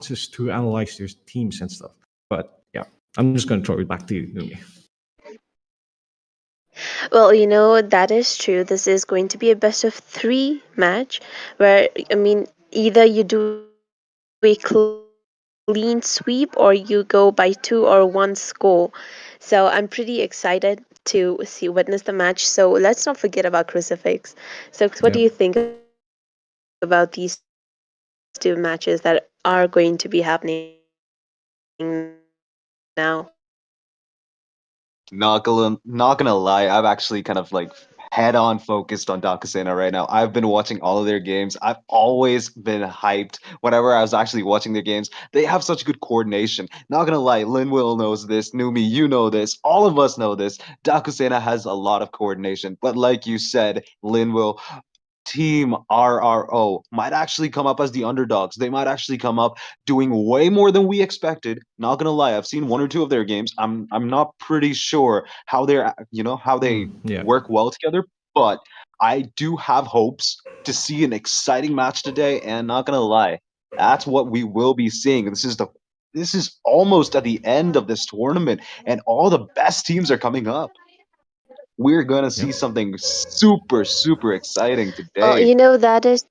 just to analyze their teams and stuff. But yeah, I'm just gonna throw it back to you, Numi. Well, that is true. This is going to be a best of three match where, I mean, either you do a clean sweep or you go by 2 or 1 score. So I'm pretty excited to witness the match. So let's not forget about Crucifix. So, Chris, what do you think Yep. about these two matches that are going to be happening now? Not gonna lie, I'm actually kind of like head on focused on Dakusena right now. I've been watching all of their games. I've always been hyped whenever I was actually watching their games. They have such good coordination. Not gonna lie, Linwill knows this, Numi, you know this, all of us know this. Dakusena has a lot of coordination, but like you said, Linwill, Team RRO might actually come up as the underdogs. They might actually come up doing way more than we expected. Not gonna lie, I've seen one or two of their games. I'm not pretty sure how how they Yeah. work well together, but I do have hopes to see an exciting match today. And not gonna lie, that's what we will be seeing. This is almost at the end of this tournament, and all the best teams are coming up. We're gonna Yep. see something super, super exciting Well, today. that is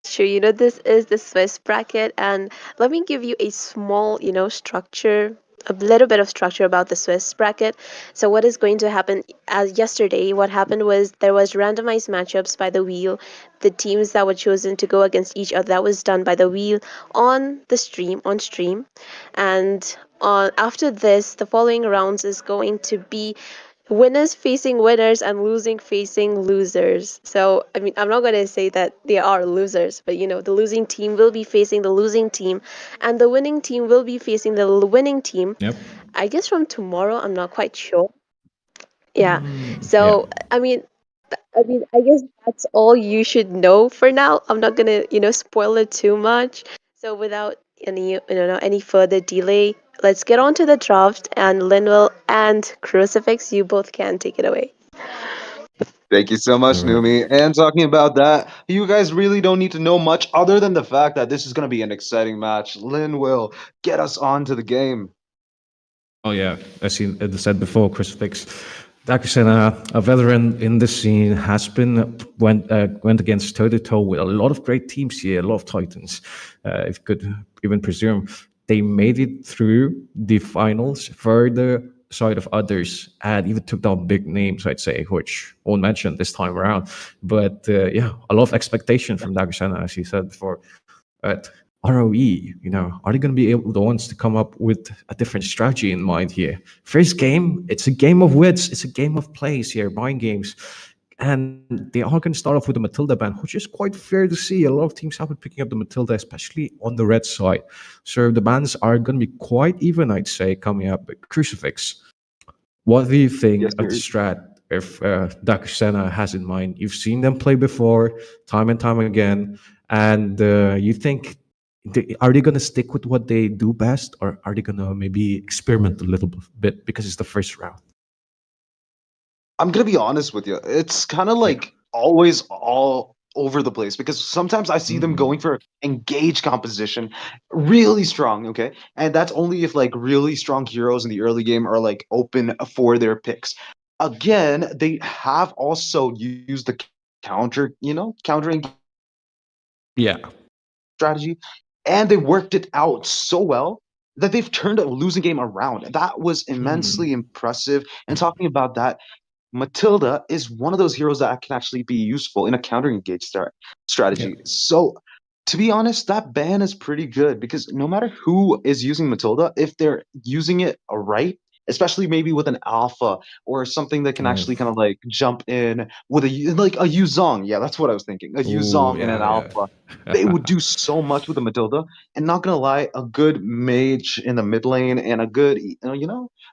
true. This is the Swiss bracket, and let me give you a small, structure, a little bit of structure about the Swiss bracket. So, what is going to happen? As yesterday, what happened was there was randomized matchups by the wheel. The teams that were chosen to go against each other, that was done by the wheel on stream, and after this, the following rounds is going to be winners facing winners and losing facing losers. So, I mean, I'm not going to say that they are losers, but the losing team will be facing the losing team, and the winning team will be facing the winning team. Yep. I guess from tomorrow, I'm not quite sure. Yeah. Yeah. So, I mean, I guess that's all you should know for now. I'm not gonna, spoil it too much. So without any further delay, let's get on to the draft. And Linwell and Crucifix, you both can take it away. Thank you so All much, right. Numi. And talking about that, you guys really don't need to know much other than the fact that this is going to be an exciting match. Lynn will get us on to the game. Oh yeah, as you said before, Chris Fix, Dakusena, a veteran in the scene, has been went against toe to toe with a lot of great teams here, a lot of titans. If you could even presume, they made it through the finals for the side of others, and even took down big names, I'd say, which won't mention this time around. But yeah, a lot of expectation from Dakusena, as you said before. But ROE, are they going to be able the ones to come up with a different strategy in mind here? First game, it's a game of wits, it's a game of plays here, mind games. And they are going to start off with the Matilda ban, which is quite fair to see. A lot of teams have been picking up the Matilda, especially on the red side. So the bans are going to be quite even, I'd say, coming up. But Crucifix, what do you think Yes, of the sir. strat if Dakusena has in mind? You've seen them play before, time and time again, and you think are they going to stick with what they do best, or are they going to maybe experiment a little bit because it's the first round? I'm going to be honest with you. It's kind of Yeah. like always all over the place because sometimes I see them Mm. going for engage composition really strong, okay? And that's only if like really strong heroes in the early game are like open for their picks. Again, they have also used the counter Yeah. strategy, and they worked it out so well that they've turned a losing game around. That was immensely Mm. impressive. And talking about that, Matilda is one of those heroes that can actually be useful in a counter engage Yeah. strategy. So, to be honest, that ban is pretty good because no matter who is using Matilda, if they're using it right, especially maybe with an alpha or something that can Oh. actually kind of like jump in with like a Yuzong. Yeah, that's what I was thinking. A Ooh, Yuzong and an yeah, yeah. alpha. They would do so much with the Matilda. And not gonna lie, a good mage in the mid lane and a good,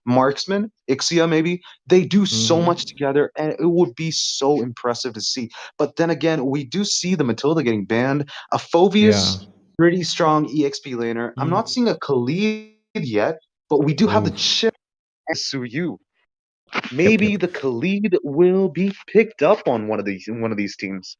marksman, Ixia maybe, they do so Hmm. much together, and it would be so impressive to see. But then again, we do see the Matilda getting banned. A Yeah. Phoveus, pretty strong EXP laner. I'm Mm. not seeing a Khalid yet, but we do have the Ooh. chip and Suyu. maybe the Khalid will be picked up on one of these teams.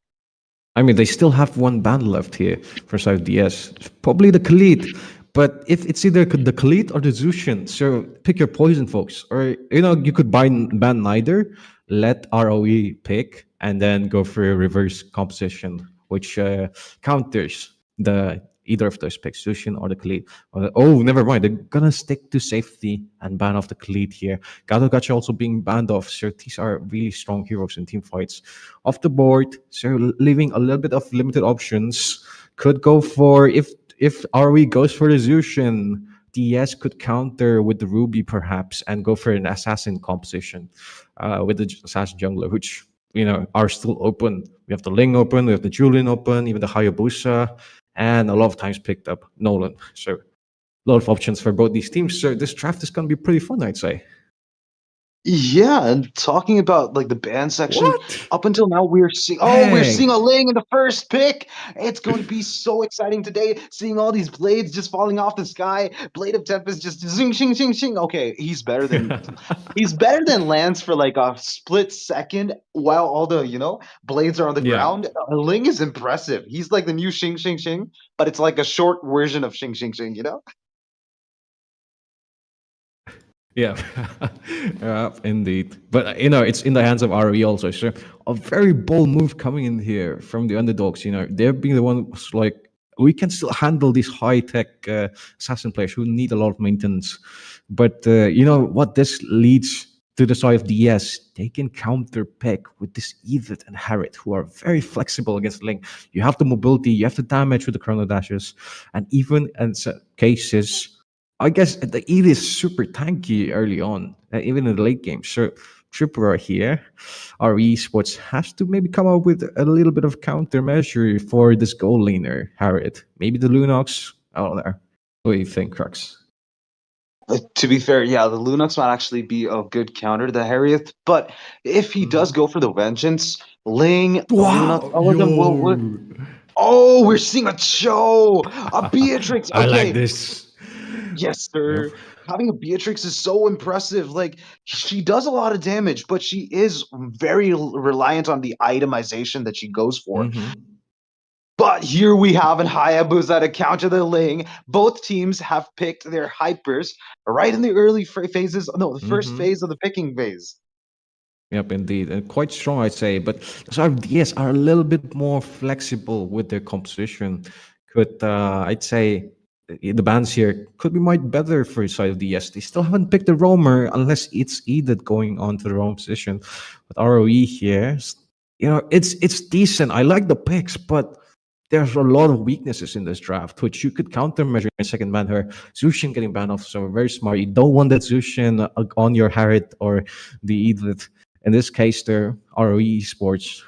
I mean, they still have one band left here for South DS. Probably the Khalid. But if it's either the Khalid or the Zushin, so pick your poison, folks. Or, you could ban neither, let ROE pick, and then go for a reverse composition, which counters the either of those picks, Zushin or the Khalid. Oh, never mind. They're gonna stick to safety and ban off the Khalid here. Gato Gacha also being banned off. So these are really strong heroes in team fights. Off the board, so leaving a little bit of limited options. Could go for if ROE goes for the Zushin, DS could counter with the Ruby perhaps and go for an assassin composition with the assassin jungler, which are still open. We have the Ling open, we have the Julian open, even the Hayabusa, and a lot of times picked up Nolan. So a lot of options for both these teams. So this draft is going to be pretty fun, I'd say. Yeah, and talking about like the band section, What? up until now we're seeing a Ling in the first pick. It's going to be so exciting today, seeing all these blades just falling off the sky. Blade of Tempest just zing shing shing shing. Okay, he's better than Lance for like a split second while all the blades are on the Yeah. ground. Ling is impressive. He's like the new Shing Shing Shing, but it's like a short version of Shing Shing Shing. Yeah, indeed. But it's in the hands of RE also. So a very bold move coming in here from the underdogs. They're being the ones like we can still handle these high tech assassin players who need a lot of maintenance. But what this leads to the side of DS, they can counter pick with this Edith and Harriet, who are very flexible against Link. You have the mobility, you have the damage with the chrono dashes, and even in some cases I guess the Eve is super tanky early on, even in the late game. So Tripura here, our esports has to maybe come up with a little bit of countermeasure for this goal laner, Harriet. Maybe the Lunox. I don't know. What do you think, Crux? To be fair, yeah, the Lunox might actually be a good counter to the Harriet, but if he does go for the Vengeance, Ling, Lunox, Wow, all of them will. yo. Oh, we're seeing a Cho, a Beatrix. I like Okay, this. yes, Yep. sir. Having a Beatrix is so impressive. Like she does a lot of damage, but she is very reliant on the itemization that she goes for. Mm-hmm. But here we have an Hayabusa to counter the Ling. Both teams have picked their hypers right in the early phases. No, the first Mm-hmm. phase of the picking phase. Yep, indeed. And quite strong, I'd say. But so DS are a little bit more flexible with their composition. Could, I'd say, the bands here could be much better for side of DS. They still haven't picked the roamer unless it's Edith going on to the roam position. But ROE here, it's decent. I like the picks, but there's a lot of weaknesses in this draft, which you could countermeasure in second ban her. Zushin getting banned off, so very smart. You don't want that Zushin on your Harriet or the Edith. In this case, the ROE Sports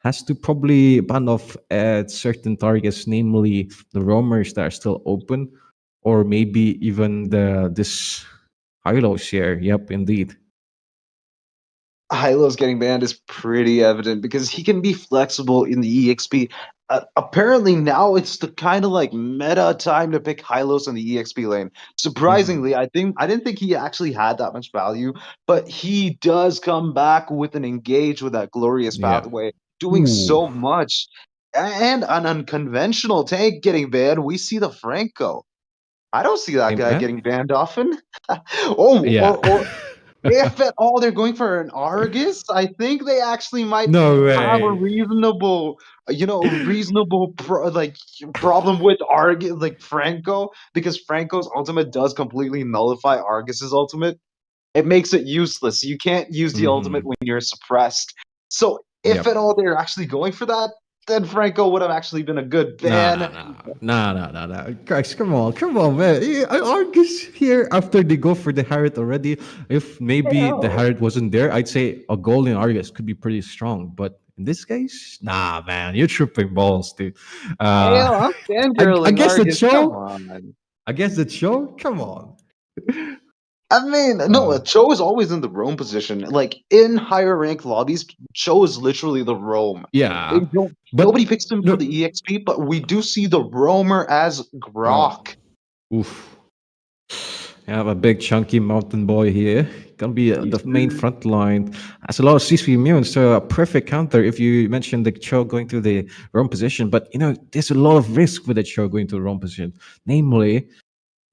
has to probably ban off at certain targets, namely the roamers that are still open, or maybe even this Hylos here. Yep, indeed. Hylo's getting banned is pretty evident because he can be flexible in the EXP. Apparently now it's the kind of like meta time to pick Hylos in the EXP lane. Mhm. Surprisingly, I didn't think he actually had that much value, but he does come back with an engage with that glorious Yeah. pathway, doing Ooh. so much. And an unconventional tank getting banned. We see the Franco. I don't see that guy Amen. getting banned often. Oh, Yeah. or if at all they're going for an Argus, I think they actually might No have a way. reasonable problem with Argus, like Franco, because Franco's ultimate does completely nullify Argus's ultimate. It makes it useless. You can't use the ultimate Hmm. when you're suppressed. So if Yep. at all they're actually going for that, then Franco would have actually been a good Nah, nah, ban. nah, nah, nah, nah, nah. Guys, come on, man. I Argus here after they go for the Harriet already. If maybe the Hell. Harriet wasn't there, I'd say a golden Argus could be pretty strong. But in this case, nah, man, you're tripping balls, dude. Uh, Hell, I'm I fangirling guess the Argus. Come show. on. I guess the show. Come on. I mean, no, Uh, Cho is always in the roam position. Like in higher rank lobbies, Cho is literally the roam. yeah, Nobody but picks him for no. the EXP, but we do see the roamer as Oh, Grok. oof. You have a big chunky mountain boy here. Gonna be the main front line. Has a lot of CC immune, so a perfect counter if you mentioned the Cho going to the wrong position. But there's a lot of risk with the Cho going to the wrong position. Namely,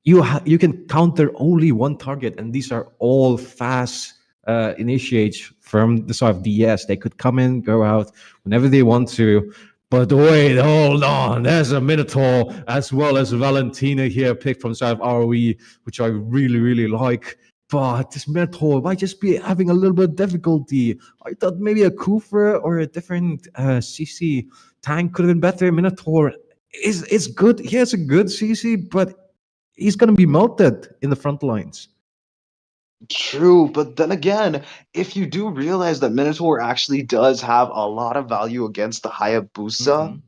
you can counter only one target, and these are all fast initiates from the side of DS. They could come in, go out whenever they want to. But wait, hold on. There's a Minotaur as well as Valentina here, picked from side of ROE, which I really, really like. But this Minotaur might just be having a little bit of difficulty. I thought maybe a Kufra or a different CC tank could have been better. Minotaur is good. He has a good CC, but he's going to be melted in the front lines. True, but then again, if you do realize that Minotaur actually does have a lot of value against the Hayabusa,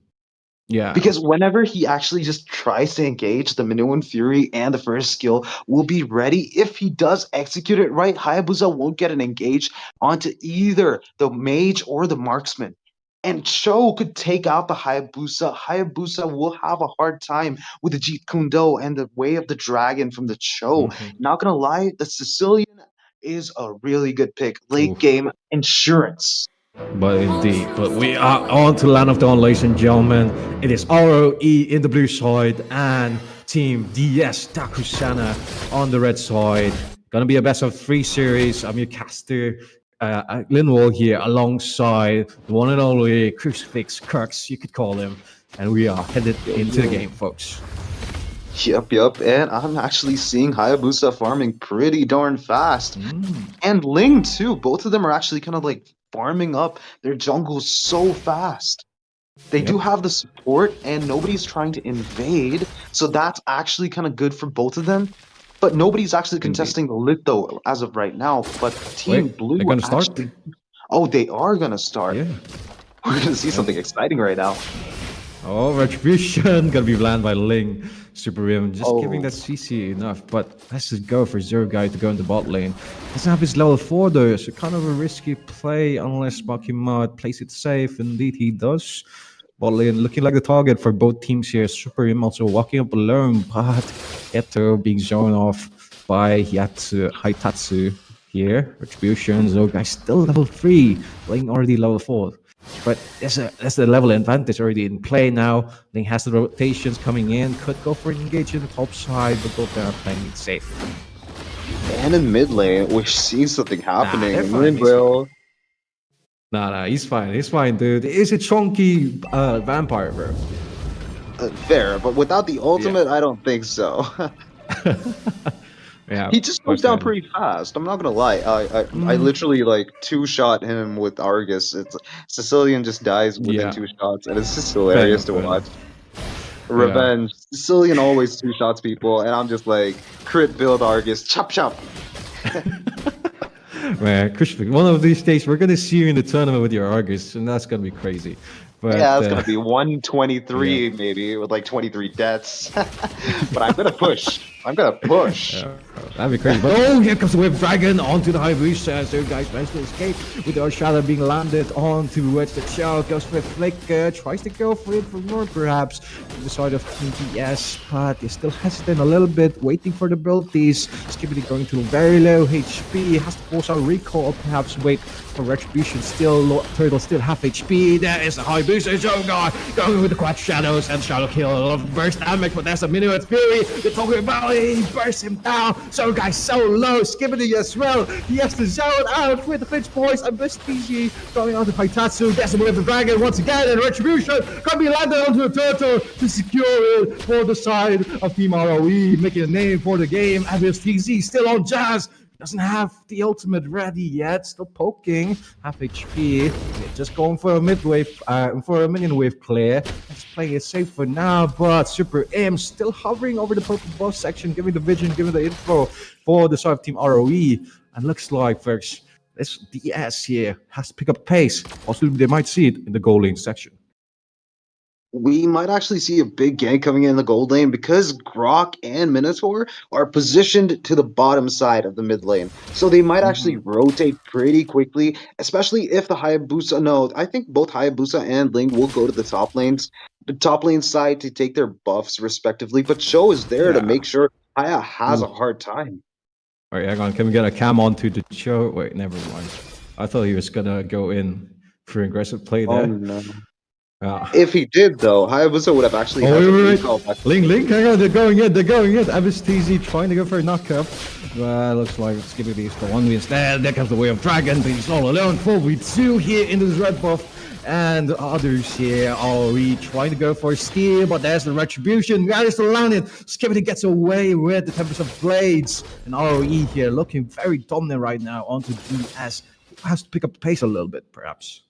Yeah. because whenever he actually just tries to engage, the Minoan Fury and the first skill will be ready. If he does execute it right, Hayabusa won't get an engage onto either the mage or the marksman. And Cho could take out the Hayabusa. Hayabusa will have a hard time with the Jeet Kune Do and the Way of the Dragon from the Cho. Not gonna lie, the Sicilian is a really good pick. Late Oof. game insurance. But indeed, but we are on to Land of Dawn, ladies and gentlemen. It is ROE in the blue side and Team DS Takusana on the red side. Gonna be a best of 3 series. I'm your caster, Linwall here, alongside the one and only Crucifix Kirks, you could call him. And we are headed into the game, folks. Yup, and I'm actually seeing Hayabusa farming pretty darn fast. And Ling too, both of them are actually kind of like farming up their jungles so fast. They do have the support and nobody's trying to invade, so that's actually kind of good for both of them. But nobody's actually contesting the lit though as of right now. But Team Blue they're gonna start? actually... Oh, they are gonna start. Yeah. We're gonna see something exciting right now. Oh, Retribution gonna be landed by Ling. Super Rim, just Oh. giving that CC enough, but let's just go for Zero Guy to go into bot lane. Doesn't have his level 4 though, so kind of a risky play unless Bakimad plays it safe. Indeed, he does. Bot lane looking like the target for both teams here. Super Rim also walking up alone, but Eto being zoned off by Haitatsu here. Retribution, Zero Guy still level 3, Ling already level 4. But that's the level advantage already in play now. Ling has the rotations coming in. Could go for an engage in the top side, but both are playing it safe. And in mid lane, we're seeing something happening. they're fine, Lindwell. Nah, he's fine, dude. He's a chunky vampire, bro. Fair, but without the ultimate, I don't think so. Yeah, He just goes down pretty fast. I'm not gonna lie. I literally like 2-shot him with Argus. It's Sicilian just dies within 2 shots, and it's just hilarious to watch. Revenge. Sicilian always 2 shots people, and I'm just like crit build Argus, chop chop. Man, Christian, one of these days we're gonna see you in the tournament with your Argus, and that's gonna be crazy. But, yeah, it's gonna be 123 maybe with like 23 deaths. But I'm gonna push. That'd be crazy. But oh, here comes the Whip Dragon onto the Hayabusa. So guys managed to escape with the shadow being landed on towards the child. Goes for a flicker, tries to go for it from north perhaps on the side of TTS, but he's still hesitant a little bit, waiting for the abilities. Skibbity going to very low HP, has to force out recall or perhaps wait for Retribution. Still, Turtle still half HP. There is a Hayabusa Jogar going with the quad shadows and shadow kill. Burst damage, but there's a Minuet Fury. They're talking about he bursts him down. So guys so low. Skibbity as well. He has to zone out with the Finch boys and Bustigi going on to Haitatsu. Gets him with the dragon once again, and Retribution can be landed onto the turtle to secure it for the side of Team ROE, making a name for the game. And with TZ still on Jazz. Doesn't have the ultimate ready yet. Still poking. Half HP. Just going for a mid-wave, for a minion wave clear. Let's play it safe for now. But Super M still hovering over the purple boss section, giving the vision, giving the info for the side of Team ROE. And looks like, folks, this DS here has to pick up pace. Possibly they might see it in the goal lane section. We might actually see a big gank coming in the gold lane because Grok and Minotaur are positioned to the bottom side of the mid lane. So they might actually rotate pretty quickly, especially if the Hayabusa... No, I think both Hayabusa and Ling will go to the top lanes. The top lane side to take their buffs respectively, but Cho is there to make sure Haya has a Ooh. hard time. All right, hang on. Can we get a cam onto the show? Wait, never mind. I thought he was gonna go in for aggressive play Oh there. no. Uh, If he did, though, Hayabusa would have actually oh, had wait, some wait, recall back. wait. Link, hang on. They're going in. They're going in. Abyss TZ trying to go for a knockup. Well, looks like it's giving these for 1v instead. There comes the Way of Dragon, but he's all alone. 4v2 here in this red buff. And others here are trying to go for a steal, but there's the retribution. That is the landing. Skibidi gets away with the Tempest of Blades. And ROE here looking very dominant right now onto DS. Has to pick up the pace a little bit, perhaps.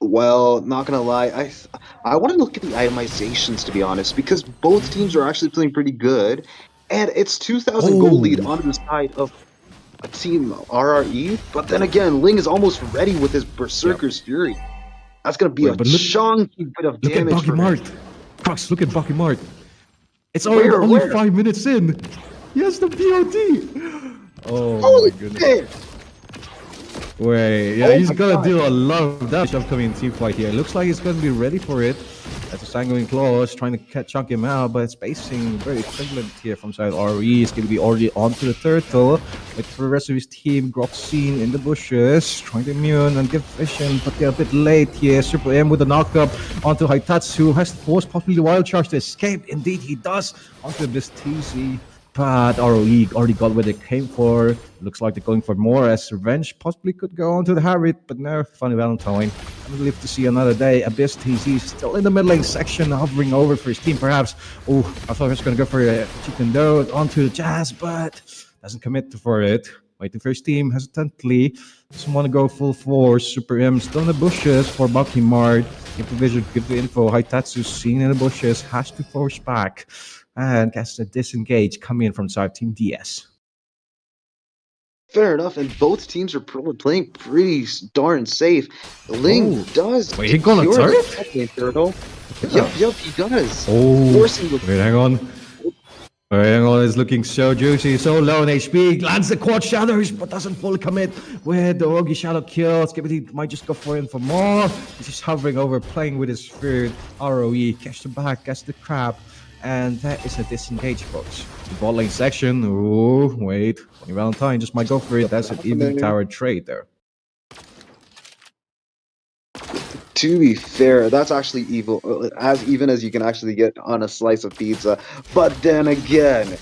Well, not gonna lie, I want to look at the itemizations, to be honest, because both teams are actually playing pretty good, and it's 2,000 gold lead Oh, onto the side of a team RRE. But then again, Ling is almost ready with his yep. Berserker's Fury. That's gonna be Wait, a but look chunky bit of at damage Bucky for him. Mart. Crux, look at Bucky Mart. It's already only Where? 5 minutes in. He has the BOD. Oh Holy my goodness. shit! Wait, yeah, Oh he's my gonna God. deal a lot of damage upcoming team fight here. Looks like he's gonna be ready for it. That's a Sanguine Claws trying to chunk him out, but it's spacing very equivalent here from side RE. It's gonna be already onto the turtle. With for the rest of his team, Groxine in the bushes, trying to immune and give vision, but they're a bit late here. Super M with a knockup onto Haitatsu. Has to force possibly the wild charge to escape. Indeed, he does onto this TZ. But ROE already got what they came for. Looks like they're going for more as revenge possibly could go on to the Harriet, but no, Funny Valentine. I would live to see another day. Abyss TZ still in the mid lane section, hovering over for his team perhaps. Oh, I thought he was going to go for a chicken dough onto the Jazz, but doesn't commit for it. Waiting for his team hesitantly. Doesn't want to go full force. Super M still in the bushes for Bucky Mart. Give the vision, give the info. Haitatsu seen in the bushes, has to force back. And gets a disengage coming in from side team DS. Fair enough, and both teams are playing pretty darn safe. Ling does Wait, he got a secure the turret? top lane turtle. Yeah. Yep, he does. Oh, Forcing the wait, hang on. Wait, hang on, it's looking so juicy, so low in HP. Lands the quad shadows, but doesn't fully commit with the Ogi shadow kill. Skibidi might just go for him for more. He's just hovering over, playing with his spirit. ROE, catch the back, catch the crab. And that is a disengage, folks. The bot lane section. Oh, wait. Funny Valentine just might go for it. That's an even tower trade there. To be fair, that's actually evil, as even as you can actually get on a slice of pizza. But then again,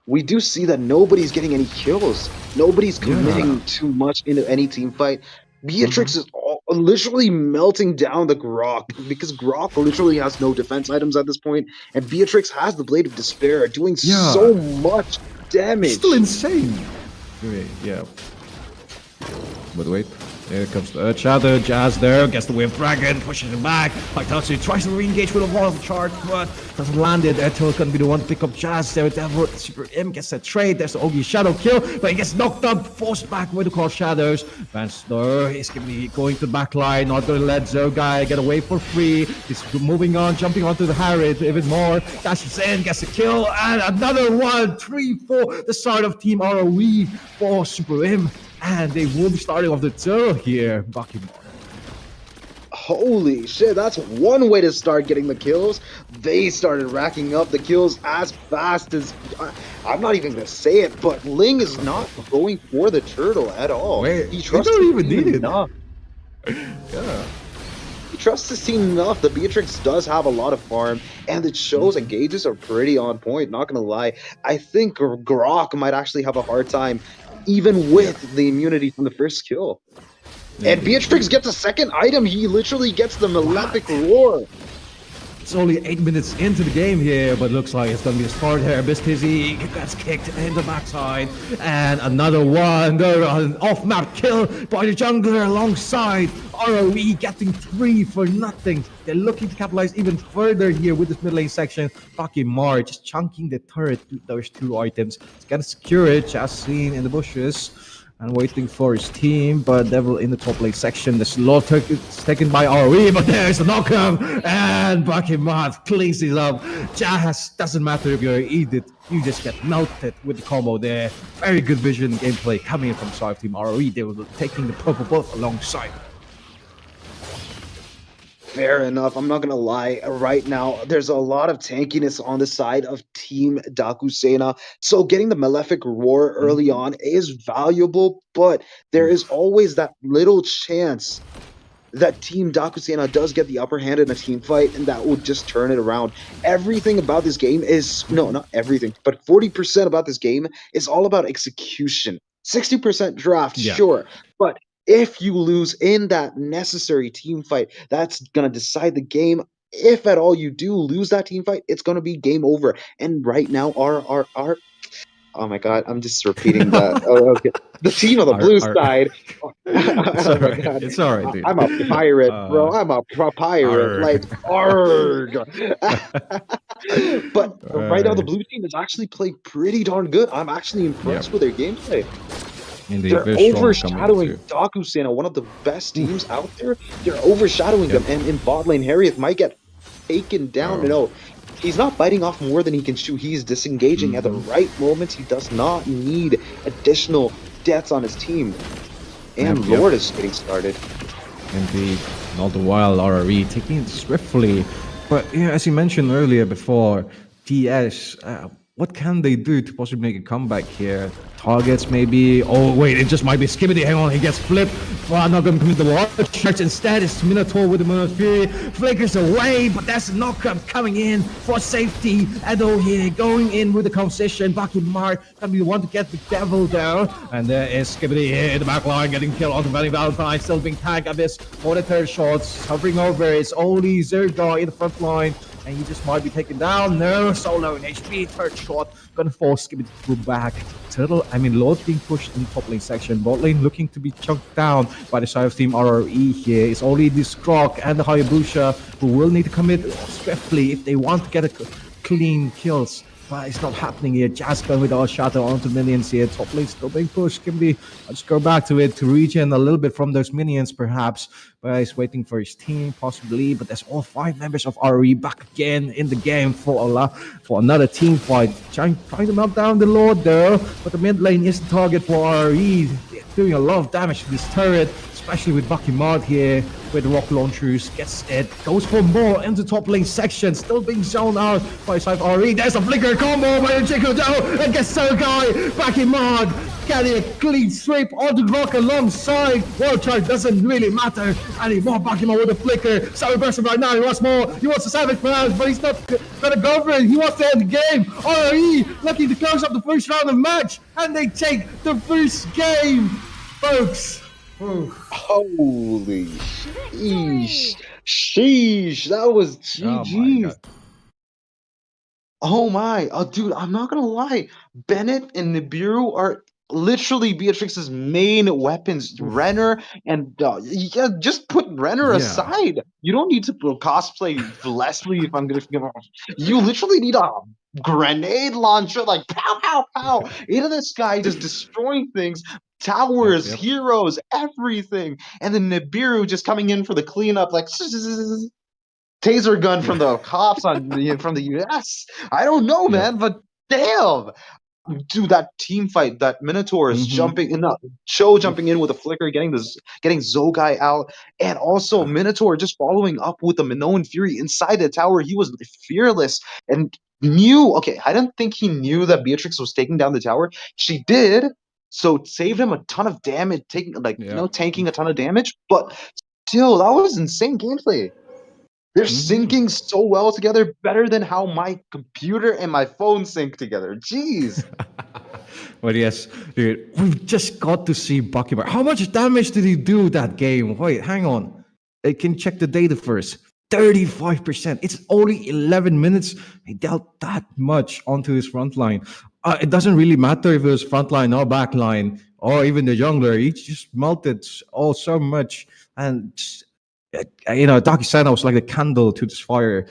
we do see that nobody's getting any kills. Nobody's committing too much into any team fight. Beatrix is literally melting down the Grok because Grok literally has no defense items at this point, and Beatrix has the Blade of Despair, doing so much damage. It's still insane. Wait, yeah. But wait, here comes the Earth Shadow. Jazz there, gets the Way of Dragon, pushes him back. Haitatsu tries to re-engage with a wild charge, but doesn't land it. Ertugrul's gonna be the one to pick up Jazz there. Super M gets that trade. There's the Ogi Shadow kill, but he gets knocked up, forced back with the Call Shadows. Van Snor is going to the back line, not gonna let Zogai get away for free. He's moving on, jumping onto the Harriet even more. Dashes in, gets a kill, and another one, 3-4. The start of Team ROE for Super M. And they will be starting off the turtle here, Bucky Mart. Holy shit, that's one way to start getting the kills. They started racking up the kills as fast as... I'm not even going to say it, but Ling is not going for the turtle at all. Wait, he trusts don't his even team need it. enough. Yeah. He trusts his team enough. The Beatrix does have a lot of farm, and it shows engages are pretty on point, not going to lie. I think Grok might actually have a hard time even with the immunity from the first kill. And Beatrix gets a second item. He literally gets the Malefic Roar. It's only 8 minutes into the game here, but looks like it's going to be a start here. Abyss TZ gets kicked in the backside. And another one. An off-map kill by the jungler alongside ROE getting 3 for nothing. They're looking to capitalize even further here with this mid lane section. Bucky Mart just chunking the turret with those 2 items. He's going to secure it, as seen in the bushes. And waiting for his team, but Devil in the top lane section. The slot is taken by ROE, but there's the knockup, and Bucky Mart cleans it up. Just doesn't matter if you're Edith, you just get melted with the combo there. Very good vision gameplay coming in from side team ROE. They were taking the purple buff alongside. Fair enough. I'm not going to lie. Right now, there's a lot of tankiness on the side of Team Dakusena. So getting the Malefic Roar early on is valuable, but there is Oof. always that little chance that Team Dakusena does get the upper hand in a team fight, and that would just turn it around. Everything about this game is no, not everything, but 40% about this game is all about execution. 60% draft, Yeah. sure, but if you lose in that necessary team fight, that's gonna decide the game. If at all you do lose that team fight, it's gonna be game over. And right now, our oh my god, I'm just repeating that. Oh, okay. The team on the blue Our side. it's Oh all my right. god, It's all right, dude. I'm a pirate, bro. Uh, I'm a pirate. our Like, arg. But right now, the uh, blue team has actually played pretty darn good. I'm actually yep. impressed with their gameplay. Indeed, They're very strong coming overshadowing into. Dakusena, one of the best teams Oof. out there. They're overshadowing Yep. them, and in bot lane, Harriet might get taken down. Oh. No, he's not biting off more than he can chew. He's disengaging at the Mm-hmm. right moments. He does not need additional deaths on his team. Yep. And Yep. Lord is getting started. Indeed. And all the while, RRE taking it swiftly. But yeah, as you mentioned earlier before, TS, what can they do to possibly make a comeback here? Targets maybe. Oh wait, it just might be Skibbity. Hang on, he gets flipped. Well, not going to commit the water charge. Instead, it's Minotaur with the Minotaur Fury. Flickers away, but that's a knockup coming in for safety. Edo here going in with the conversation. Bucky Mark gonna be the one to get the devil down. And there is Skibbity here in the back line getting killed on the Valentine. Still being tagged Abyss for the third shots. Hovering over, it's only Zergar in the front line. And he just might be taken down. No, solo in HP, third shot, gonna force Skibbity to go back. Turtle, Lord being pushed in the top lane section. Bot lane looking to be chunked down by the side of Team RRE here. It's only this Grok and the Hayabusa who will need to commit swiftly if they want to get a clean kills. But it's not happening here. Jazz going with our shadow onto minions here. Top lane still being pushed. Kimby, I'll just go back to it to regen a little bit from those minions, perhaps. But he's waiting for his team, possibly. But there's all 5 members of RE back again in the game for another team fight. Trying to melt down the Lord, though. But the mid lane is the target for RE. They're doing a lot of damage to this turret, especially with Bucky Mart here with the rock launchers. Gets it, goes for more into top lane section, still being zoned out by side RE. There's a flicker combo by the Chico Joe and gets Sergai. Bucky Mart getting a clean sweep on the rock alongside. World Chart doesn't really matter anymore. Bucky Mart with a flicker. Savage person right now, he wants more. He wants a Savage Blast, but he's not gonna go for it. He wants to end the game. RE looking to close up the first round of the match, and they take the first game, folks. Holy sheesh. Sheesh. That was Oh my GG's. god. Oh my. Oh, dude, I'm not gonna lie. Bennett and Nibiru are literally Beatrix's main weapons. Oof. Renner and yeah, just put Renner Yeah. aside. You don't need to cosplay Leslie if I'm gonna. You literally need a grenade launcher, like pow, pow, pow, into the sky, just destroying things. Yep, Towers, yep. heroes, everything, and then Nibiru just coming in for the cleanup, like taser gun Yeah. from the cops from the US. I don't know, Yep. man, but damn, dude, that team fight, that Minotaur is Mm-hmm. jumping in, not Cho jumping in Oof. with a flicker, getting Zogai out, and also Ah. Minotaur just following up with the Minoan Fury inside the tower. He was fearless and knew. Okay, I didn't think he knew that Beatrix was taking down the tower. She did, so it saved him a ton of damage, Yeah. tanking a ton of damage. But still, that was insane gameplay. They're Mm-hmm. syncing so well together, better than how my computer and my phone sync together. Jeez. Well, yes, dude, we've just got to see Bucky. How much damage did he do that game? Wait, hang on. I can check the data first. 35%. It's only 11 minutes. He dealt that much onto his front line. It doesn't really matter if it was front line or back line or even the jungler. He just melted all so much. And Darky Santa was like a candle to this fire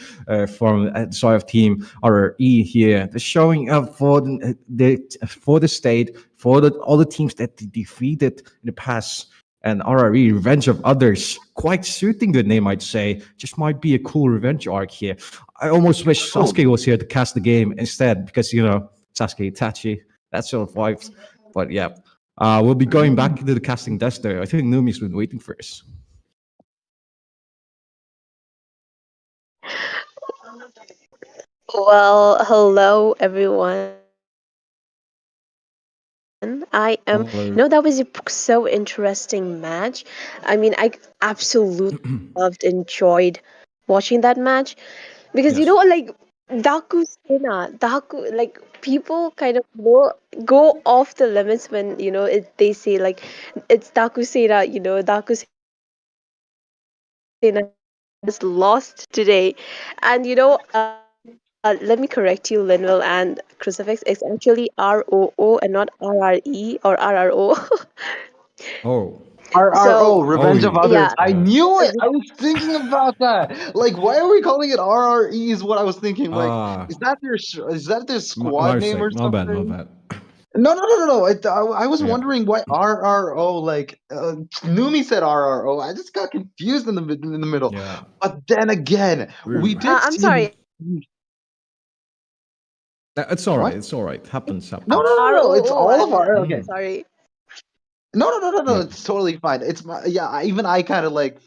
from the side of Team RE here. They're showing up for the state, for all the teams that they defeated in the past. And RRE, Revenge of Others, quite suiting the name, I'd say. Just might be a cool revenge arc here. I almost wish Oh, Sasuke was here to cast the game instead, because, Sasuke, Itachi, that sort of vibes. But yeah, we'll be going back into the casting desk there. I think Numi's been waiting for us. Well, hello everyone. I am, that was a Hello. so interesting match. I mean, I absolutely loved, enjoyed watching that match because Yes. like Daku Sena, Daku, like people kind of go off the limits when they say like it's Daku Sena, Daku Sena has lost today, and let me correct you, Linwell and Crucifix. It's actually ROO and not RRE or RRO. Oh. So RRO, Oh, Revenge of yeah, Others. I yeah. knew it. I was thinking about that. Like, why are we calling it RRE? Is what I was thinking. Like, Ah, is that their my squad name or mistake. My bad. My something? bad. No, no, no, no, no. I was Yeah. wondering why RRO. Like, Numi said RRO. I just got confused in the middle. Yeah. But then again, we Ooh. did I'm see him. sorry. It's all right. What? It's all right. Happens. No, no, Happens. no, no. It's ROO all of and our. Okay. Mm. sorry. No, no, no, no, no. Yep. It's totally fine. It's my yeah. Even I kind of like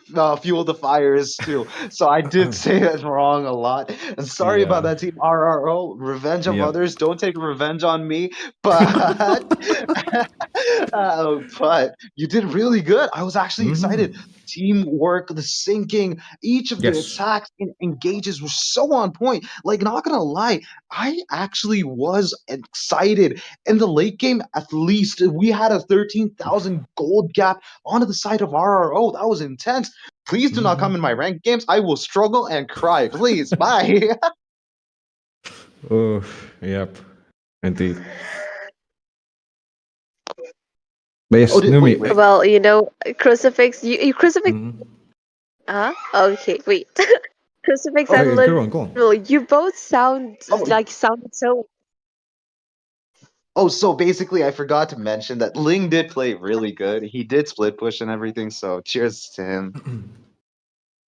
fueled the fires too. So I did say that wrong a lot. And sorry about Yeah. that, team RRO. Revenge of Yep. others. Don't take revenge on me. But but you did really good. I was actually Hmm. excited. Teamwork, the syncing, each of the Yes. attacks and engages was so on point. Like, not gonna lie, I actually was excited in the late game. At least we had a 13,000 gold gap onto the side of RRO. That was intense. Please do not Hmm. come in my ranked games. I will struggle and cry. Please, bye. Oh, yep. Indeed. But Oh, yes, wait, Numi. wait. Well, Crucifix, you Crucifix. Mhm. Okay, wait. Crucifix Oh, Oh, and yeah, go on, go on. Linville, you both oh, sound so. oh. So basically, I forgot to mention that Ling did play really good. He did split push and everything. So cheers to him.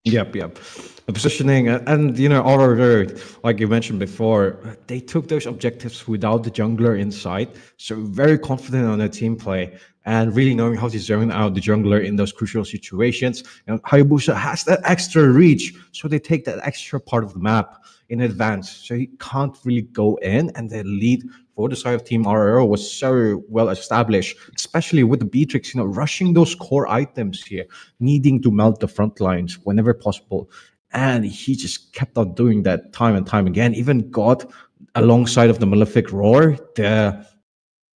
Yep, yep. The positioning and RRR, like you mentioned before, they took those objectives without the jungler inside. So very confident on their team play and really knowing how to zone out the jungler in those crucial situations. And Hayabusa has that extra reach, so they take that extra part of the map in advance. So he can't really go in, and the lead for the side of Team RRO was so well established, especially with the Beatrix, rushing those core items here, needing to melt the front lines whenever possible. And he just kept on doing that time and time again, even got alongside of the Malefic Roar,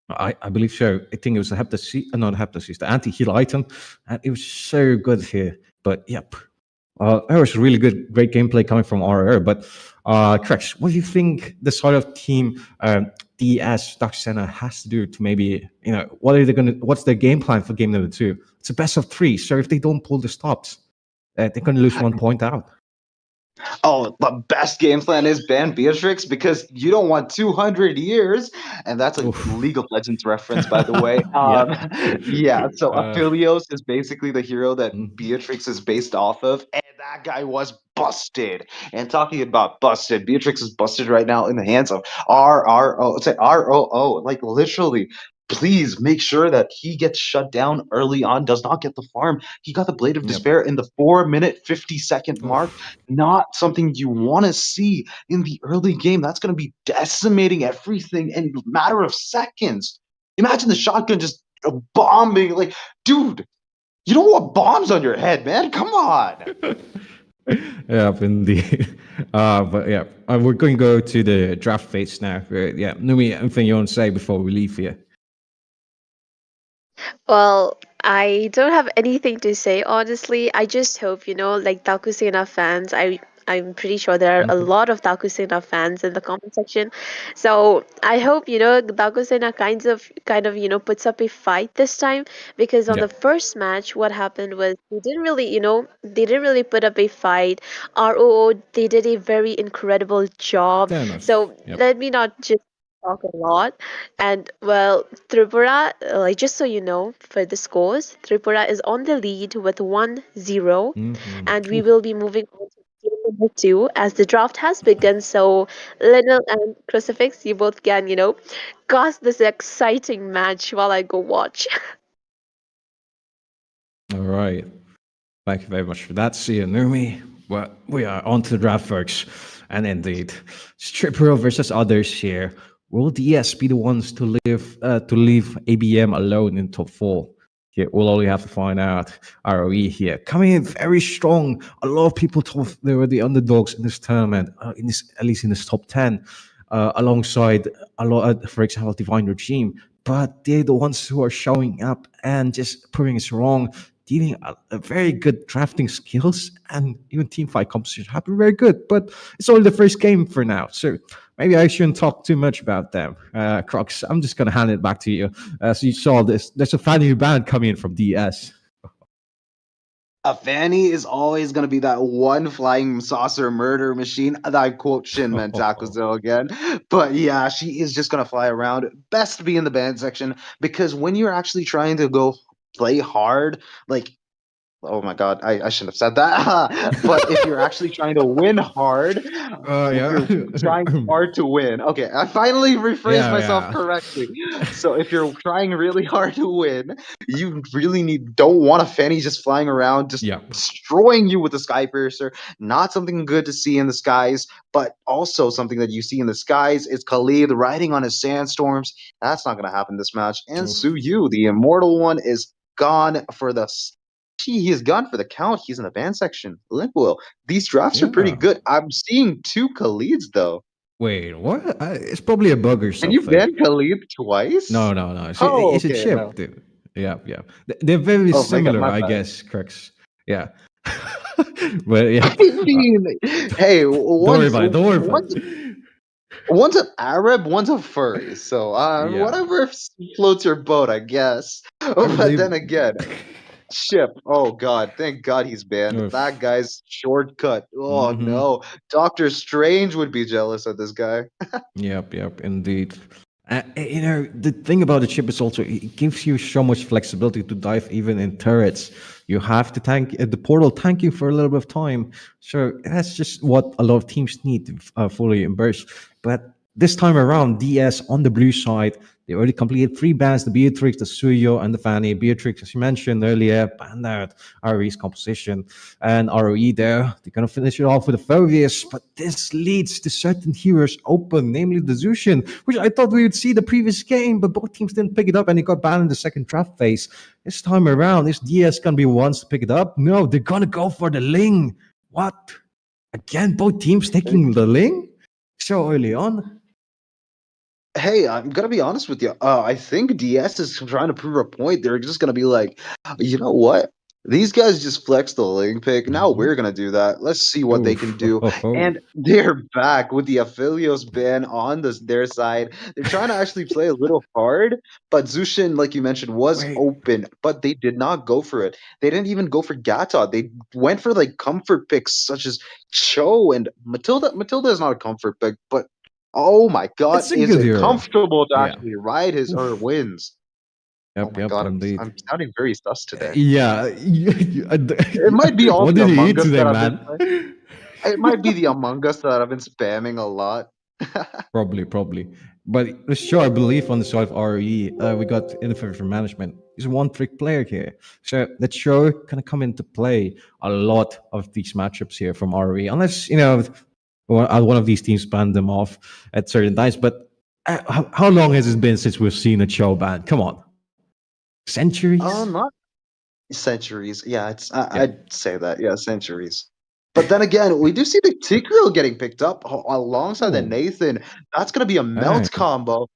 I believe so. I think it was the Heptasis, not Heptasis, the anti-heal item, and it was so good here. But yep, that was really good, great gameplay coming from RR. But Krex, what do you think the sort of team DS Daxena has to do to maybe what are they gonna? What's their game plan for game number two? It's a best of three, so if they don't pull the stops, they're gonna lose 1 point out. Oh, the best game plan is ban Beatrix because you don't want 200 years. And that's a Oof. League of Legends reference, by the way. Yeah. Yeah, so Uh, Aphelios is basically the hero that mm, Beatrix is based off of. And that guy was busted. And talking about busted, Beatrix is busted right now in the hands of RRO. It's like ROO. Like, literally. Please make sure that he gets shut down early on, does not get the farm. He got the Blade of yep. Despair in the 4 minute, 50-second mark. Oof. Not something you want to see in the early game. That's going to be decimating everything in a matter of seconds. Imagine the shotgun just bombing. Like, dude, you don't want bombs on your head, man. Come on. Yeah, indeed. But yeah, we're going to go to the draft phase now. Yeah, Numi, anything you want to say before we leave here? Well, I don't have anything to say, honestly. I just hope, like Takusena fans, I'm pretty sure there are a Mhm. lot of Takusena fans in the comment section. So I hope, Takusena kind of, puts up a fight this time, because on Yeah, the first match, what happened was they didn't really put up a fight. ROO, they did a very incredible job. fair enough. So Yep. let me not just talk a lot. And well, Tripura, like just so you know, for the scores, Tripura is on the lead with 1-0, and we Oof. will be moving on to game number two as the draft has begun. So, Lionel and Crucifix, you both can, cast this exciting match while I go watch. All right. Thank you very much for that. See you, Numi. Well, we are on to the draft, folks. And indeed, Stripper versus others here. Will DS be the ones to leave ABM alone in top four? Here, we'll only have to find out. ROE here coming in very strong. A lot of people thought they were the underdogs in this tournament, in this at least in this top 10, alongside a lot, for example, Divine Regime. But they're the ones who are showing up and just proving us wrong, dealing a very good drafting skills, and even team fight composition have been very good. But it's only the first game for now, so maybe I shouldn't talk too much about them. Crocs, I'm just gonna hand it back to you. So you saw this. There's a fan new band coming in from DS. A Fanny is always going to be that one flying saucer murder machine. I quote Shin Mentakuzo again. But yeah, she is just going to fly around. Best to be in the band section because when you're actually trying to go play hard, like, oh my god, I shouldn't have said that. But if you're actually trying to win hard, if Yeah. you're trying hard to win, okay, I finally rephrased Yeah, myself yeah. correctly. So if you're trying really hard to win, you really don't want a Fanny just flying around, just Yeah. destroying you with a sky piercer. Not something good to see in the skies, but also something that you see in the skies is Khalid riding on his sandstorms. That's not going to happen this match. And Oof. Su Yu, the immortal one, is gone for the he is gone for the count. He's in the ban section. Linkwell. These drafts are pretty Yeah. good. I'm seeing two Khalids though. Wait, what? It's probably a bug or Can you something. ban Khalid twice? No. Oh, It's a okay. chip, No. dude. Yeah, yeah. They're very Oh my god, similar, my I bad. guess, Crux. Yeah. But yeah. I mean, hey, Don't worry about it. Don't worry about one's it. one's an Arab, one's a furry. So Yeah. whatever floats your boat, I guess. I But believe. then again, Chip. Oh God, thank God he's banned. That Oof. guy's shortcut. Oh Mm-hmm. no, Doctor Strange would be jealous of this guy. Yep, indeed. The thing about the chip is also it gives you so much flexibility to dive even in turrets. You have to tank the portal tank you for a little bit of time. So that's just what a lot of teams need to fully embrace. But this time around, DS on the blue side, they already completed three bans: the Beatrix, the Suyo, and the Fanny. Beatrix, as you mentioned earlier, banned out ROE's composition. And ROE there, they're going to finish it off with the Phobius. But this leads to certain heroes open, namely the Zushin, which I thought we would see the previous game, but both teams didn't pick it up and it got banned in the second draft phase. This time around, is DS going to be ones to pick it up? No, they're going to go for the Ling. What? Again, both teams taking the Ling? So early on? Hey, I'm gonna be honest with you. I think DS is trying to prove a point. They're just gonna be like, you know what? These guys just flexed the link pick. Now Mm-hmm. we're gonna do that. Let's see what they can Oof. do. And they're back with the Aphelios ban on their side. They're trying to actually play a little hard, but Zushin, like you mentioned, was Wait, open, but they did not go for it. They didn't even go for Gata. They went for like comfort picks such as Cho and Matilda. Matilda is not a comfort pick, but oh my god, it's a is good it hero. comfortable to Yeah. actually ride his or Oof. wins? Oh my Yep, god, indeed. I'm sounding very sus today. Yeah. It might be all What the did you Among eat Us today, that I've been man? playing. It might be the Among Us that I've been spamming a lot. Probably. But let's show our belief on the side of RE. We got information management. He's a one-trick player here. So that show can come into play a lot of these matchups here from RE, unless one of these teams ban them off at certain times. But how long has it been since we've seen a show ban? Come on, centuries? Not centuries. Yeah, Yeah. I'd say that. Yeah, centuries. But then again, we do see the Tigreal getting picked up alongside the Oh, Nathan. That's gonna be a hey. melt combo.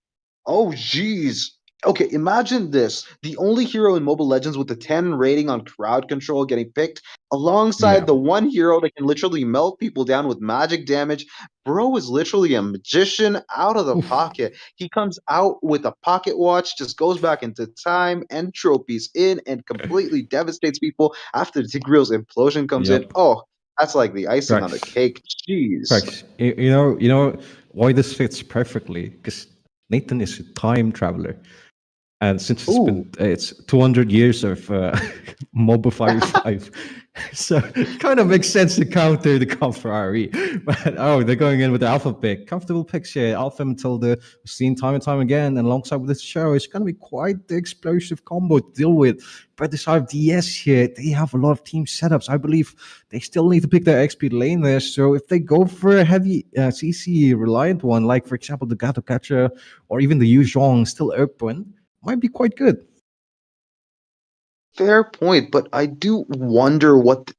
Oh, jeez. Okay, imagine this. The only hero in Mobile Legends with the 10 rating on crowd control getting picked alongside Yeah. the one hero that can literally melt people down with magic damage. Bro is literally a magician out of the Oof. pocket. He comes out with a pocket watch, just goes back into time, entropies in, and completely devastates people after Tigreal's implosion comes in. Yep. Oh, that's like the icing on the Correct. cake. Jeez. Correct. You know why this fits perfectly? Because Nathan is a time traveler. And since Ooh, it's 200 years of Mobile 5, so it kind of makes sense to counter the Ferrari. But they're going in with the Alpha pick. Comfortable picks here. Alpha Matilda, we've seen time and time again, and alongside with this show, it's going to be quite the explosive combo to deal with. But this DS here, they have a lot of team setups. I believe they still need to pick their XP lane there. So if they go for a heavy CC reliant one, like for example the Gato Catcher or even the Yu Zhong still open, might be quite good. fair point, but I do wonder what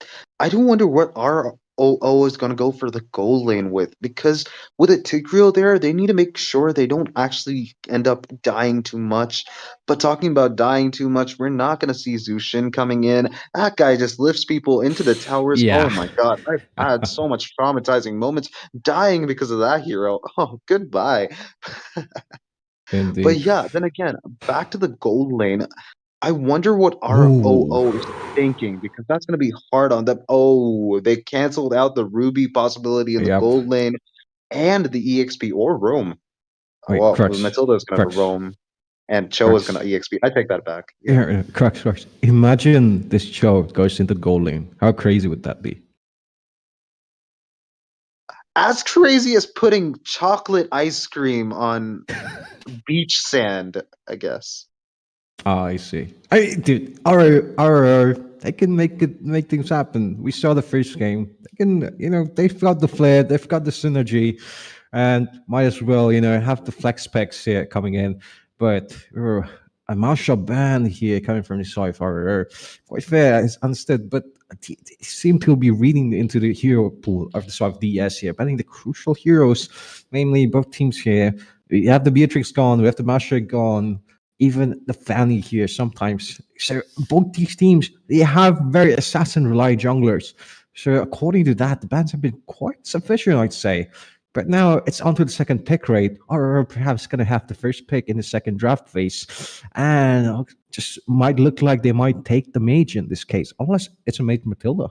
our OO is going to go for the goal lane with, because with a Tigreal there, they need to make sure they don't actually end up dying too much. But talking about dying too much, we're not going to see Zushin coming in. That guy just lifts people into the towers. Yeah, Oh my god, I've had so much traumatizing moments dying because of that hero. Oh, goodbye. But indeed. yeah, then again, back to the gold lane. I wonder what our Ooh, OO is thinking, because that's going to be hard on them. Oh, they canceled out the Ruby possibility in the yep. gold lane and the EXP or Roam. Wait, Well, Crux, Matilda is going to have a Crux, Roam and Cho is going Crux. to EXP. I take that back. Yeah. Yeah, Crux, Crux. Imagine this show goes into goal lane. How crazy would that be? As crazy as putting chocolate ice cream on beach sand, I guess. Ah, I see. Dude, RR, they can make things happen. We saw the first game. They can, they've got the flair, they've got the synergy, and might as well, have the flex specs here coming in. But a martial band here coming from the side of RR, quite fair, it's understood. But they seem to be reading into the hero pool of the side of DS here, banning the crucial heroes, namely both teams here. We have the Beatrix gone, we have the Master gone, even the Fanny here sometimes. So both these teams, they have very assassin reliant junglers. So according to that, the bans have been quite sufficient, I'd say. But now it's onto the second pick rate, or perhaps going to have the first pick in the second draft phase, and just might look like they might take the mage in this case, unless it's a mage Matilda.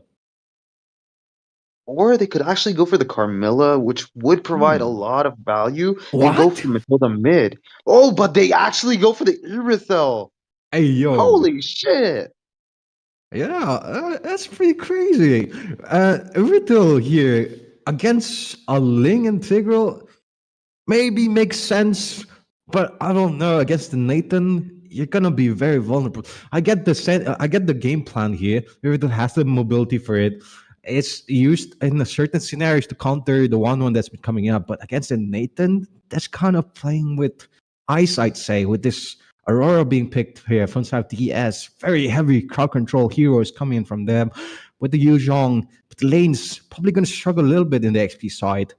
Or they could actually go for the Carmilla, which would provide a Hmm. lot of value, and go What? for Matilda mid. Oh, but they actually go for the Irithel. Hey yo, Holy shit! yeah, that's pretty crazy. Riddle here against a Ling integral maybe makes sense, but I don't know. Against the Nathan, you're gonna be very vulnerable. I get the game plan here. Riddle has the mobility for it. It's used in a certain scenarios to counter the one that's been coming up, but against the Nathan, that's kind of playing with ice, I'd say, with this Aurora being picked here from South DS. Very heavy crowd control heroes coming in from them. With the Yu Zhong, but the lane's probably going to struggle a little bit in the XP side.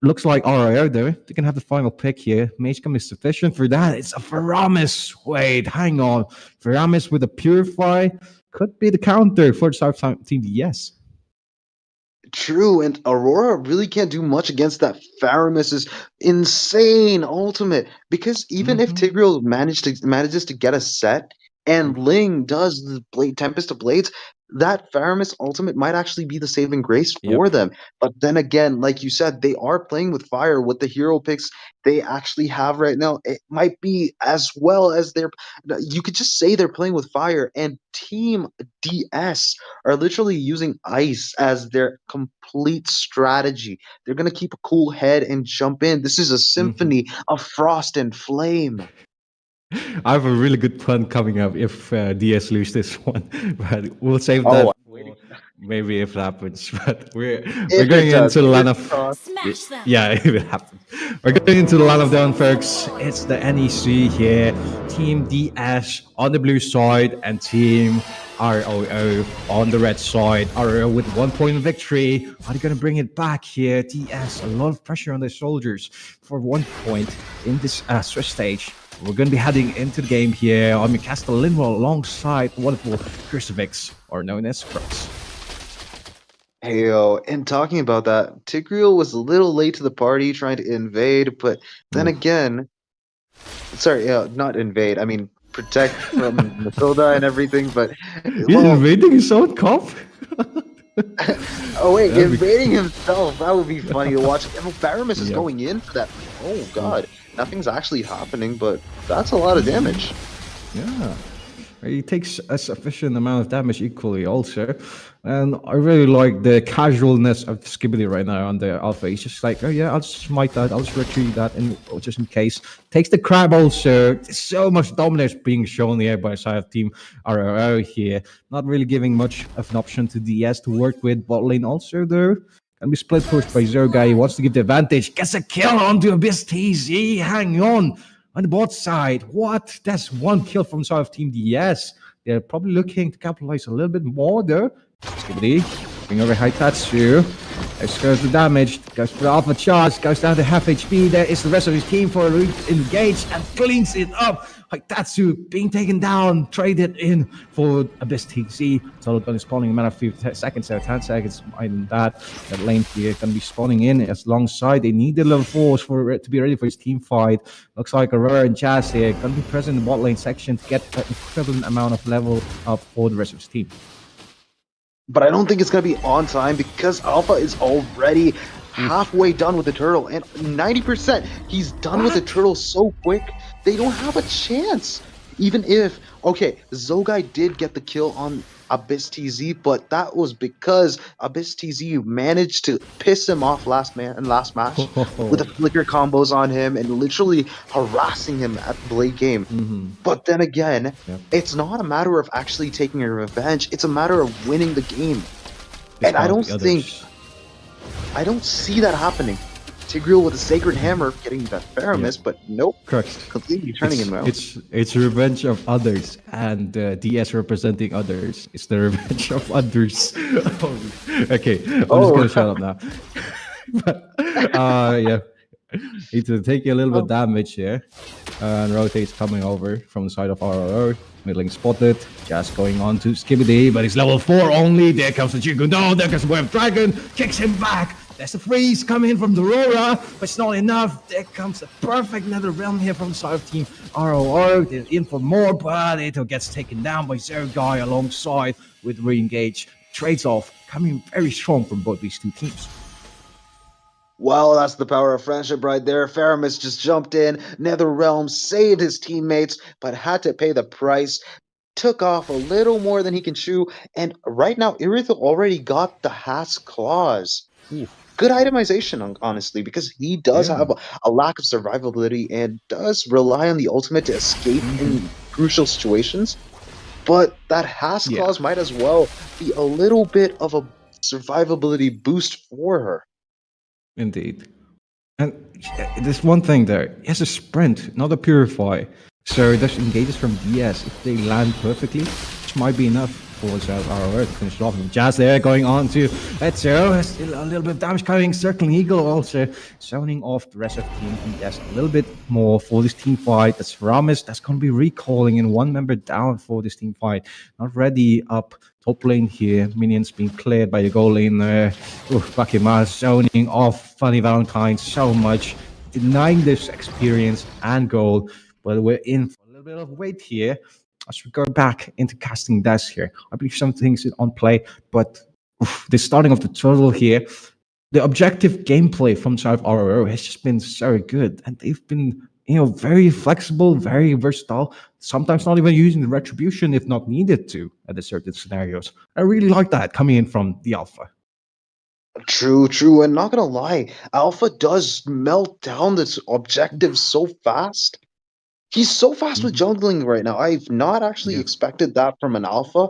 Looks like RR though. They can have the final pick here. Mage Cam is sufficient for that. It's a Veramis. Wait, hang on. Veramis with a Purify could be the counter for the South Team DS. True, and Aurora really can't do much against that Faramis's insane ultimate, because even if Mm-hmm. Tigreal manages to get a set and Ling does the Blade Tempest of Blades, that Faramis ultimate might actually be the saving grace for Yep. them. But then again, like you said, they are playing with fire. With the hero picks they actually have right now, it might be as well as they're. You could just say they're playing with fire, and Team DS are literally using ice as their complete strategy. They're going to keep a cool head and jump in. This is a Mm-hmm. symphony of frost and flame. I have a really good plan coming up if DS lose this one, but we'll save Oh, that I'm for waiting. maybe if it happens. But we're If it going does, into the land fingers of crossed. Smash them! yeah, if it happens. We're going into the land of down, folks. It's the NEC here, Team DS on the blue side, and Team ROO on the red side. ROO with 1 point victory. Are they going to bring it back here? DS, a lot of pressure on their soldiers for 1 point in this Swiss stage. We're going to be heading into the game here. I'm Castle Linwell alongside wonderful Crucifix, or known as Crux. Hey, yo, and talking about that, Tigreal was a little late to the party trying to invade, but then Ooh. again, sorry, not invade, I mean protect from Matilda and everything, but He's well, invading his own cop? oh wait, That'd be... invading himself, that would be funny to watch. Oh, Faramis is Yep. going in for that. Oh Ooh. god. nothing's actually happening, but that's a lot of damage. Yeah. He takes a sufficient amount of damage equally also. And I really like the casualness of Skibidi right now on the alpha. He's just like, oh yeah, I'll just smite that, I'll just retreat that, and just in case. Takes the crab also. There's so much dominance being shown here by side of Team RRO here. Not really giving much of an option to DS to work with. Bot lane also though. Can be split pushed by Zoga. He wants to give the advantage. Gets a kill onto Abyss TZ. Hang on the bot side. What? That's one kill from side of Team DS. They're probably looking to capitalize a little bit more though. Skibidi, bring over Haitatsu. Let's go to damage. Goes for the alpha charge. Goes down to half HP. There is the rest of his team for a engage and cleans it up. Haitatsu being taken down, traded in for Abyss TC. So going to spawning a matter of few seconds, 10 seconds. And that lane here going to be spawning in as alongside. They need the level 4s for it to be ready for his team fight. Looks like Aurora and Jazz here going to be present in the bot lane section to get an equivalent amount of level up for the rest of his team. But I don't think it's going to be on time because Alpha is already halfway done with the turtle. And 90%, he's done with the turtle so quick, they don't have a chance. Even if, okay, Zogai did get the kill on Abyss TZ, but that was because Abyss TZ managed to piss him off last match with the flicker combos on him and literally harassing him at the late game. But then again, it's not a matter of actually taking a revenge, it's a matter of winning the game. And I don't see that happening. Tigreal with a Sacred Hammer getting that Faramis, but nope. Correct. Completely turning him out. It's revenge of others, and DS representing others. It's the revenge of others. Okay, I'm just gonna shut up now. But, yeah. Need to take a little bit of damage here. And rotates coming over from the side of RRO. Middling spotted. Just going on to Skibidi, but he's level 4 only. There comes the Jigu. No, there comes the Web Dragon. Kicks him back. There's a freeze coming in from the Aurora, but it's not enough. There comes a perfect Nether Realm here from the side of Team ROR. They're in for more, but it gets taken down by Zergai alongside with re-engage. Trades off, coming very strong from both these two teams. Well, that's the power of friendship right there. Faramis just jumped in. NetherRealm saved his teammates, but had to pay the price. Took off a little more than he can chew. And right now, Irithel already got the Hat's Claws. Good itemization, honestly, because he does have a lack of survivability and does rely on the ultimate to escape in crucial situations. But that Hat's Claws might as well be a little bit of a survivability boost for her. Indeed. And there's one thing there. He has a sprint, not a purify. So there's engages from DS. If they land perfectly, which might be enough for ROR to finish it off. Jazz there going on to Ezio. Still a little bit of damage coming. Circling Eagle also zoning off the rest of the team. DS a little bit more for this team fight. That's Ramis. That's going to be recalling in one member down for this team fight. Not ready up top lane here. Minions being cleared by the goal lane there. Bakima zoning off Funny Valentine so much. Denying this experience and goal. But we're in for a little bit of weight here as we go back into casting dice here. I believe some things are on play, but the starting of the turtle here, the objective gameplay from side of RRO has just been so good, and they've been very flexible, very versatile. Sometimes not even using the retribution if not needed to at the certain scenarios. I really like that coming in from the alpha. True, and not gonna lie, Alpha does melt down this objective so fast. He's so fast with jungling right now. I've not actually expected that from an Alpha,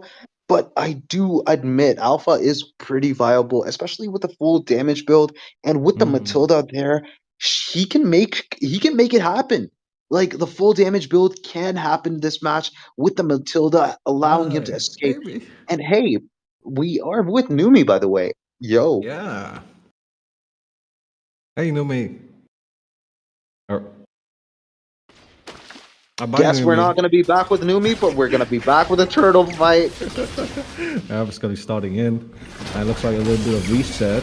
but I do admit Alpha is pretty viable, especially with the full damage build and with the Matilda there. He can make it happen. Like the full damage build can happen this match with the Matilda allowing him to escape. Maybe. And hey, we are with Numi, by the way. Yo. Yeah. Hey, Numi. Guess we're not going to be back with Numi, but we're going to be back with a turtle fight. I was going to be starting in. It looks like a little bit of reset.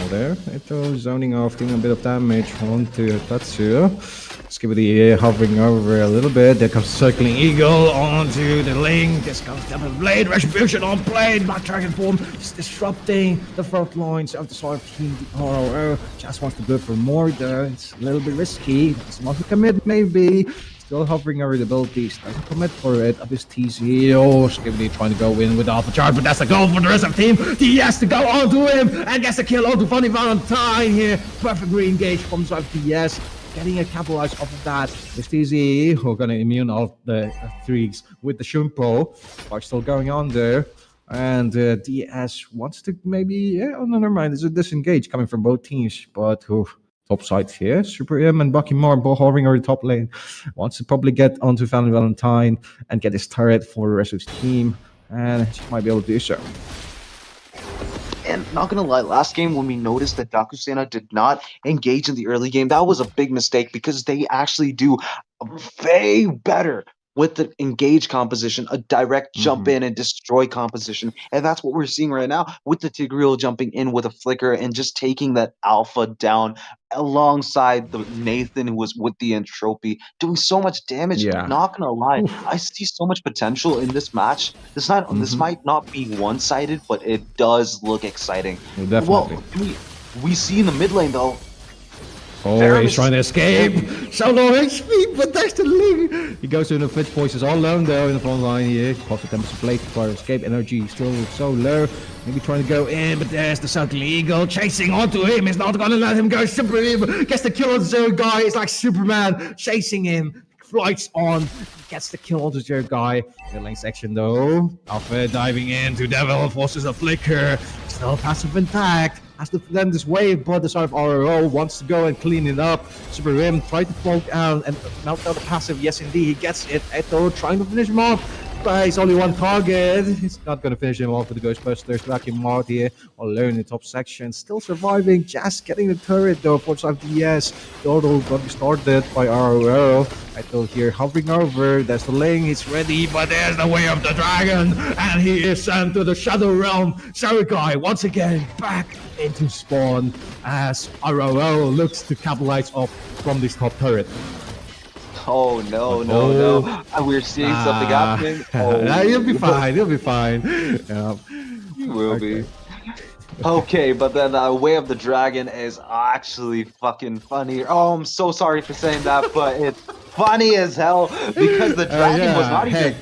There. Ito zoning off, doing a bit of damage onto Tatsu. Skibidi hovering over a little bit. There comes Circling Eagle onto the link. This comes down the blade. Retribution on blade. Backtracking form. Just disrupting the front lines of the side of Team ROO. Just wants to go for more though. It's a little bit risky. Doesn't want to commit maybe. Still hovering over the abilities. Doesn't commit for it. Up his TC. Oh, Skibidi trying to go in with the Alpha Charge, but that's a goal for the rest of the team. He has to go onto him and gets a kill onto Funny Valentine here. Perfect re-engage from side of DS. Getting a capitalize off of that. It's TZ who are going to immune all the threes with the Shumpo. Are still going on there. And DS wants to maybe, oh no, never mind. There's a disengage coming from both teams. But top side here, Super M and Bucky Moore both hovering over the top lane. Wants to probably get onto Family Valentine and get his turret for the rest of his team. And he might be able to do so. And not gonna lie, last game when we noticed that Dakusena did not engage in the early game, that was a big mistake because they actually do way better with the engage composition, a direct jump in and destroy composition. And that's what we're seeing right now with the Tigreal jumping in with a flicker and just taking that alpha down alongside the Nathan who was with the entropy, doing so much damage. Yeah. Not gonna lie, I see so much potential in this match. This might not be one-sided, but it does look exciting. Well, definitely. Well, we see in the mid lane though. Oh, he's trying to escape. So low HP, but there's the link. He goes to the flinch points all alone though in the front line here. Pops the temperature plate for escape energy still so low. Maybe trying to go in, but there's the Circling Eagle chasing onto him. He's not gonna let him go. Super Eagle gets the kill on the Zero guy. It's like Superman chasing him. Flights on, gets the kill on the Zero guy. The lane section though. Alpha diving in to Devil, forces a flicker. Still passive intact. Has to defend this wave, but the side of RRO wants to go and clean it up. Super Rim tried to poke out and melt out the passive. Yes, indeed, he gets it. Eto trying to finish him off, but he's only one target. He's not going to finish him off with the Ghostbusters. Vacuum Mart here, alone in the top section. Still surviving, just getting the turret though for side of DS. Dodo got started by RRO. Eto here hovering over. There's the lane, he's ready, but there's the way of the dragon. And he is sent to the Shadow Realm. Sarukai once again back into spawn as ROO looks to capitalize off from this top turret. Oh no. We're seeing something happening. Oh, He'll be fine, he'll be fine. Yeah. He will be. Okay, but then Way of the Dragon is actually fucking funny. Oh, I'm so sorry for saying that, but it's funny as hell because the dragon was not even.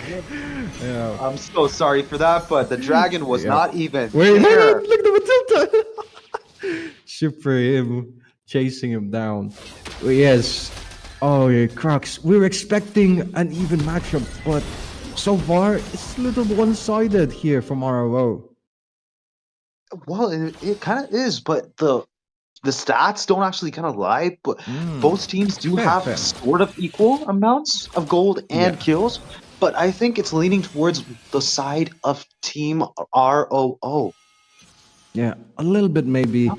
Yeah. I'm so sorry for that, but the dragon was not even. Wait, there. look at the Matilda. Super him, chasing him down. Yes. Oh, yeah, Crux. We were expecting an even matchup, but so far it's a little one-sided here from ROO. Well, it kind of is, but the stats don't actually kind of lie. But both teams do have sort of equal amounts of gold and kills. But I think it's leaning towards the side of Team ROO. Yeah, a little bit maybe.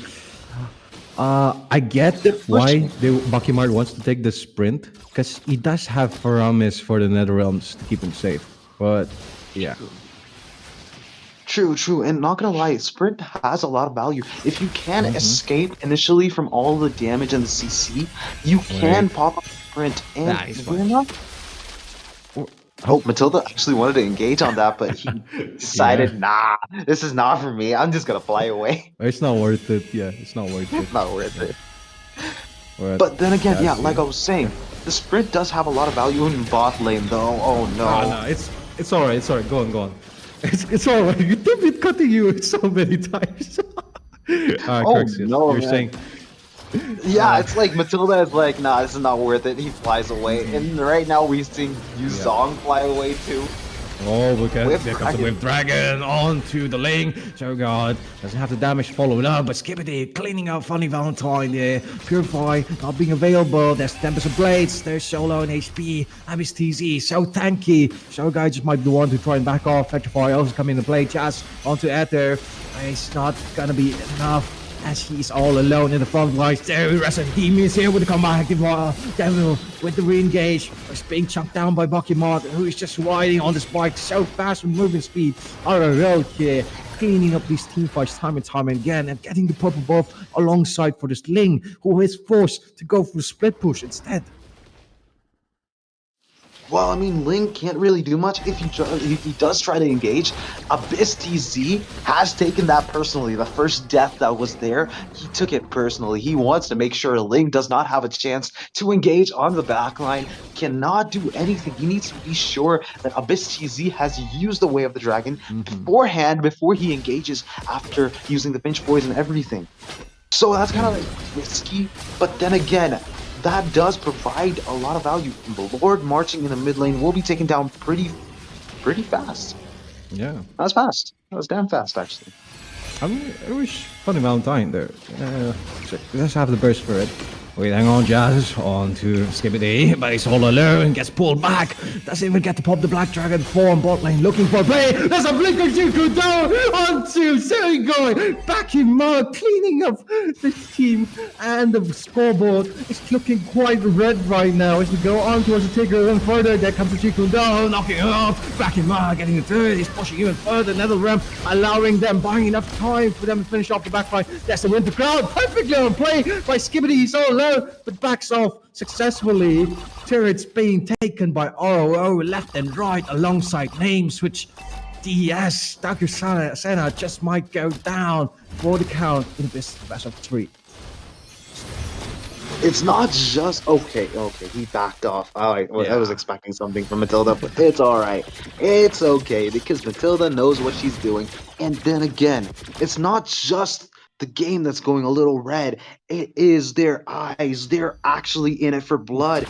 I get why Bucky Mart wants to take the sprint, because he does have Paramis for the Netherrealms to keep him safe. But yeah. True, and not gonna lie, sprint has a lot of value. If you can escape initially from all the damage and the CC, you can pop up sprint and Oh, Matilda actually wanted to engage on that, but he decided, nah, this is not for me. I'm just gonna fly away. It's not worth it. Yeah, it's not worth it. Not worth it. But then again, like I was saying, the sprint does have a lot of value in bot lane, though. Oh no. No, it's alright. It's alright. Go on. It's alright. They've been cutting you so many times. You're saying. Yeah, it's like Matilda is like, nah, this is not worth it. He flies away, and right now we're seeing Yuzong fly away too. Oh, because there comes the Whip Dragon onto the lane. So God doesn't have the damage following up, but Skibidi cleaning out Funny Valentine there. Purify not being available. There's Tempest of Blades. There's Solo and HP. Abyss TZ so tanky. So guy just might be the one to try and back off. Petrify also coming into play. Just onto Ether. It's not gonna be enough, as he's all alone in the front lines. There, Resident Demons here with the comeback. Devil with the re-engage. It's being chucked down by Bucky Mart, who is just riding on this bike so fast with moving speed. RRO here, cleaning up these team fights time and time again, and getting the purple buff alongside for this Ling, who is forced to go for split push instead. Well, I mean, Ling can't really do much if he does try to engage. Abyss TZ has taken that personally. The first death that was there, he took it personally. He wants to make sure Ling does not have a chance to engage on the backline, cannot do anything. He needs to be sure that Abyss TZ has used the Way of the Dragon beforehand before he engages after using the pinch poison and everything. So that's kind of like risky, but then again, that does provide a lot of value. The Lord marching in the mid lane will be taken down pretty fast. Yeah. That was fast. That was damn fast, actually. I mean, it was funny Valentine there. So let's have the burst for it. Wait, hang on, Jazz. On to Skibbity, but he's all alone, gets pulled back. Doesn't even get to pop the Black Dragon 4 on bot lane, looking for play. There's a Blinker Juku down onto Serigoi. Back in Mark, cleaning up the team, and the scoreboard is looking quite red right now as we go on towards the Tigger even further. There comes the Juku down, knocking it off. Back in Mark, getting the third. He's pushing even further. NetherRealm allowing them, buying enough time for them to finish off the backline. That's the Winter Crown. Perfectly on play by Skibbity. He's all alone, but backs off successfully. Turrets being taken by ROO left and right alongside names which DS Dr. Senna just might go down for the count in this best of 3. It's not just okay. He backed off. All right, well, Yeah. I was expecting something from Matilda, but it's all right. It's okay because Matilda knows what she's doing. And then again, it's not just the game that's going a little red. It is their eyes. They're actually in it for blood.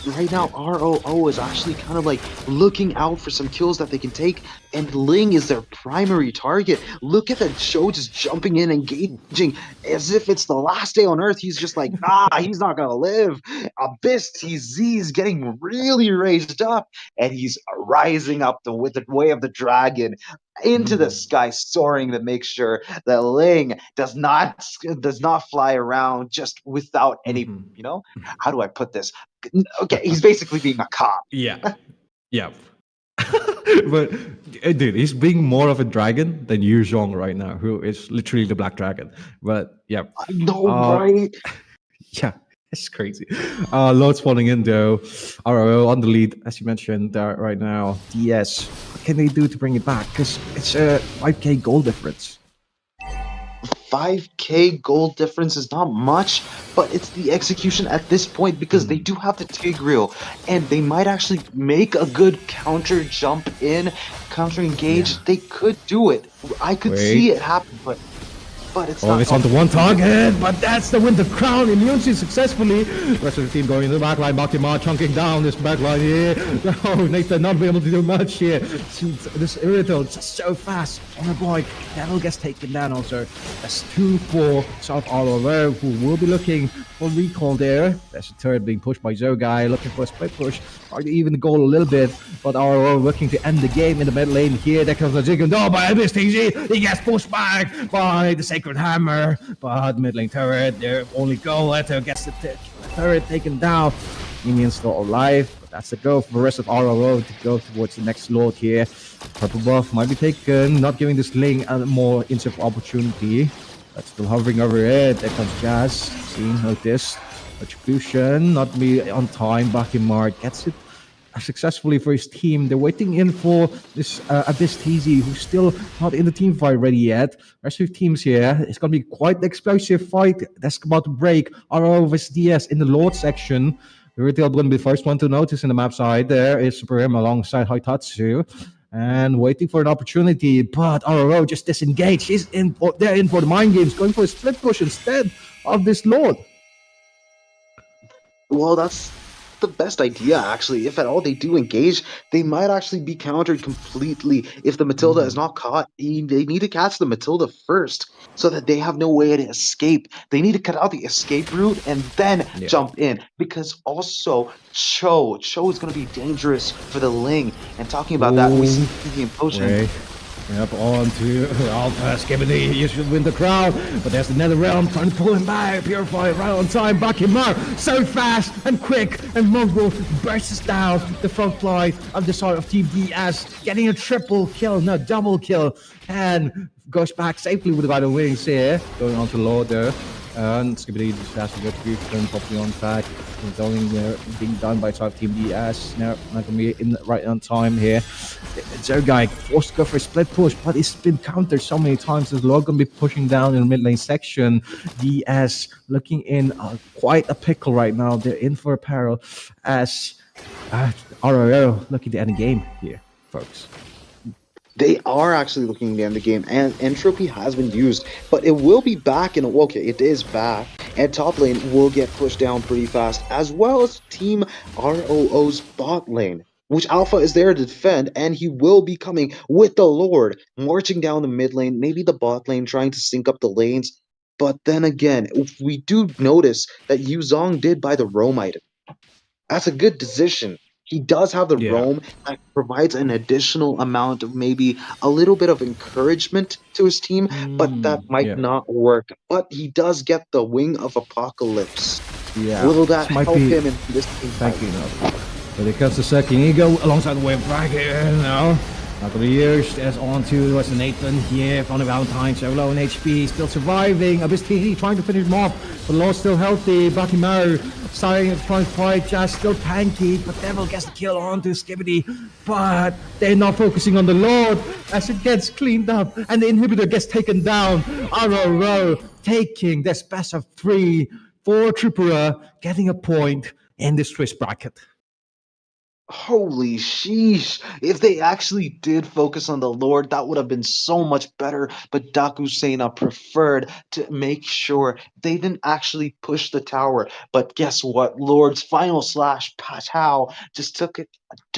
Right now, ROO is actually kind of like looking out for some kills that they can take, and Ling is their primary target. Look at that show just jumping in, engaging as if it's the last day on Earth. He's just like, he's not gonna live. Abyss TZ is getting really raised up, and he's rising up with the Way of the Dragon into the sky, soaring to make sure that Ling does not fly around just without any, how do I put this? Okay, he's basically being a cop. Yeah. Yeah. But dude, he's being more of a dragon than Yu Zhong right now, who is literally the Black Dragon. But yeah. I know, right? Yeah, it's crazy. Loads falling in though. ROO on the lead, as you mentioned right now. DS, what can they do to bring it back? Because it's a 5k goal difference. 5k gold difference is not much, but it's the execution at this point because they do have the Tigreal, and they might actually make a good counter jump in, counter engage. Yeah. They could do it. I could see it happen, but it's not. It's onto one target, but that's the Winter Crown. Immunes successfully. Rest of the team going into the backline. Bakimar chunking down this backline here. Oh, Nathan not be able to do much here. This Irrital just so fast. Oh my boy, Devil gets taken down also. That's 2 for South Oliver, who will be looking for recall there. There's a turret being pushed by Zogai, looking for a split push. Hard to even the goal a little bit, but RO looking to end the game in the mid lane here. There comes the Chicken Dog by Abyss TZ. He gets pushed back by the Sacred Hammer, but mid lane turret, their only goal letter gets the turret taken down. Minion still alive, but that's the go for the rest of ROO to go towards the next lord here. Purple buff might be taken, not giving this Ling a more instant opportunity. But still hovering over it. There comes Jazz. Seeing notice. Attribution, not be on time. Bakimar gets it successfully for his team. They're waiting in for this Abyss TZ, who's still not in the team fight ready yet. Rest of teams here. It's going to be quite the explosive fight that's about to break. RO vs DS in the Lord section. Retail going to be the first one to notice in the map side. There is Super M alongside Haitatsu. And waiting for an opportunity, but RO just disengaged. They're in for the mind games, going for a split push instead of this Lord. Well, that's the best idea, actually. If at all they do engage, they might actually be countered completely. If the Matilda is not caught, they need to catch the Matilda first so that they have no way to escape. They need to cut out the escape route and then jump in. Because also, Cho is going to be dangerous for the Ling. And talking about that, we see the Implosion. Yep, on to Alpha Skibbity. You should win the crown, but there's the NetherRealm trying to pull him back. Purify right on time. Bakimar so fast and quick, and Mongrel bursts down the front line of the side of Team DS, getting a triple kill, no, double kill, and goes back safely with the wings here. Going on to Lord there. And Skibidi disaster retribution properly on track. It's only being done by side of Team DS. Now, not going to be in right on time here. Zergai forced to go for a split push, but it's been countered so many times. There's Lord going to be pushing down in the mid lane section. DS looking in quite a pickle right now. They're in for a peril as RRO looking to end the game here, folks. They are actually looking to end the game, and entropy has been used, but it will be back in. Okay, it is back, and top lane will get pushed down pretty fast, as well as Team ROO's bot lane, which Alpha is there to defend, and he will be coming with the Lord, marching down the mid lane, maybe the bot lane, trying to sync up the lanes. But then again, we do notice that Yuzong did buy the Roam item. That's a good decision. He does have the Yeah. roam that provides an additional amount of maybe a little bit of encouragement to his team, but that might Yeah. not work. But he does get the Wing of Apocalypse. Yeah. Will that This might help be him in this team fight? thank you. But it comes to second ego alongside the wave bracket now. After the years, as on to was Nathan here from the Valentine, so low in HP, still surviving. Abyss TD trying to finish him off, but Lord still healthy. Bakimaru starting to try and fight, Jazz still tanky, but Devil gets the kill onto Skibidi. But they're not focusing on the Lord as it gets cleaned up and the inhibitor gets taken down. RRO taking this best of 3 for Tripura, getting a point in this Swiss bracket. Holy sheesh. If they actually did focus on the Lord, that would have been so much better. But Dakusena preferred to make sure they didn't actually push the tower. But guess what? Lord's final slash, Patao, just took it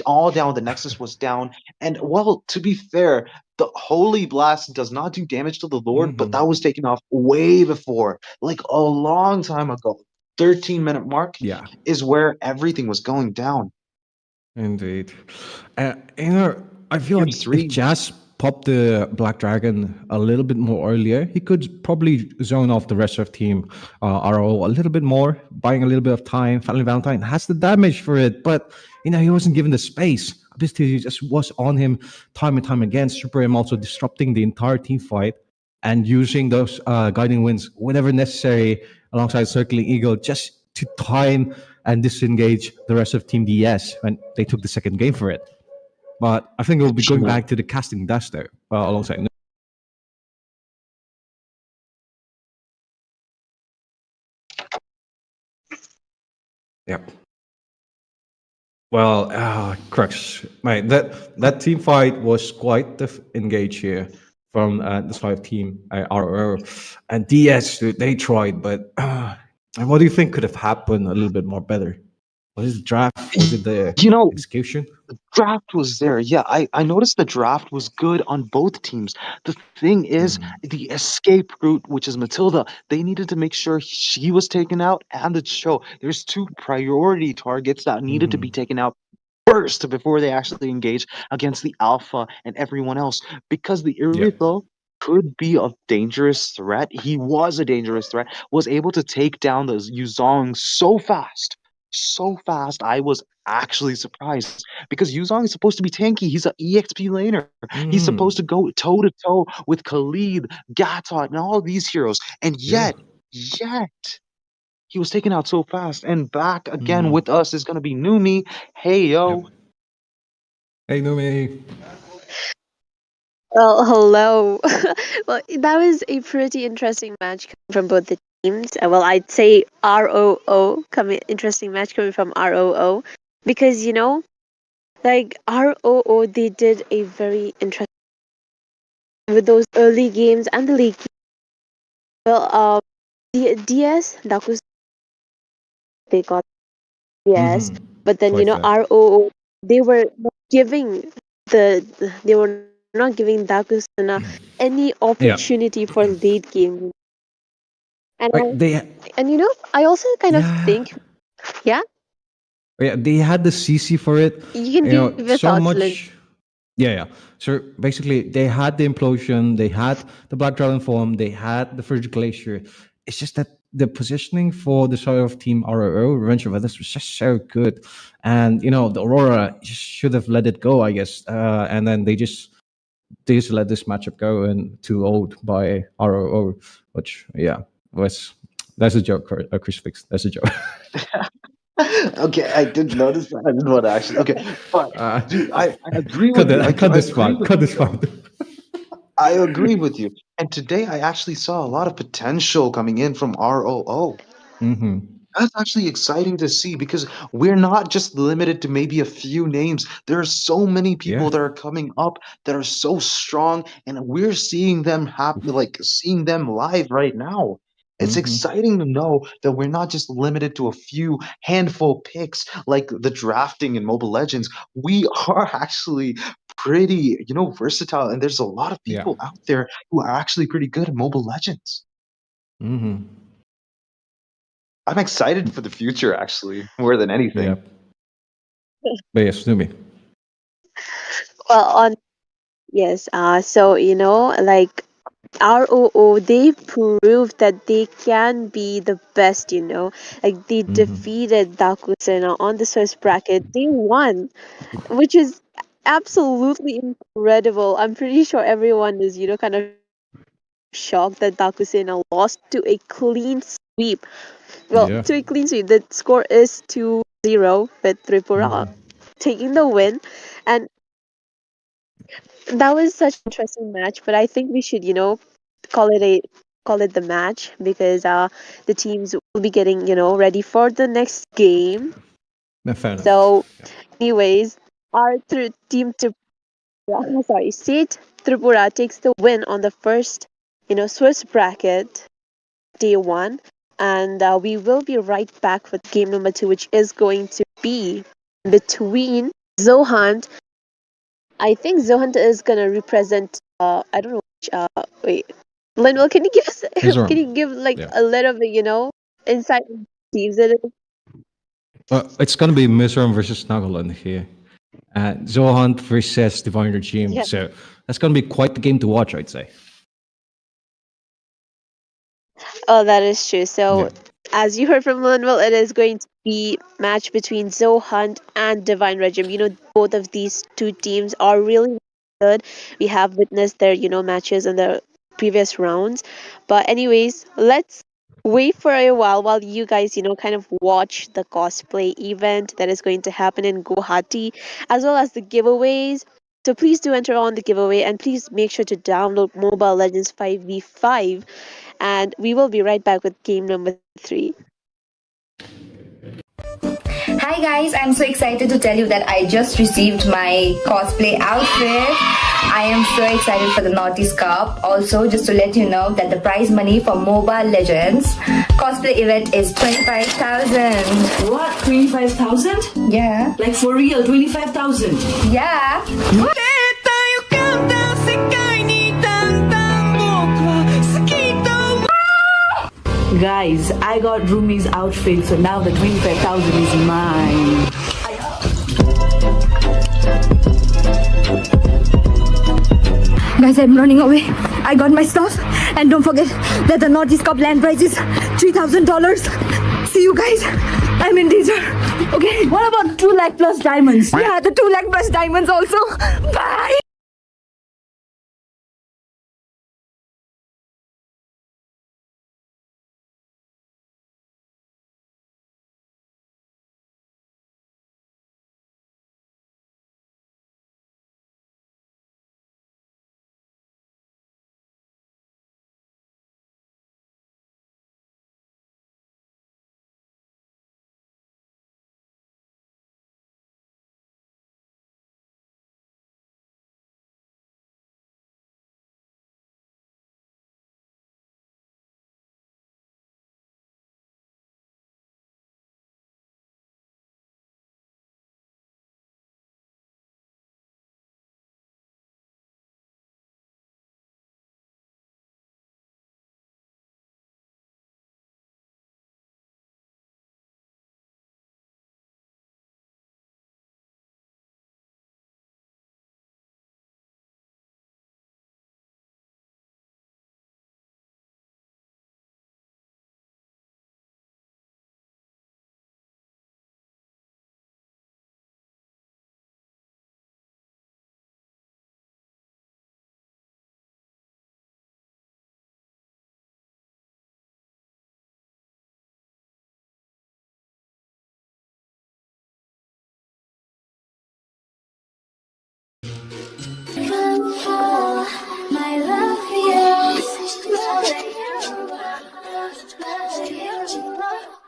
all down. The Nexus was down. And, well, to be fair, the Holy Blast does not do damage to the Lord, but that was taken off way before, like a long time ago. 13-minute mark Yeah. is where everything was going down. Indeed. I feel like if 3. Jazz popped the Black Dragon a little bit more earlier, he could probably zone off the rest of Team RO a little bit more, buying a little bit of time. Finally, Valentine has the damage for it, but he wasn't given the space. Obviously, he just was on him time and time again. Super M also disrupting the entire team fight and using those guiding winds whenever necessary alongside Circling Eagle just to time and disengage the rest of Team DS when they took the second game for it. But I think it will be going back to the casting dust there alongside. Yep. Well, Crux, mate, that team fight was quite engaged here from the side of Team RR and DS. They tried, but and what do you think could have happened a little bit more better? Was it the draft? Was it the execution? Draft was there. Yeah, I noticed the draft was good on both teams. The thing is, the escape route, which is Matilda, they needed to make sure she was taken out and the show. There's 2 priority targets that needed to be taken out first before they actually engage against the Alpha and everyone else. Because the Irithel could be a dangerous threat. He was a dangerous threat, was able to take down those Yuzong so fast. So fast, I was actually surprised because Yuzong is supposed to be tanky. He's an EXP laner. He's supposed to go toe to toe with Khalid, Gatot, and all these heroes. And yet, he was taken out so fast. And back again with us is going to be Numi. Hey, yo. Hey, Numi. Well, hello. Well, that was a pretty interesting match coming from both the teams. Well, I'd say ROO coming interesting match coming from ROO because like ROO they did a very interesting with those early games and the late games. Well, DS that was they got DS, but then Quite fair. ROO they were not giving they were not giving Dakusana any opportunity for late game. And Right, I also kind of think, yeah, they had the CC for it. you can give your So thoughts, Lynn. much. Yeah. So basically, they had the implosion, they had the Black Dragon form, they had the Frigid Glacier. It's just that the positioning for the side of Team RRO, Revenge of Others, was just so good. And the Aurora just should have let it go, I guess. And then they just let this matchup go and too old by RRO, which was That's a joke, Crucifix. That's a joke. Okay, I didn't notice that. I didn't want to actually. Okay, but Uh, dude, I agree cut with you. that. Cut I this agree part. with Cut you this though. part. I agree with you. And today I actually saw a lot of potential coming in from ROO. Mm-hmm. That's actually exciting to see because we're not just limited to maybe a few names. There are so many Yeah. people that are coming up that are so strong, and we're seeing them happen, like seeing them live right now. It's Mm-hmm. exciting to know that we're not just limited to a few handful picks like the drafting in Mobile Legends. We are actually pretty, versatile, and there's a lot of Yeah. people out there who are actually pretty good at Mobile Legends. Mm-hmm. I'm excited for the future, actually, more than Yeah. anything. But yes, Numi. Well, on yes, so like ROO, they proved that they can be the best, Like they Mm-hmm. defeated Dakusena on the Swiss bracket. They won, which is absolutely incredible. I'm pretty sure everyone is, kind of shocked that Dakusena lost to a clean sweep. Well, to a Yeah. clean sweep. The score is 2-0 with Tripura Mm-hmm. taking the win. And that was such an interesting match, but I think we should, call it a call it the match because the teams will be getting, ready for the next game. Fair enough. So anyways, our team Tripura, sorry, State Tripura takes the win on the first, Swiss bracket day one. And we will be right back with game number two, which is going to be between Zohan. I think Zohan is gonna represent. I don't know which. Wait, Linwell, can you give us? Can Mizoram. you give like Yeah. a little bit, insight on teams it is? It's gonna be Mizoram versus Nagaland here. Zohan versus Divine Regime. Yeah. So that's gonna be quite the game to watch, I'd say. Oh, that is true. So, Yeah. as you heard from Linwell, it is going to be match between Zohunt and Divine Regime. Both of these two teams are really good. We have witnessed their, matches in the previous rounds. But anyways, let's wait for a while you guys, kind of watch the cosplay event that is going to happen in Guwahati, as well as the giveaways. So please do enter on the giveaway and please make sure to download Mobile Legends 5v5, and we will be right back with game number three. Hi guys, I'm so excited to tell you that I just received my cosplay outfit. I am so excited for the Naughty's Cup. Also, just to let you know that the prize money for Mobile Legends cosplay event is 25,000. What? 25,000? Yeah. Like for real, 25,000? Yeah. Guys, I got Rumi's outfit, so now the 25,000 is mine. Guys, I'm running away. I got my stuff. And don't forget that the Naughty's Cup land prize is $3,000. See you guys. I'm in danger. Okay. What about 2 lakh plus diamonds? Yeah, the 2 lakh plus diamonds also. Bye.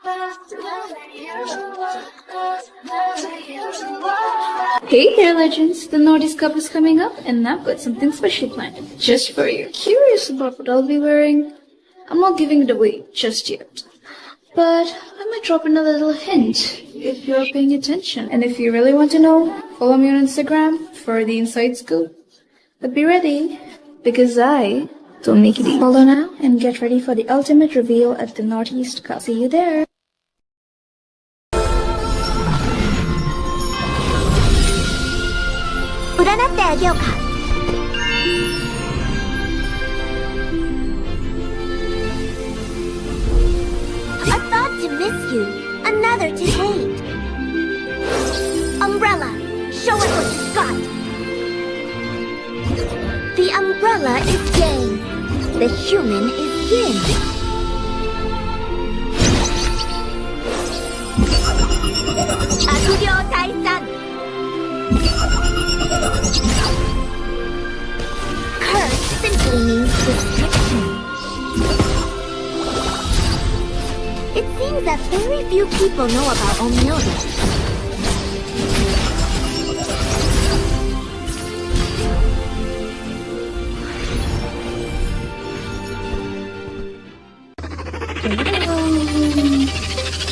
Hey there, legends! The Nordics Cup is coming up, and I've got something special planned just for you. Curious about what I'll be wearing? I'm not giving it away just yet, but I might drop in a little hint if you're paying attention. And if you really want to know, follow me on Instagram for the inside scoop. But be ready, because I don't make it easy. Follow now and get ready for the ultimate reveal at the Northeast Cup. See you there! A thought to miss you, another to hate. Umbrella, show us what you've got. The umbrella is yang, the human is yin. Akugyo Taisan. Curse simply means restriction. It seems that very few people know about Omyoda.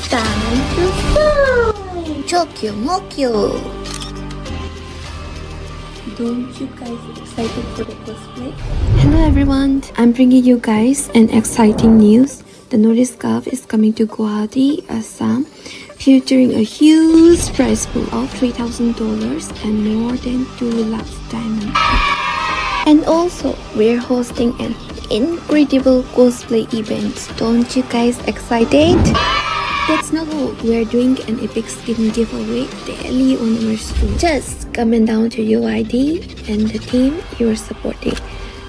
Time to fly! Chokyo Mokyo. Don't you guys excited for the cosplay? Hello everyone, I'm bringing you guys an exciting news. The Nordic Cup is coming to Guwahati, Assam, featuring a huge prize pool of $3,000 and more than 2 lakhs diamonds. And also, we're hosting an incredible cosplay event. Don't you guys excited? That's not all. We're doing an epic skin giveaway daily on our stream. Just comment down to your ID and the team you're supporting,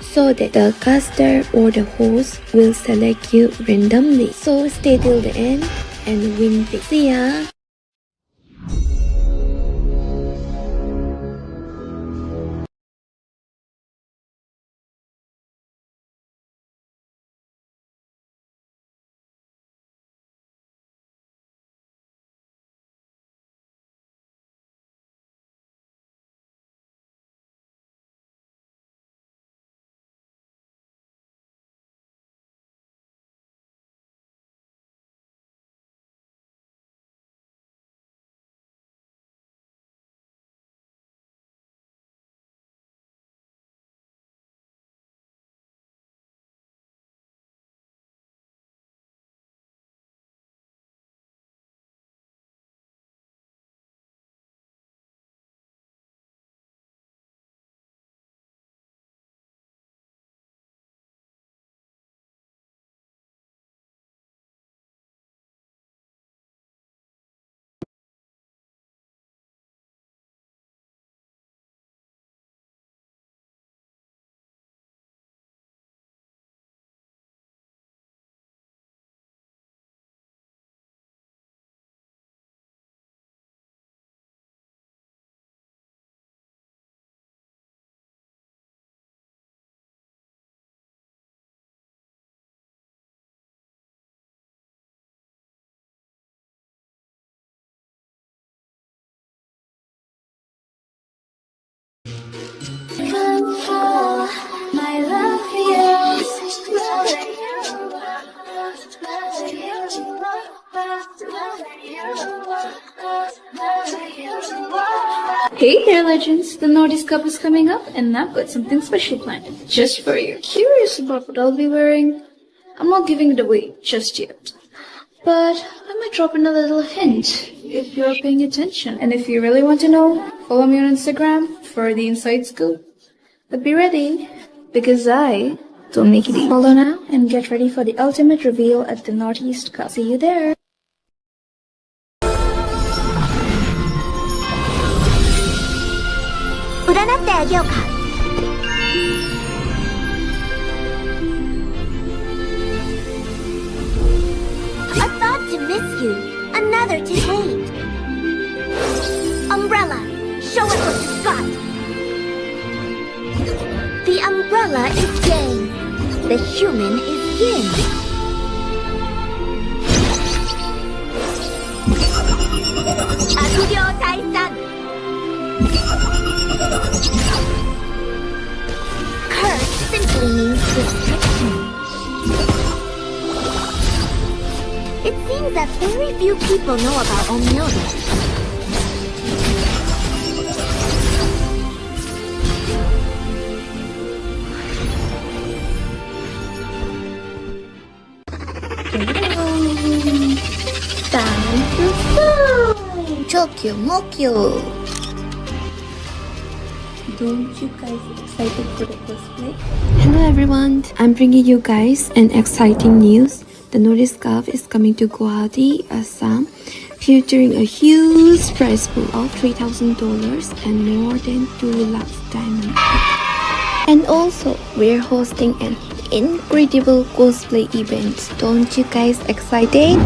so that the caster or the host will select you randomly. So stay till the end and win big. See ya! My love for you. Hey there, legends! The Nordics Cup is coming up, and I've got something special planned just for you. Curious about what I'll be wearing? I'm not giving it away just yet, but I might drop in a little hint if you're paying attention. And if you really want to know, follow me on Instagram for the inside scoop. But be ready, because I don't make it easy. Follow now and get ready for the ultimate reveal at the Northeast Cup. See you there! A thought to miss you, another to hate. Umbrella, show us what you've got. The umbrella is yang, the human is yin. 悪霊退散 Curse simply means restriction. It seems that very few people know about Omnilda. Time to fly! Chokyo Mokyo. Don't you guys excited for the cosplay? Hello everyone, I'm bringing you guys an exciting news. The Notice Scarf is coming to Guwahati, Assam, featuring a huge prize pool of $3,000 and more than 2 lakhs diamonds. And also, we're hosting an incredible cosplay event. Don't you guys excited?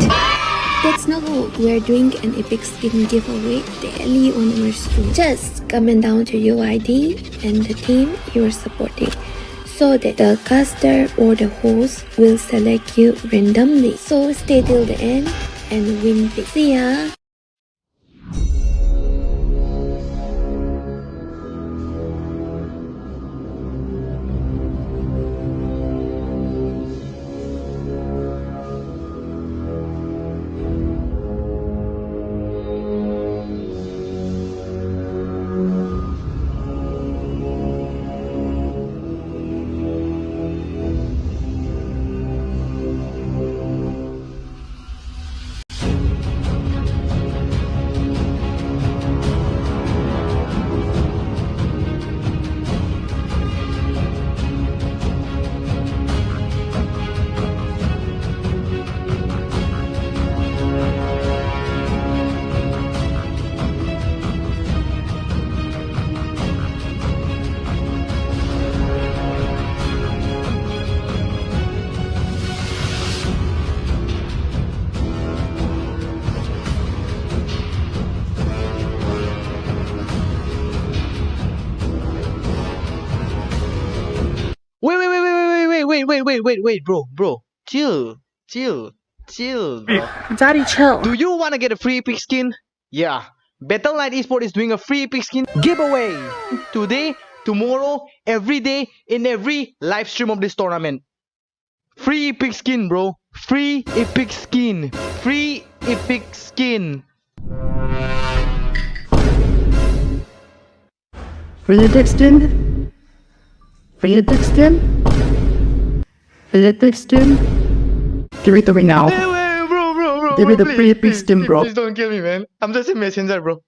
That's not all. We're doing an epic skin giveaway daily on Restream. Just comment down to your ID and the team you're supporting, so that the caster or the host will select you randomly. So stay till the end and win big. See ya! Wait, bro. Chill, bro. Daddy, chill. Do you want to get a free epic skin? Yeah. Battle Knight Esport is doing a free epic skin giveaway today, tomorrow, every day, in every live stream of this tournament. Free epic skin, bro. Free epic skin. Free epic skin. For the Dixon? For the Dixon? For the Dixon? Give it to me now. Wait, bro. Give me the please, free epic please, skin, bro. Please don't kill me, man. I'm just a messenger, bro.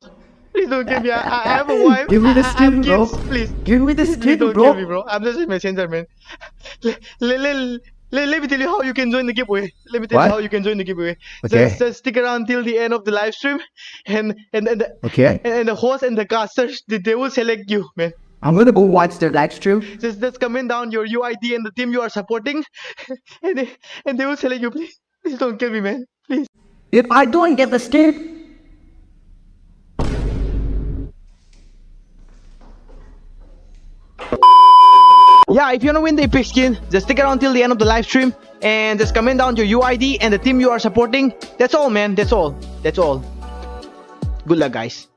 Please don't kill me. I have a wife. Give me the I have skin, bro. kids. Please. Give me the Please skin, don't bro. kill me, bro. I'm just a messenger, man. Let me tell you how you can join the giveaway. Let me tell you What? how you can join the giveaway. Okay. Just stick around till the end of the live stream, and Okay. the host and the casters they will select you, man. I'm gonna go watch the live stream. Just comment down your UID and the team you are supporting, and they will select you. Please don't kill me, man. Please. If I don't get the skin, Yeah, if you wanna win the epic skin, just stick around till the end of the live stream and just comment down your UID and the team you are supporting. That's all, man. That's all. Good luck, guys.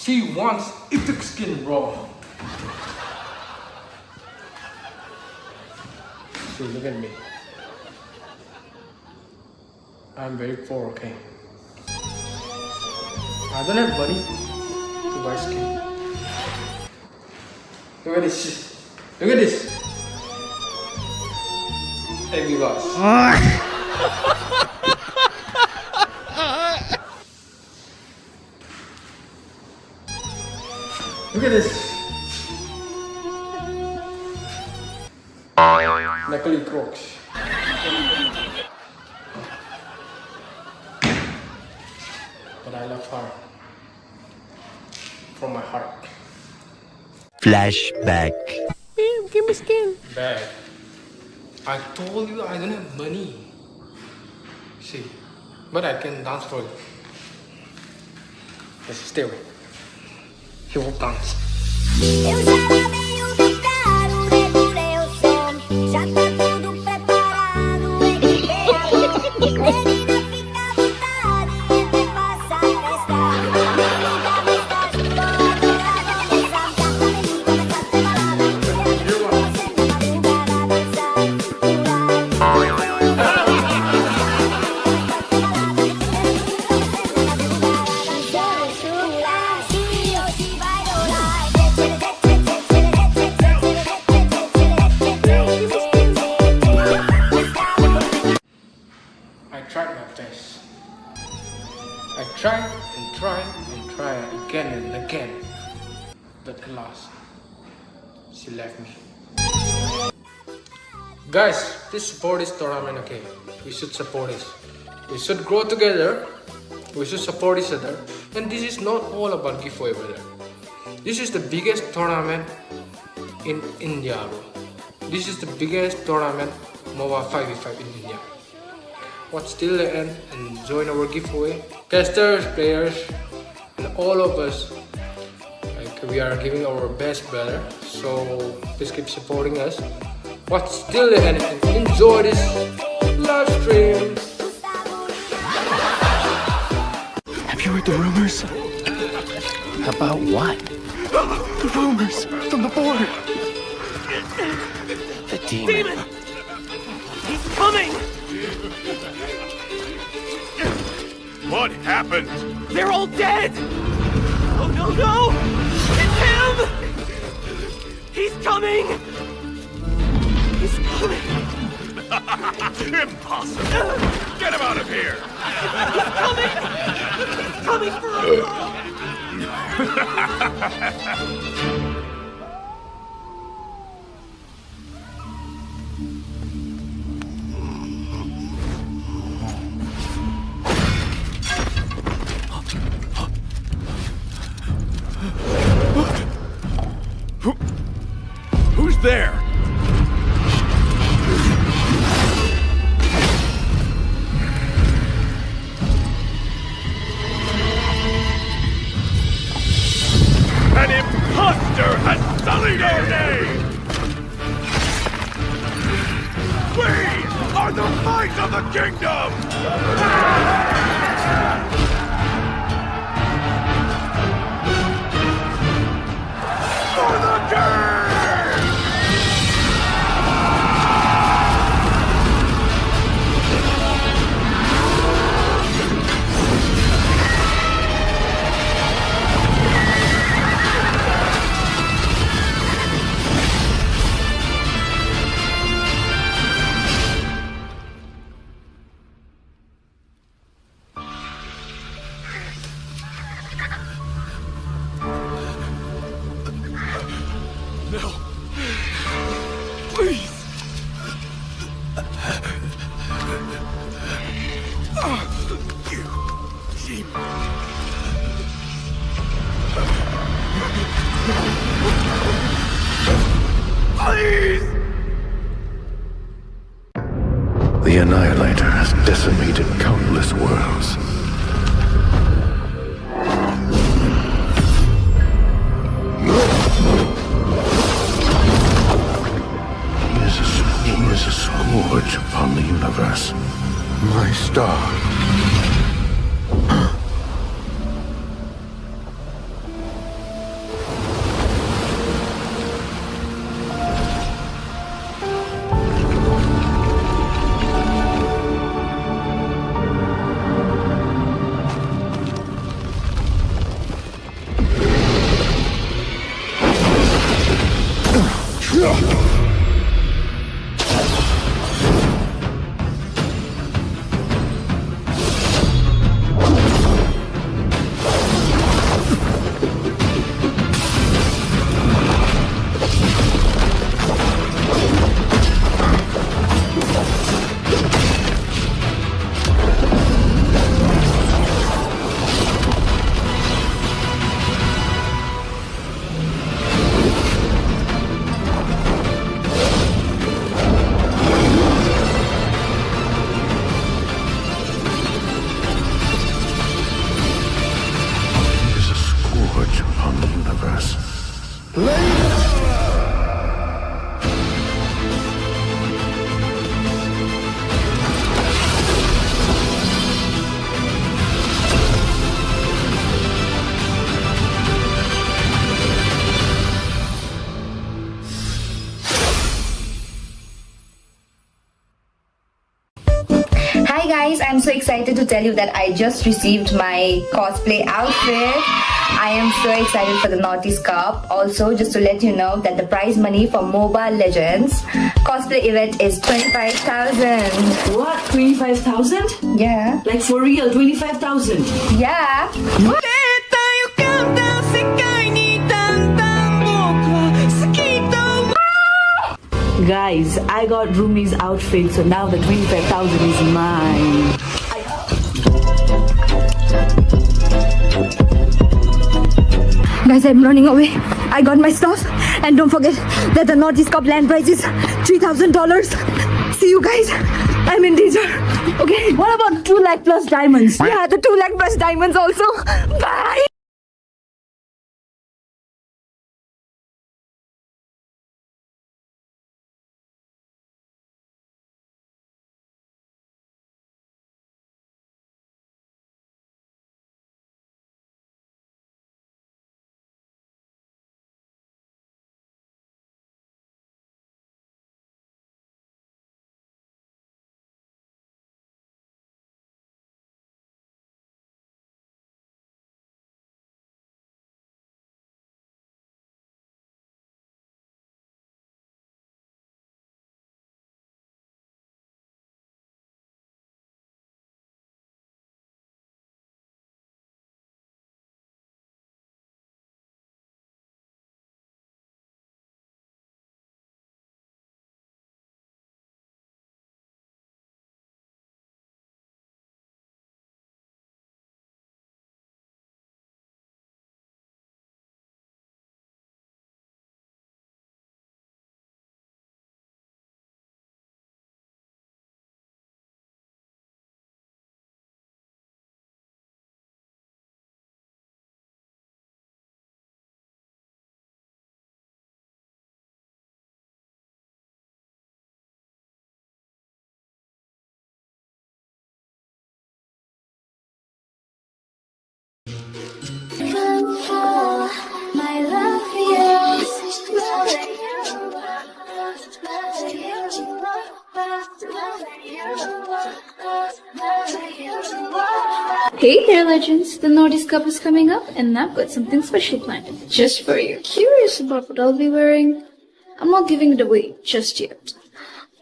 She wants epic skin, bro. See, look at me. I'm very poor, okay? I don't have money to buy skin. Look at this. Look at this. Hey, viewers. Look at this. Knuckly Crocs. But I love her. From my heart. Flashback. Give me skin. Bad. I told you I don't have money. See, but I can dance for you. Just stay away. He will dance. Eu já lavei o meu carro, regulei o som. Já tá tudo preparado, equipei a mão. Menina, fica à vontade, até passa a festa. Menina, festa de boa, adorar, vamos dançar. Já tá bem, começa a ter balada. Você na madrugada, dançar, I tried my best. I tried and tried and tried again and again. But alas, she left me. Guys, please support this tournament, okay? We should support this. We should grow together. We should support each other. And this is not all about giveaway, brother. This is the biggest tournament in India, bro. This is the biggest tournament MOBA 5v5 in India. Watch till the end and join our giveaway. Casters, players, and all of us. Like, we are giving our best, brother. So please keep supporting us. Watch till the end and enjoy this live stream. Have you heard the rumors? About what? The rumors from the board. The demon. He's coming! What happened? They're all dead! Oh no, no! It's him! He's coming! He's coming! Impossible! Get him out of here! He's coming! He's coming for us all! Who's there? An imposter has sullied our name! We are the might of the kingdom! For the king! No. Please. You demon. Please. The Annihilator has decimated countless worlds. He is a scourge upon the universe. My star. Hi guys, I'm so excited to tell you that I just received my cosplay outfit. I am so excited for the Naughty's Cup. Also, just to let you know that the prize money for Mobile Legends cosplay event is 25,000. What? 25,000? Yeah. Like for real, 25,000? Yeah. Guys, I got Rumi's outfit, so now the 25,000 is mine. Guys, I'm running away. I got my stuff. And don't forget that the Naughty's Cup land prize is $3,000. See you guys. I'm in danger. Okay. What about 2 lakh plus diamonds? Yeah, the 2 lakh plus diamonds also. Bye. My love for Hey there, legends! The Naughty's Cup is coming up, and I've got something special planned just for you. Curious about what I'll be wearing? I'm not giving it away just yet,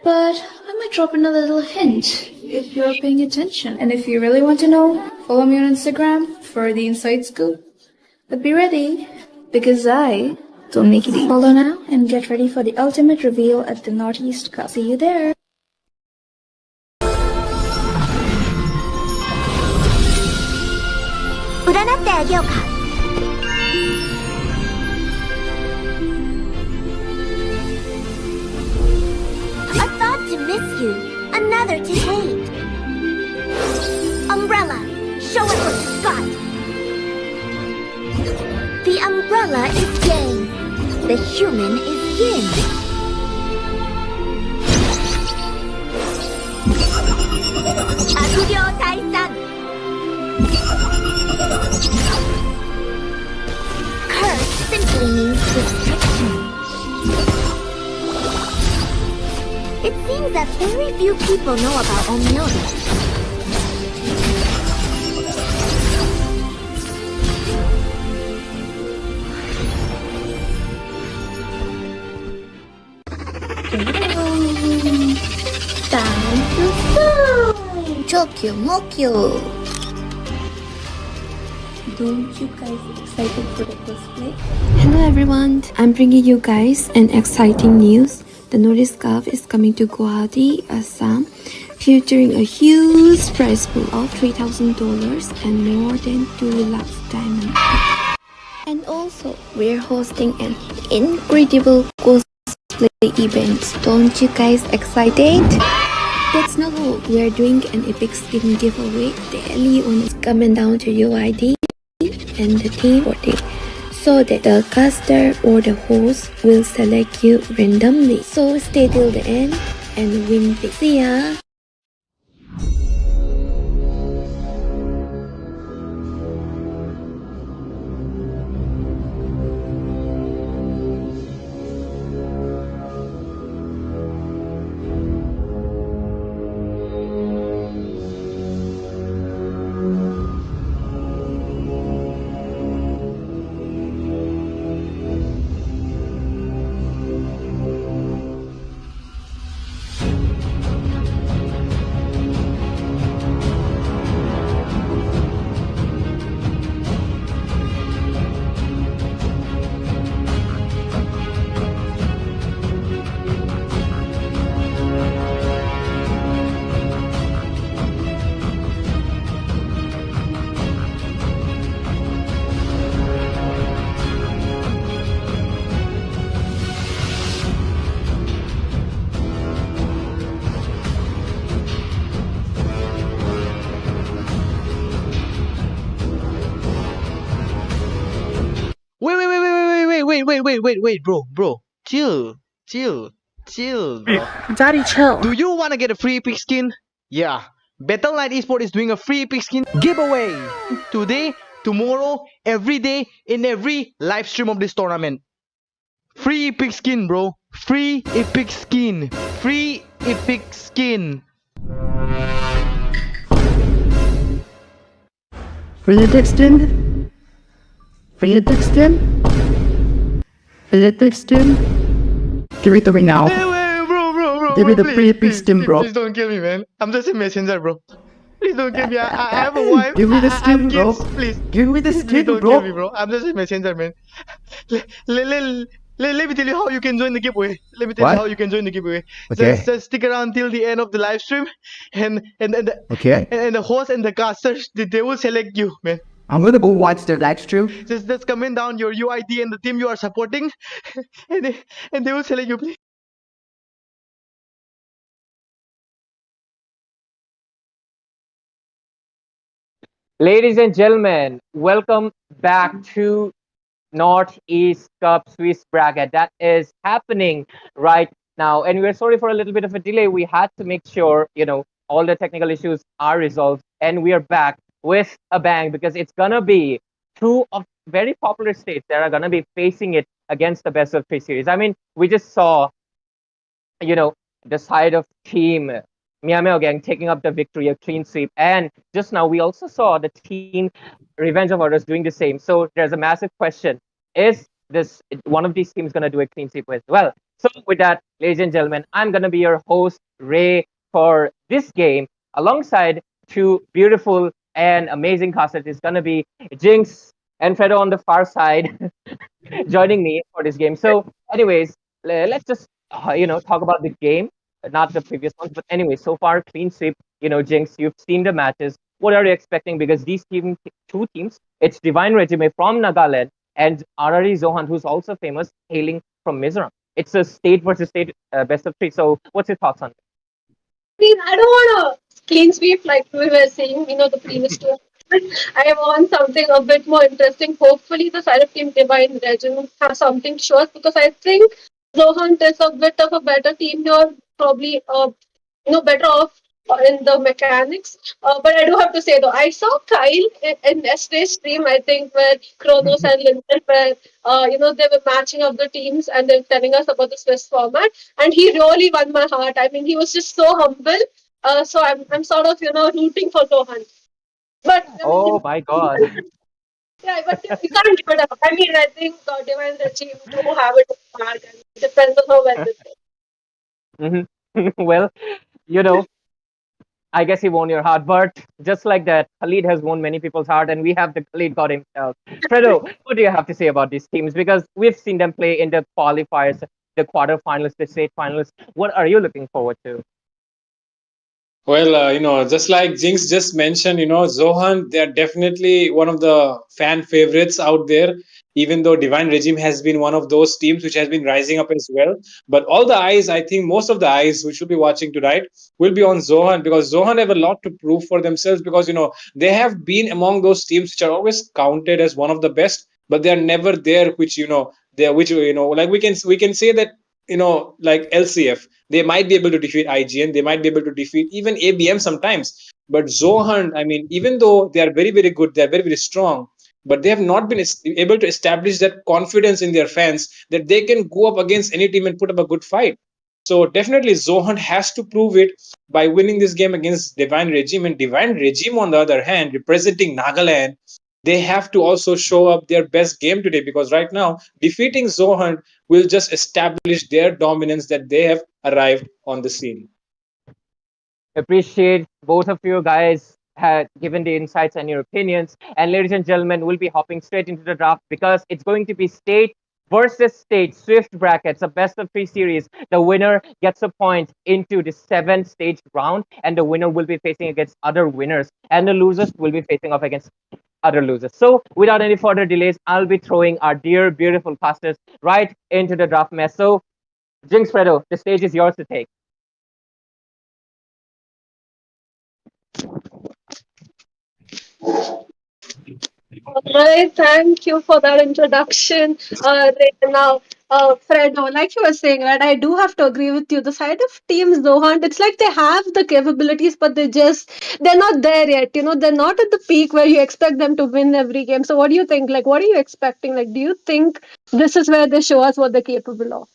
but I might drop in a little hint if you're paying attention. And if you really want to know, follow me on Instagram for the inside scoop. But be ready, because I don't make it easy. Follow now and get ready for the ultimate reveal at the Naughty's Cup. See you there. A thought to miss you, another to hate. Umbrella, show us what you've got. The umbrella is yang, the human is yin. Aguryo Taisan. Curse simply means restriction. It seems that very few people know about Omyoda. Time to fly! Chokyo Mokyo! Don't you guys excited for the cosplay? Hello everyone, I'm bringing you guys an exciting news. The Naughty's Cup is coming to Guwahati, Assam, featuring a huge prize pool of $3,000 and more than 2 lakh diamonds. And also, we're hosting an incredible cosplay event. Don't you guys excited? That's not all. We're doing an epic skin giveaway daily on coming down to UID and the team for the so that the caster or the host will select you randomly. So stay till the end and win big. See ya! Wait, bro. Chill, bro. Daddy, chill. Do you want to get a free epic skin? Yeah. Battle.net Esport is doing a free epic skin giveaway today, tomorrow, every day in every live stream of this tournament. Free epic skin, bro. Free epic skin. Free epic skin. Read the extend. Read the extend. Read the extend. Give it to me now. Wait, bro. Give me the please, free epic please, stem, bro. Please don't kill me, man. I'm just a messenger, bro. Please don't kill me. I have a wife. Give me the I have stem, bro. kids. Please. Give me the Please stem, don't bro. kill me, bro. I'm just a messenger, man. Let me tell you how you can join the giveaway. Let me tell What? you how you can join the giveaway. Okay. Just stick around till the end of the live stream, and Okay. the host and the casters they will select you, man. I'm gonna go watch the live stream. Just comment down your UID and the team you are supporting, and they will select you, please. Ladies and gentlemen, welcome back to Northeast Cup Swiss bracket. That is happening right now. And we're sorry for a little bit of a delay. We had to make sure, all the technical issues are resolved. And we are back with a bang because it's going to be two of very popular states that are going to be facing it against the best of three series. I mean, we just saw, the side of team Miameo Gang taking up the victory, a clean sweep. And just now we also saw the team Revenge of Orders doing the same. So there's a massive question. Is this one of these teams going to do a clean sweep with? Well, so with that, ladies and gentlemen, I'm going to be your host, Ray, for this game, alongside two beautiful and amazing casters. It's going to be Jinx and Fredo on the far side joining me for this game. So, anyways, let's just talk about the game, not the previous ones. But anyway, so far clean sweep. Jinx, you've seen the matches. What are you expecting? Because these two teams, it's Divine Regime from Nagaland and RRE Zohan, who's also famous, hailing from Mizoram. It's a state versus state best of three. So, what's your thoughts on it? Please, I don't want a clean sweep like we were saying, the previous two. I want something a bit more interesting. Hopefully, the side of Team Divine Legend has something to show us because I think Zohan is a bit of a better team here, probably better off in the mechanics. But I do have to say though, I saw Kyle in yesterday's stream. I think where Kronos and Linton were, they were matching up the teams and they were telling us about the Swiss format, and he really won my heart. I mean, he was just so humble. So I'm sort of rooting for Zohan. But Oh my God. yeah, but you can't give it up. I mean, I think Divine Regime do have it in the bag, and it depends on how well they play. Well, I guess he won your heart, but just like that, Khalid has won many people's heart, and we have the Khalid God himself. Fredo, what do you have to say about these teams? Because we've seen them play in the qualifiers, the quarterfinals, the state finals. What are you looking forward to? Well, just like Jinx just mentioned, Zohan, they're definitely one of the fan favorites out there, even though Divine Regime has been one of those teams which has been rising up as well. But all the eyes, I think most of the eyes which will be watching tonight will be on Zohan because Zohan have a lot to prove for themselves because, they have been among those teams which are always counted as one of the best but they are never there, which they are, which like we can say that like LCF, they might be able to defeat IGN, they might be able to defeat even ABM sometimes, but Zohan, I mean, even though they are very very good, they are very very strong, but they have not been able to establish that confidence in their fans that they can go up against any team and put up a good fight. So definitely Zohan has to prove it by winning this game against Divine Regime. And Divine Regime, on the other hand, representing Nagaland, they have to also show up their best game today, because right now defeating Zohan will just establish their dominance that they have arrived on the scene. Appreciate both of you guys had given the insights and your opinions. And ladies and gentlemen, we'll be hopping straight into the draft because it's going to be state versus state Swift brackets, a best of three series. The winner gets a point into the seventh stage round, and the winner will be facing against other winners, and the losers will be facing off against other losers. So, without any further delays, I'll be throwing our dear, beautiful casters right into the draft mess. So, Jinx Fredo, the stage is yours to take. Alright, thank you for that introduction. Right now, Fredo, like you were saying, right, I do have to agree with you. The side of Team Zohan, it's like they have the capabilities, but they're not there yet. They're not at the peak where you expect them to win every game. So, what do you think? Like, what are you expecting? Like, do you think this is where they show us what they're capable of?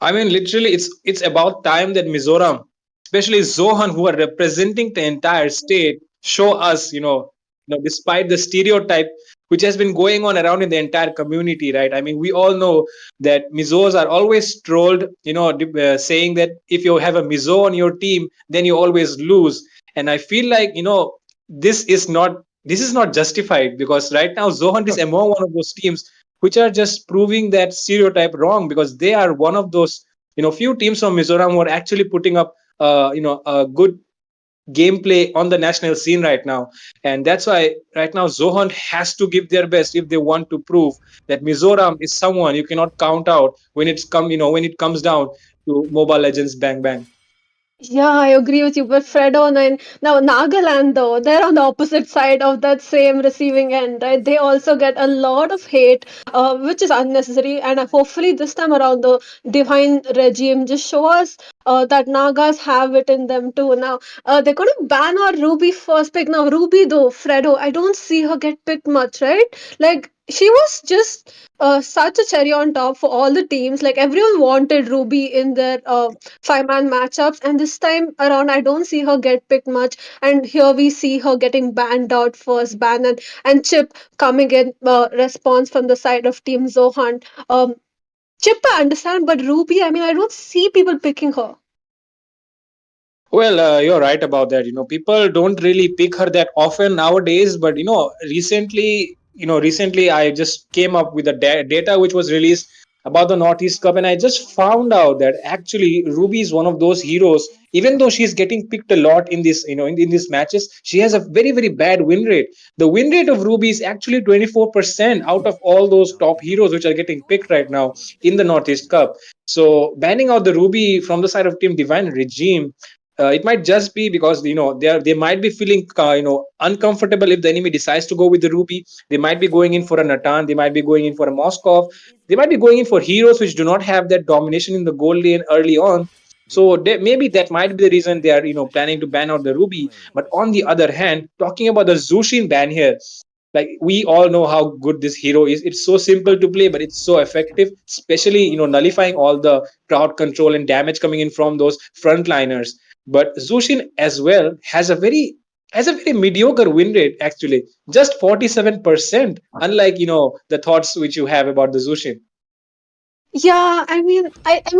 I mean, literally, it's about time that Mizoram, especially Zohan, who are representing the entire state, show us, despite the stereotype which has been going on around in the entire community, right? I mean, we all know that Mizos are always trolled, saying that if you have a Mizo on your team, then you always lose. And I feel like, this is not justified, because right now Zohan is among one of those teams which are just proving that stereotype wrong, because they are one of those few teams from Mizoram who are actually putting up a good gameplay on the national scene right now. And that's why right now Zohan has to give their best if they want to prove that Mizoram is someone you cannot count out when it comes down to Mobile Legends Bang Bang. Yeah, I agree with you. But Fredo and now Nagaland, though, they're on the opposite side of that same receiving end, right? They also get a lot of hate, which is unnecessary. And hopefully, this time around, the divine regime just show us that Nagas have it in them too. Now, they're going to ban our Ruby first pick. Now, Ruby, though, Fredo, I don't see her get picked much, right? Like, she was just such a cherry on top for all the teams. Like, everyone wanted Ruby in their five-man matchups, and this time around I don't see her get picked much, and here we see her getting banned out first ban, and Chip coming in response from the side of Team Zohan. Chip, I understand, but Ruby, I mean, I don't see people picking her. Well, you're right about that. People don't really pick her that often nowadays. But recently I just came up with the data which was released about the Northeast Cup, and I just found out that actually Ruby is one of those heroes. Even though she's getting picked a lot in this, in these matches, she has a very very bad win rate. The win rate of Ruby is actually 24% out of all those top heroes which are getting picked right now in the Northeast Cup. So banning out the Ruby from the side of Team Divine Regime, it might just be because they might be feeling uncomfortable if the enemy decides to go with the Ruby. They might be going in for a Natan, they might be going in for a Moskov, they might be going in for heroes which do not have that domination in the gold lane early on. So maybe that might be the reason they are planning to ban out the Ruby. But on the other hand, talking about the Zushin ban here, like we all know how good this hero is. It's so simple to play, but it's so effective, especially nullifying all the crowd control and damage coming in from those frontliners. But Zushin as well has a very mediocre win rate, actually, just 47%, unlike the thoughts which you have about the Zushin. Yeah, I mean,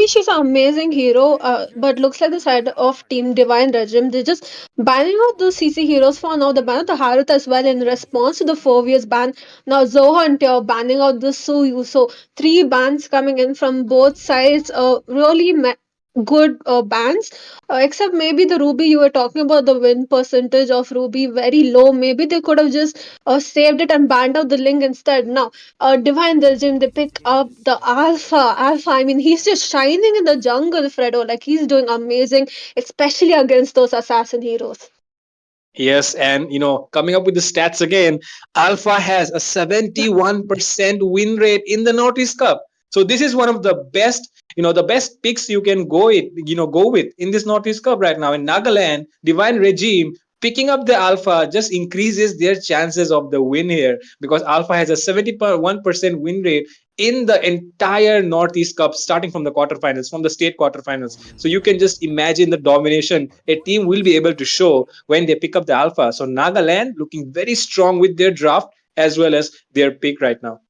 she's an amazing hero, but looks like the side of Team Divine Regime, they're just banning out the CC heroes for now. They banned the Harith as well in response to the 4 years ban. Now Zohan, they're banning out the Suyu. So three bans coming in from both sides. Really good bans. Except maybe the Ruby, you were talking about the win percentage of Ruby very low. Maybe they could have just saved it and banned out the link instead. Now Divine Regime, they pick up the Alpha. Alpha, I mean, he's just shining in the jungle, Fredo. Like, he's doing amazing, especially against those assassin heroes. Yes, and coming up with the stats again, Alpha has a 71% win rate in the Northeast Cup. So this is one of the best, the best picks you can go with in this Northeast Cup right now. In Nagaland, Divine Regime picking up the Alpha just increases their chances of the win here, because Alpha has a 71% win rate in the entire Northeast Cup, starting from the quarterfinals, from the state quarterfinals. So you can just imagine the domination a team will be able to show when they pick up the Alpha. So Nagaland looking very strong with their draft as well as their pick right now.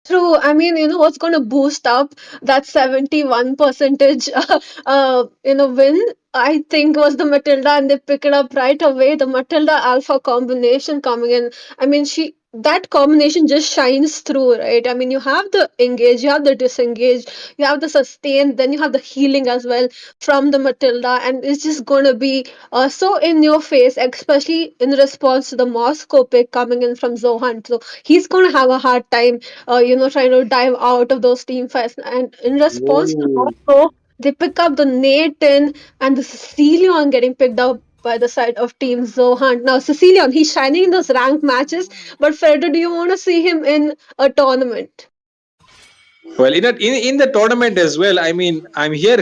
True. I mean, what's going to boost up that 71 percentage, win? I think was the Matilda, and they pick it up right away. The Matilda Alpha combination coming in. I mean, that combination just shines through, right? I mean, you have the engage, you have the disengage, you have the sustain, then you have the healing as well from the Matilda, and it's just going to be so in your face, especially in response to the Moscow pick coming in from Zohan. So he's going to have a hard time trying to dive out of those team fights. And in response to Oh. Moscow, they pick up the Nathan and the Sicilian getting picked up by the side of Team Zohan. Now, Sicilian, he's shining in those ranked matches, but Fredo, do you want to see him in a tournament? Well, in the tournament as well. I mean, I'm here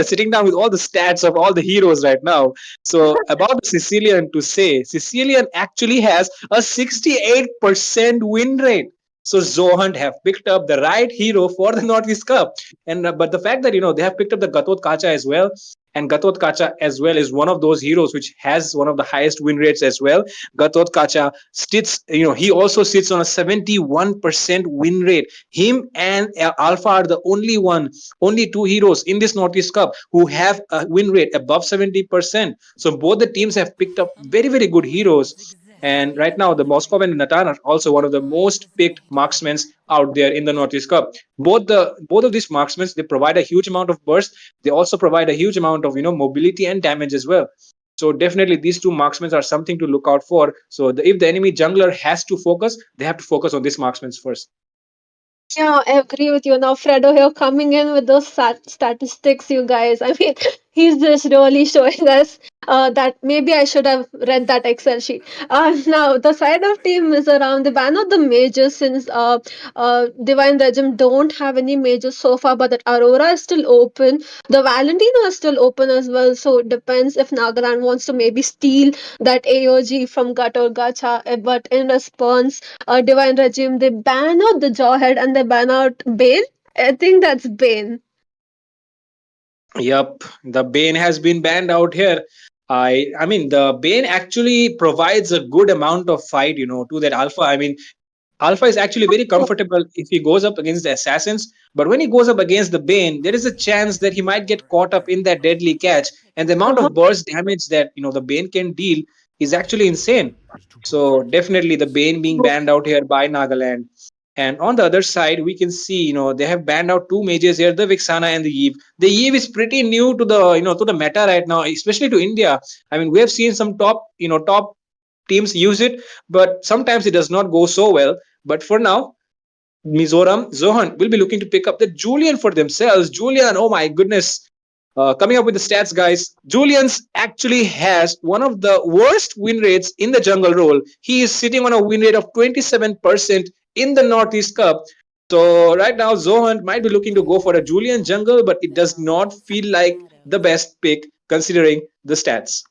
sitting down with all the stats of all the heroes right now. So about the Sicilian to say, Sicilian actually has a 68% win rate. So Zohan have picked up the right hero for the Northeast Cup, and but the fact that they have picked up the Gatot Kacha as well, and Gatot Kacha as well is one of those heroes which has one of the highest win rates as well. Gatot Kacha sits, he also sits on a 71% win rate. Him and Alpha are the only two heroes in this Northeast Cup who have a win rate above 70%. So both the teams have picked up very, very good heroes. And right now, the Moscow and Natan are also one of the most picked marksmen out there in the Northeast Cup. Both of these marksmen, they provide a huge amount of burst. They also provide a huge amount of mobility and damage as well. So definitely these two marksmen are something to look out for. So if the enemy jungler has to focus, they have to focus on these marksmen first. Yeah, I agree with you. Now, Fredo here coming in with those statistics, you guys. I mean, he's just really showing us that maybe I should have read that Excel sheet. Now, the side of team is around the ban of the majors, since Divine Regime don't have any majors so far, but that Aurora is still open. The Valentino is still open as well. So it depends if Nagaland wants to maybe steal that AOG from Gut or Gacha. But in response, Divine Regime, they ban out the Jawhead and they ban out Bane. I think that's Bane. Yep, the Bane has been banned out here. I mean the Bane actually provides a good amount of fight, to that Alpha. I mean, Alpha is actually very comfortable if he goes up against the assassins, but when he goes up against the Bane, there is a chance that he might get caught up in that deadly catch, and the amount of burst damage that the Bane can deal is actually insane. So definitely the Bane being banned out here by Nagaland. And on the other side, we can see, they have banned out two mages here, the Vixana and the Eve. The Eve is pretty new to the meta right now, especially to India. I mean, we have seen some top teams use it, but sometimes it does not go so well. But for now, Mizoram, Zohan will be looking to pick up the Julian for themselves. Julian, oh my goodness. Coming up with the stats, guys. Julian's actually has one of the worst win rates in the jungle role. He is sitting on a win rate of 27% in the Northeast Cup. So right now, Zohan might be looking to go for a Julian jungle, but it does not feel like the best pick considering the stats.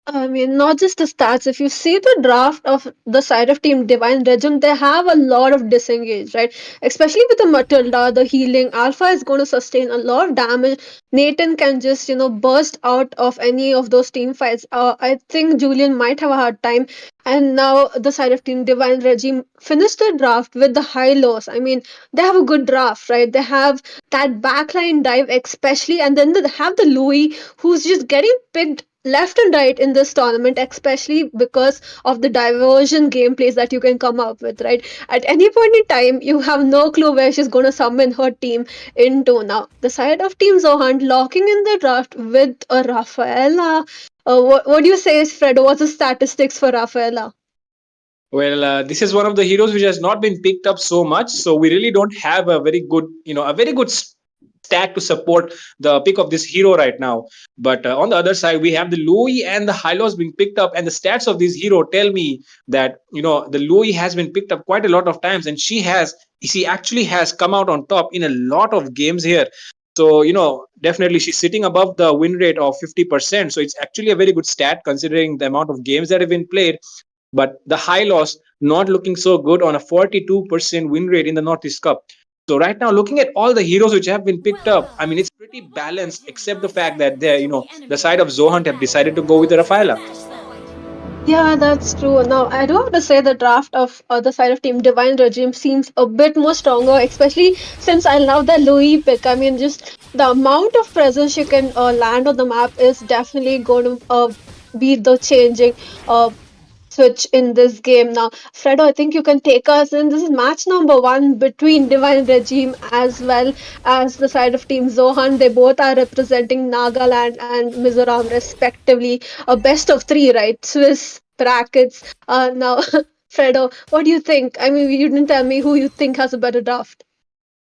I mean, not just the stats. If you see the draft of the side of Team Divine Regime, they have a lot of disengage, right? Especially with the Matilda, the healing. Alpha is going to sustain a lot of damage. Nathan can just, burst out of any of those team fights. I think Julian might have a hard time. And now the side of Team Divine Regime finished the draft with the high lows. I mean, they have a good draft, right? They have that backline dive, especially, and then they have the Louis, who's just getting picked left and right in this tournament, especially because of the diversion gameplays that you can come up with, right? At any point in time, you have no clue where she's going to summon her team into. Now, the side of Team Zohan locking in the draft with a Rafaela. What do you say, Fredo? What's the statistics for Rafaela? Well, this is one of the heroes which has not been picked up so much, so we really don't have a very good, stack to support the pick of this hero right now. But on the other side, we have the Louis and the Hylos being picked up, and the stats of this hero tell me that the Louis has been picked up quite a lot of times, and she actually has come out on top in a lot of games here. So, definitely she's sitting above the win rate of 50%. So it's actually a very good stat considering the amount of games that have been played. But the high loss not looking so good on a 42% win rate in the Northeast Cup. So right now, looking at all the heroes which have been picked up, I mean, it's pretty balanced, except the fact that the side of Zohan have decided to go with the Rafaela. Yeah, that's true. Now, I do have to say the draft of other side of Team Divine Regime seems a bit more stronger, especially since I love the Louis pick. I mean, just the amount of presence you can land on the map is definitely going to be the changing switch in this game. Now, Fredo, I think you can take us in. This is match number 1 between Divine Regime as well as the side of Team Zohan. They both are representing Nagaland and Mizoram respectively. A best of 3, right? Swiss brackets. Now, Fredo, what do you think? I mean, you didn't tell me who you think has a better draft.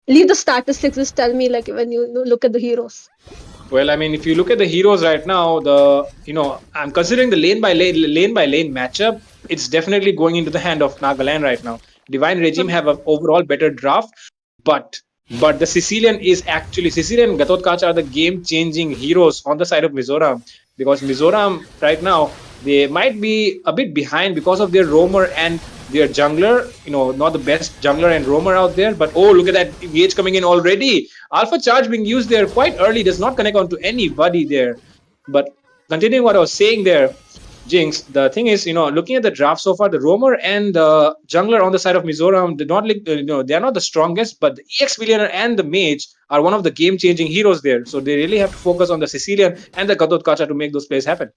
Leave the statistics, just tell me like when you look at the heroes. Well, I mean, if you look at the heroes right now, I'm considering the lane by lane matchup. It's definitely going into the hand of Nagaland right now. Divine Regime have an overall better draft, but the Sicilian and Gatot Kacha are the game changing heroes on the side of Mizoram, because Mizoram right now they might be a bit behind because of their roamer and their jungler, not the best jungler and roamer out there. But oh, look at that engage coming in already. Alpha charge being used there quite early, does not connect onto anybody there. But continuing what I was saying there, Jinx, the thing is, looking at the draft so far, the roamer and the jungler on the side of Mizoram did not they are not the strongest, but the EX Billionaire and the mage are one of the game changing heroes there. So they really have to focus on the Sicilian and the Gatot Kacha to make those plays happen.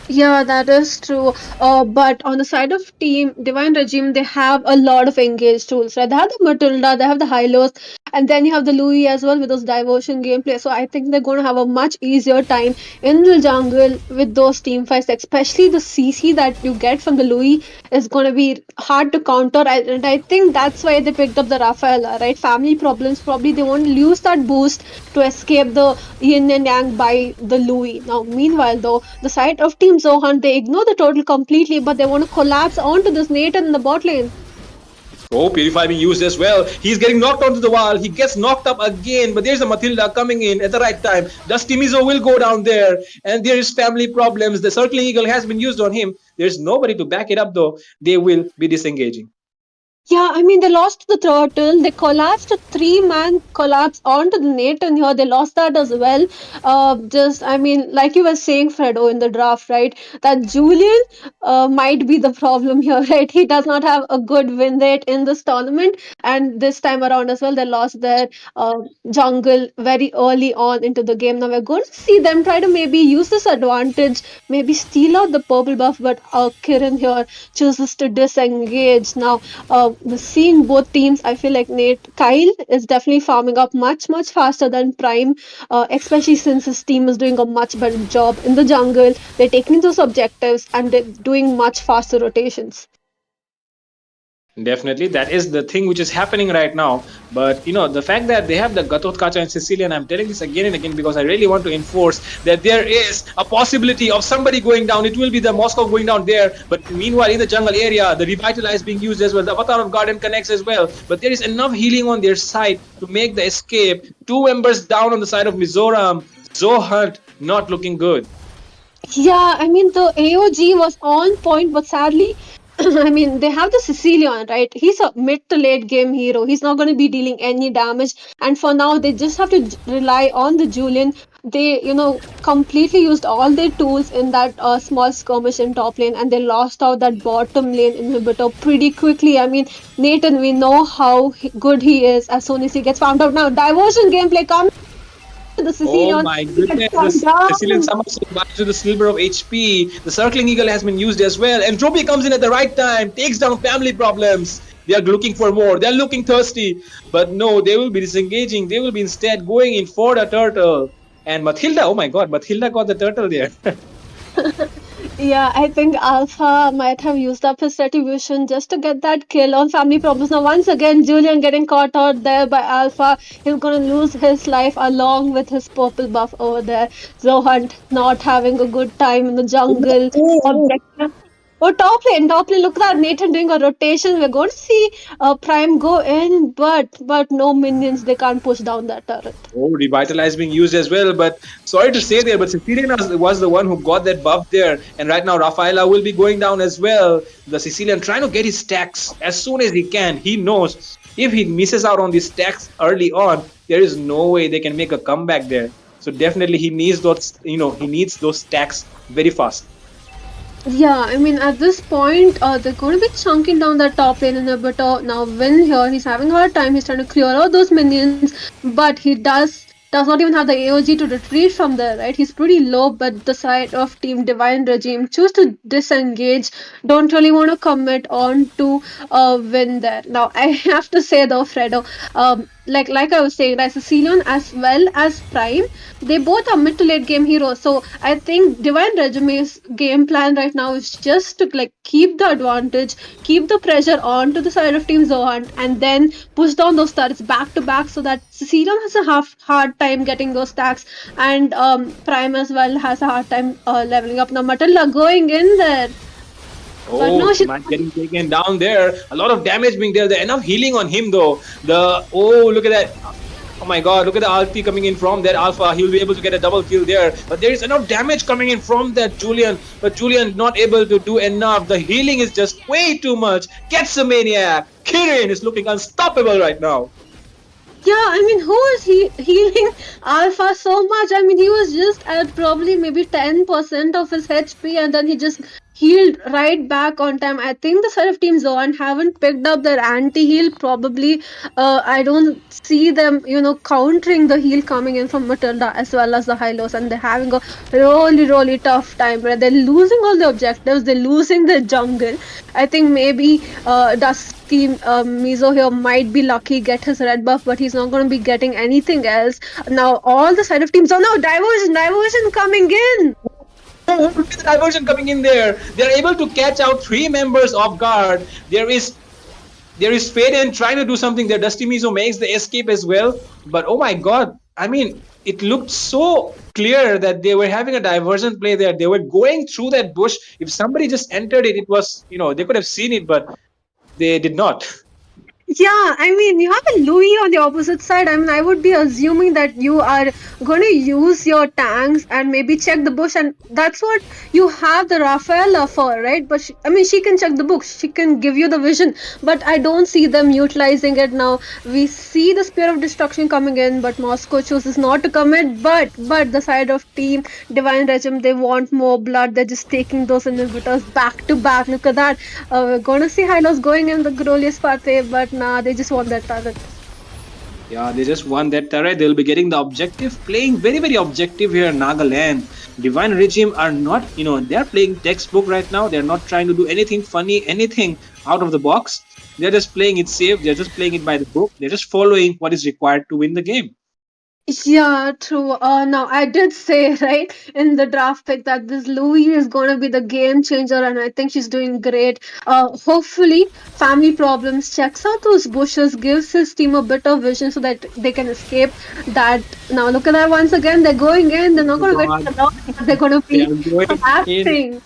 Yeah, that is true. But on the side of Team Divine Regime, they have a lot of engaged tools, right? They have the Matilda, they have the Hylos, and then you have the Louis as well with those diversion gameplay. So I think they're going to have a much easier time in the jungle with those team fights, especially the CC that you get from the Louis is going to be hard to counter. And I think that's why they picked up the Rafaela, right? Family problems, probably they won't lose that boost to escape the yin and yang by the Louis. Now, meanwhile, though, the side of Team Zohan, they ignore the turtle completely, but they want to collapse onto this Nathan in the bot lane. Oh, Purify being used as well. He's getting knocked onto the wall. He gets knocked up again, but there's a Matilda coming in at the right time. Dusty Mizo will go down there, and there is family problems. The Circling Eagle has been used on him. There's nobody to back it up, though. They will be disengaging. Yeah, I mean, they lost the turtle. They collapsed a 3-man collapse onto the Nathan here. They lost that as well. I mean, like you were saying, Fredo, in the draft, right? That Julian might be the problem here, right? He does not have a good win rate in this tournament. And this time around as well, they lost their jungle very early on into the game. Now we're going to see them try to maybe use this advantage, maybe steal out the purple buff, but Kiran here chooses to disengage. Now, seeing both teams, I feel like Kyle is definitely farming up much faster than Prime, especially since his team is doing a much better job in the jungle. They're taking those objectives and they're doing much faster rotations. Definitely, that is the thing which is happening right now. But the fact that they have the Gatot Kacha and Sicilian, I'm telling this again and again because I really want to enforce that there is a possibility of somebody going down. It will be the Moscow going down there. But meanwhile, in the jungle area, the Revitalize being used as well. The Avatar of Garden connects as well. But there is enough healing on their side to make the escape. 2 members down on the side of Mizoram. Zohunt not looking good. Yeah, I mean, the AOG was on point, but sadly, I mean, they have the Sicilian, right? He's a mid to late game hero. He's not going to be dealing any damage. And for now, they just have to rely on the Julian. They, completely used all their tools in that small skirmish in top lane, and they lost out that bottom lane inhibitor pretty quickly. I mean, Nathan, we know how good he is as soon as he gets found out. Now, diversion gameplay comes. The Sicilian. Oh my goodness, the Sicilian somersault back to the silver of HP. The Circling Eagle has been used as well. Entropy comes in at the right time, takes down family problems. They are looking for more. They are looking thirsty. But no, they will be disengaging. They will be instead going in for the turtle. And Matilda, oh my god, Matilda got the turtle there. Yeah, I think Alpha might have used up his retribution just to get that kill on Family Problems. Now, once again, Julian getting caught out there by Alpha. He's gonna lose his life along with his purple buff over there. Zohan not having a good time in the jungle. Objective. Oh, top lane, look at that. Nathan doing a rotation. We're going to see Prime go in, but no minions. They can't push down that turret. Oh, revitalize being used as well. But sorry to say there, but Sicilian was the one who got that buff there. And right now, Rafaela will be going down as well. The Sicilian trying to get his stacks as soon as he can. He knows if he misses out on these stacks early on, there is no way they can make a comeback there. So definitely he needs those, he needs those stacks very fast. Yeah, I mean, at this point, they're going to be chunking down that top lane inhibitor. Now, Win here, he's having a hard time. He's trying to clear out those minions, but he does not even have the AOG to retreat from there, right? He's pretty low, but the side of Team Divine Regime choose to disengage, don't really want to commit on to Win there. Now, I have to say though, Fredo, like I was saying, right, Cecilion as well as Prime, they both are mid to late game heroes. So I think Divine Regime's game plan right now is just to like keep the advantage, keep the pressure on to the side of Team Zohan, and then push down those turrets back to back so that Cecilion has a hard time getting those stacks, and Prime as well has a hard time leveling up. Now Matilda going in there. But Oh, no, she might getting taken down there. A lot of damage being there. There enough healing on him though. Look at that. Oh my god, look at the RP coming in from that Alpha. He'll be able to get a double kill there. But there is enough damage coming in from that Julian. But Julian not able to do enough. The healing is just way too much. Gets a maniac. Kirin is looking unstoppable right now. Yeah, I mean, who is he healing Alpha so much? I mean, he was just at probably maybe 10% of his HP, and then he just healed right back on time. I think the side of Team Zoan haven't picked up their anti-heal. Probably, I don't see them, countering the heal coming in from Matilda as well as the Hylos, and they're having a really tough time. Where they're losing all the objectives, they're losing the jungle. I think maybe Dusty Mizo here might be lucky get his red buff, but he's not going to be getting anything else. Now all the side of teams. Oh no, diversion coming in. Oh, look at the diversion coming in there. They're able to catch out 3 members off guard. There is Faden trying to do something there. Dusty Mizo makes the escape as well. But oh my god, I mean, it looked so clear that they were having a diversion play there. They were going through that bush. If somebody just entered it, it was, they could have seen it, but they did not. Yeah, I mean, you have a Louis on the opposite side. I mean, I would be assuming that you are going to use your tanks and maybe check the bush, and that's what you have the Rafaela for, right? But she can check the books, she can give you the vision, but I don't see them utilizing it now. We see the Spear of Destruction coming in, but Moscow chooses not to commit. But the side of Team Divine Regime, they want more blood. They're just taking those inhibitors back to back. Look at that. We're going to see Hylos going in the Grolius Pathway, but nah, they just want that turret. Yeah, they just won that turret. They'll be getting the objective. Playing very, very objective here in Nagaland. Divine Regime are not, they're playing textbook right now. They're not trying to do anything funny, anything out of the box. They're just playing it safe. They're just playing it by the book. They're just following what is required to win the game. Yeah, true. Now I did say right in the draft pick that this Louis is going to be the game changer, and I think she's doing great. Hopefully, Family Problems checks out those bushes, gives his team a bit of vision so that they can escape that. Now look at that once again. They're going in. They're not going to get along. They're going to be collapsing.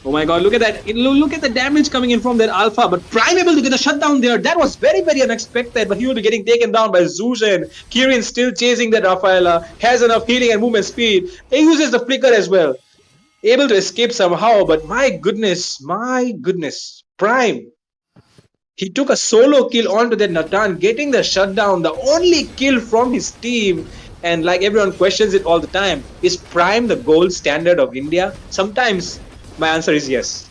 Oh my god, look at that. Look at the damage coming in from that Alpha. But Prime able to get a shutdown there. That was very, very unexpected. But he will be getting taken down by Zushen. Kirin still chasing that Rafaela. Has enough healing and movement speed. He uses the flicker as well. Able to escape somehow. But my goodness. Prime. He took a solo kill onto that Natan, getting the shutdown. The only kill from his team. And like everyone questions it all the time. Is Prime the gold standard of India? Sometimes my answer is yes.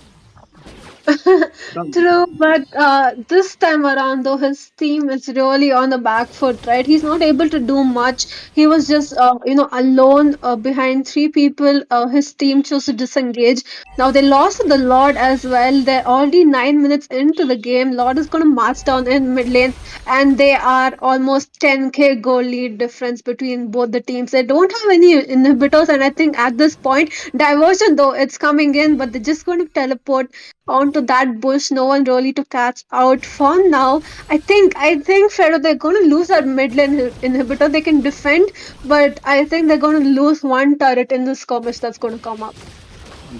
True, but this time around, though, his team is really on the back foot, right? He's not able to do much. He was just, alone behind three people. His team chose to disengage. Now they lost to the Lord as well. They're already 9 minutes into the game. Lord is going to march down in mid lane, and they are almost 10k goal lead difference between both the teams. They don't have any inhibitors, and I think at this point, diversion though it's coming in, but they're just going to teleport onto that bush. No one really to catch out for now. I think Fredo, they're going to lose that mid lane inhibitor. They can defend, but I think they're going to lose one turret in this skirmish that's going to come up.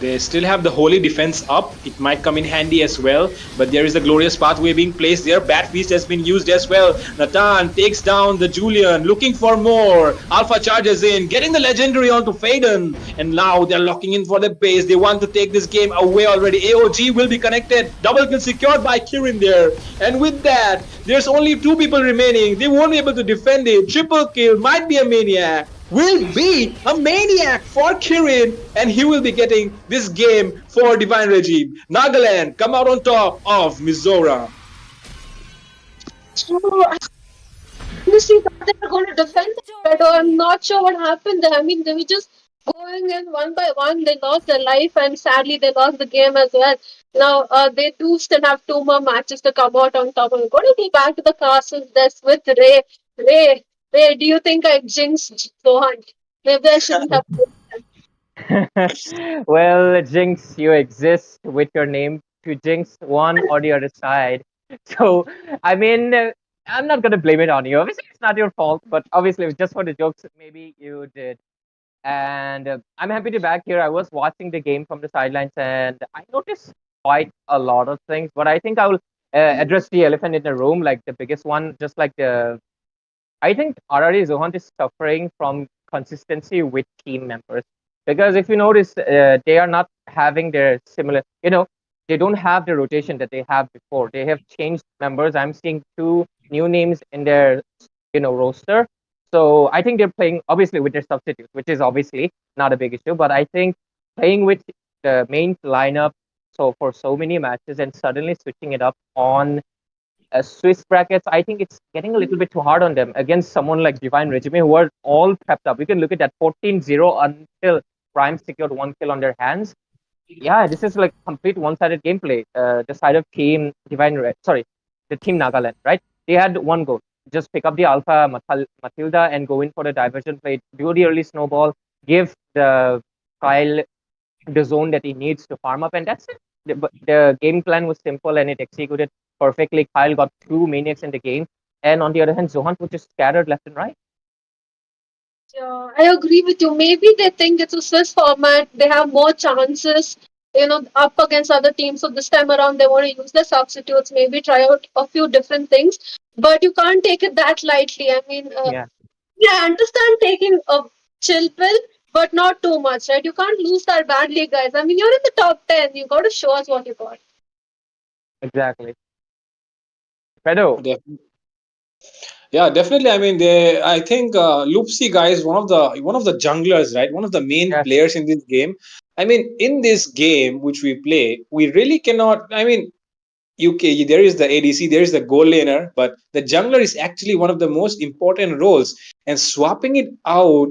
They still have the holy defense up. It might come in handy as well, but there is a glorious pathway being placed there. Bat Feast has been used as well. Natan takes down the Julian, looking for more. Alpha charges in, getting the legendary onto Faden, and now they're locking in for the base. They want to take this game away already. AOG will be connected. Double kill secured by Kirin there, and with that, there's only two people remaining. They won't be able to defend it. Triple kill might be a maniac. Will be a maniac for Kirin, and he will be getting this game for Divine Regime. Nagaland come out on top of Mizoram. Honestly, thought they were going to defend it, or I'm not sure what happened there. I mean, they were just going in one by one. They lost their life, and sadly, they lost the game as well. Now, they do still have two more matches to come out on top. I'm going to be back to the castles desk with Ray. Ray, do you think I jinxed Sohan? Maybe I shouldn't have. Well, Jinx, you exist with your name to jinx one or the other side. So, I mean, I'm not gonna blame it on you. Obviously, it's not your fault, but obviously, just for the jokes, maybe you did. And I'm happy to be back here. I was watching the game from the sidelines, and I noticed quite a lot of things. But I think I will address the elephant in the room, like the biggest one, just like the I think RRA Zohan is suffering from consistency with team members because if you notice, they are not having their similar. They don't have the rotation that they have before. They have changed members. I'm seeing two new names in their roster. So I think they're playing obviously with their substitutes, which is obviously not a big issue. But I think playing with the main lineup for so many matches and suddenly switching it up on Swiss brackets, I think it's getting a little bit too hard on them against someone like Divine Regime, who are all prepped up. We can look at that 14-0 until Prime secured one kill on their hands. Yeah, this is like complete one-sided gameplay. The side of team the team Nagaland, right? They had one goal. Just pick up the Alpha Matilda and go in for the diversion play, do the early snowball, give the Kyle the zone that he needs to farm up, and that's it. The game plan was simple and it executed perfectly. Kyle got two maniacs in the game, and on the other hand, Zohan was just scattered left and right. Yeah, I agree with you. Maybe they think it's a Swiss format. They have more chances, up against other teams. So this time around, they want to use their substitutes, maybe try out a few different things. But you can't take it that lightly. I mean, Yeah. yeah, I understand taking a chill pill, but not too much, right? You can't lose that badly, guys. I mean, you're in the top 10. You got to show us what you got. Exactly. Fredo. Yeah, definitely. I mean, I think Loopsy guy is one of the junglers, right? One of the main players in this game. I mean, in this game which we play, we really cannot. I mean, there is the ADC, there is the goal laner, but the jungler is actually one of the most important roles. And swapping it out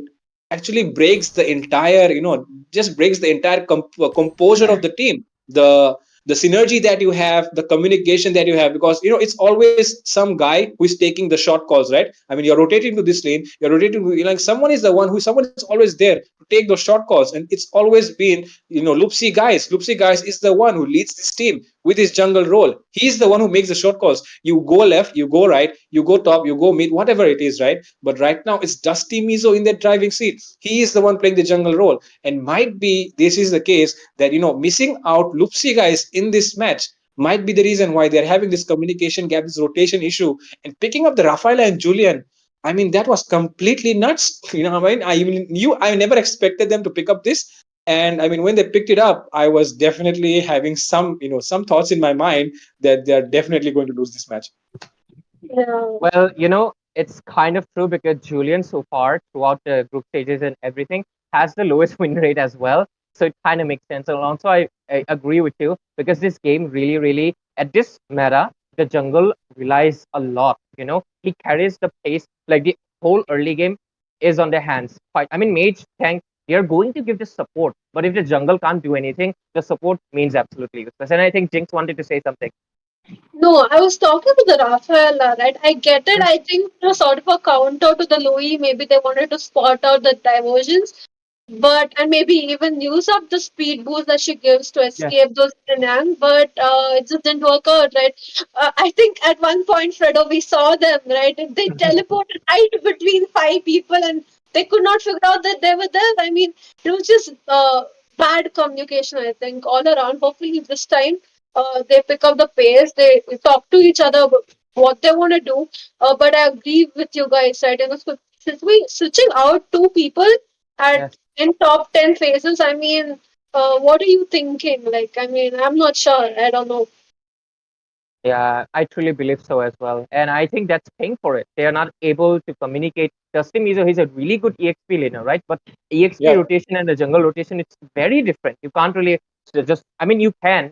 actually breaks the entire, just breaks the entire composure of the team. The synergy that you have, the communication that you have, because it's always some guy who is taking the short calls, right? I mean, you're rotating to this lane, you're rotating to, like, someone is always there to take those short calls, and it's always been Loopsy guys is the one who leads this team with his jungle role. He's the one who makes the short calls. You go left, you go right, you go top, you go mid, whatever it is, right? But right now it's Dusty Mizo in that driving seat. He is the one playing the jungle role, and might be this is the case that missing out Loopsy guys in this match might be the reason why they're having this communication gap, this rotation issue, and picking up the Rafaela and Julian. I mean, that was completely nuts. I mean, I never expected them to pick up this. And I mean, when they picked it up, I was definitely having some thoughts in my mind that they're definitely going to lose this match. Yeah. Well, it's kind of true because Julian so far throughout the group stages and everything has the lowest win rate as well. So it kind of makes sense. And also, I agree with you because this game really, really, at this meta, the jungle relies a lot. He carries the pace. Like the whole early game is on their hands. Fight. I mean, mage, tank, they are going to give the support. But if the jungle can't do anything, the support means absolutely useless. And I think Jinx wanted to say something. No, I was talking to the Rafaela, right? I get it. I think it was sort of a counter to the Louis. Maybe they wanted to spot out the diversions, but and maybe even use up the speed boost that she gives to escape those Penang. But it just didn't work out, right? I think at one point, Fredo, we saw them, right? They teleported right between five people, and they could not figure out that they were there. I mean, it was just bad communication. I think all around. Hopefully, this time they pick up the pace, they talk to each other about what they want to do. But I agree with you guys, right? Switching out two people at in top 10 phases, I mean, what are you thinking? Like, I mean, I'm not sure. I don't know. Yeah, I truly believe so as well. And I think that's paying for it. They are not able to communicate. Dustin Mizo, he's a really good EXP laner, right? But EXP rotation and the jungle rotation, it's very different. You can't really just, I mean, you can,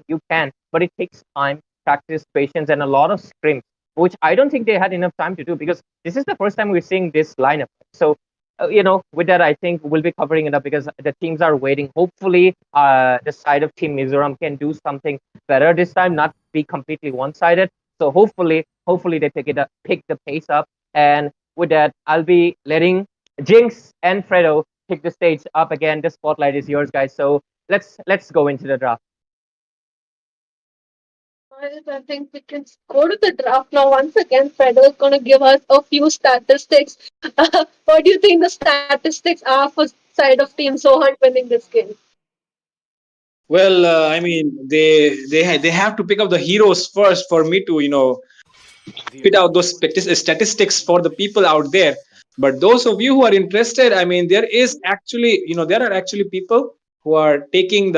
but it takes time, practice, patience, and a lot of scrims, which I don't think they had enough time to do because this is the first time we're seeing this lineup. So, with that, I think we'll be covering it up because the teams are waiting. Hopefully, the side of Team Mizoram can do something better this time, not be completely one-sided. So hopefully they pick the pace up. And with that, I'll be letting Jinx and Fredo pick the stage up again. The spotlight is yours, guys. So let's go into the draft. I think we can go to the draft now. Once again, Fredo is going to give us a few statistics. What do you think the statistics are for side of Team Sohan winning this game? Well, I mean, they have to pick up the heroes first for me to spit out those statistics for the people out there. But those of you who are interested, I mean, there are actually people who are taking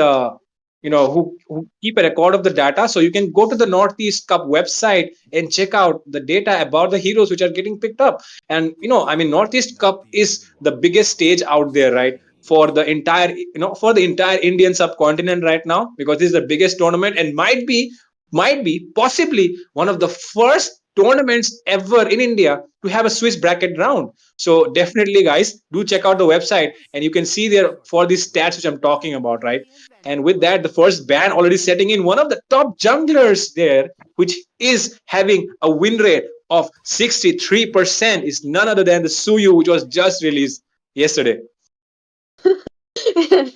who keep a record of the data. So you can go to the Northeast Cup website and check out the data about the heroes which are getting picked up. And I mean, Northeast Cup is the biggest stage out there, right? For the entire Indian subcontinent right now, because this is the biggest tournament and might be possibly one of the first tournaments ever in India to have a Swiss bracket round. So definitely, guys, do check out the website and you can see there for these stats which I'm talking about, right? And with that, the first ban already setting in, one of the top junglers there, which is having a win rate of 63%, is none other than the Suyu, which was just released yesterday.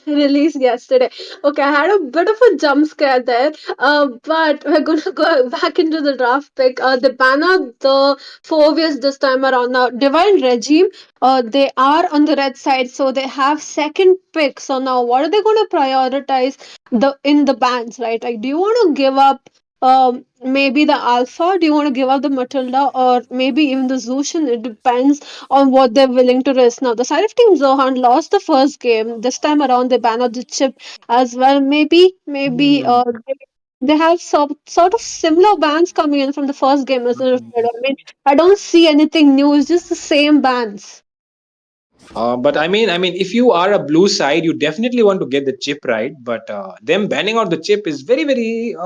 Released yesterday. Okay, I had a bit of a jump scare there. But we're gonna go back into the draft pick. They ban out the 4 years this time around. Now, Divine Regime, they are on the red side, so they have second pick. So now, what are they gonna prioritize in the bans, right? Like, do you want to give up? Maybe the Alpha? Do you want to give up the Matilda or maybe even the Zushin? It depends on what they're willing to risk. Now, the side of Team Zohan lost the first game. This time around, they ban out the chip as well. Maybe they have sort of similar bans coming in from the first game as well. I mean, I don't see anything new. It's just the same bans. But I mean, if you are a blue side, you definitely want to get the chip right. But them banning out the chip is very, very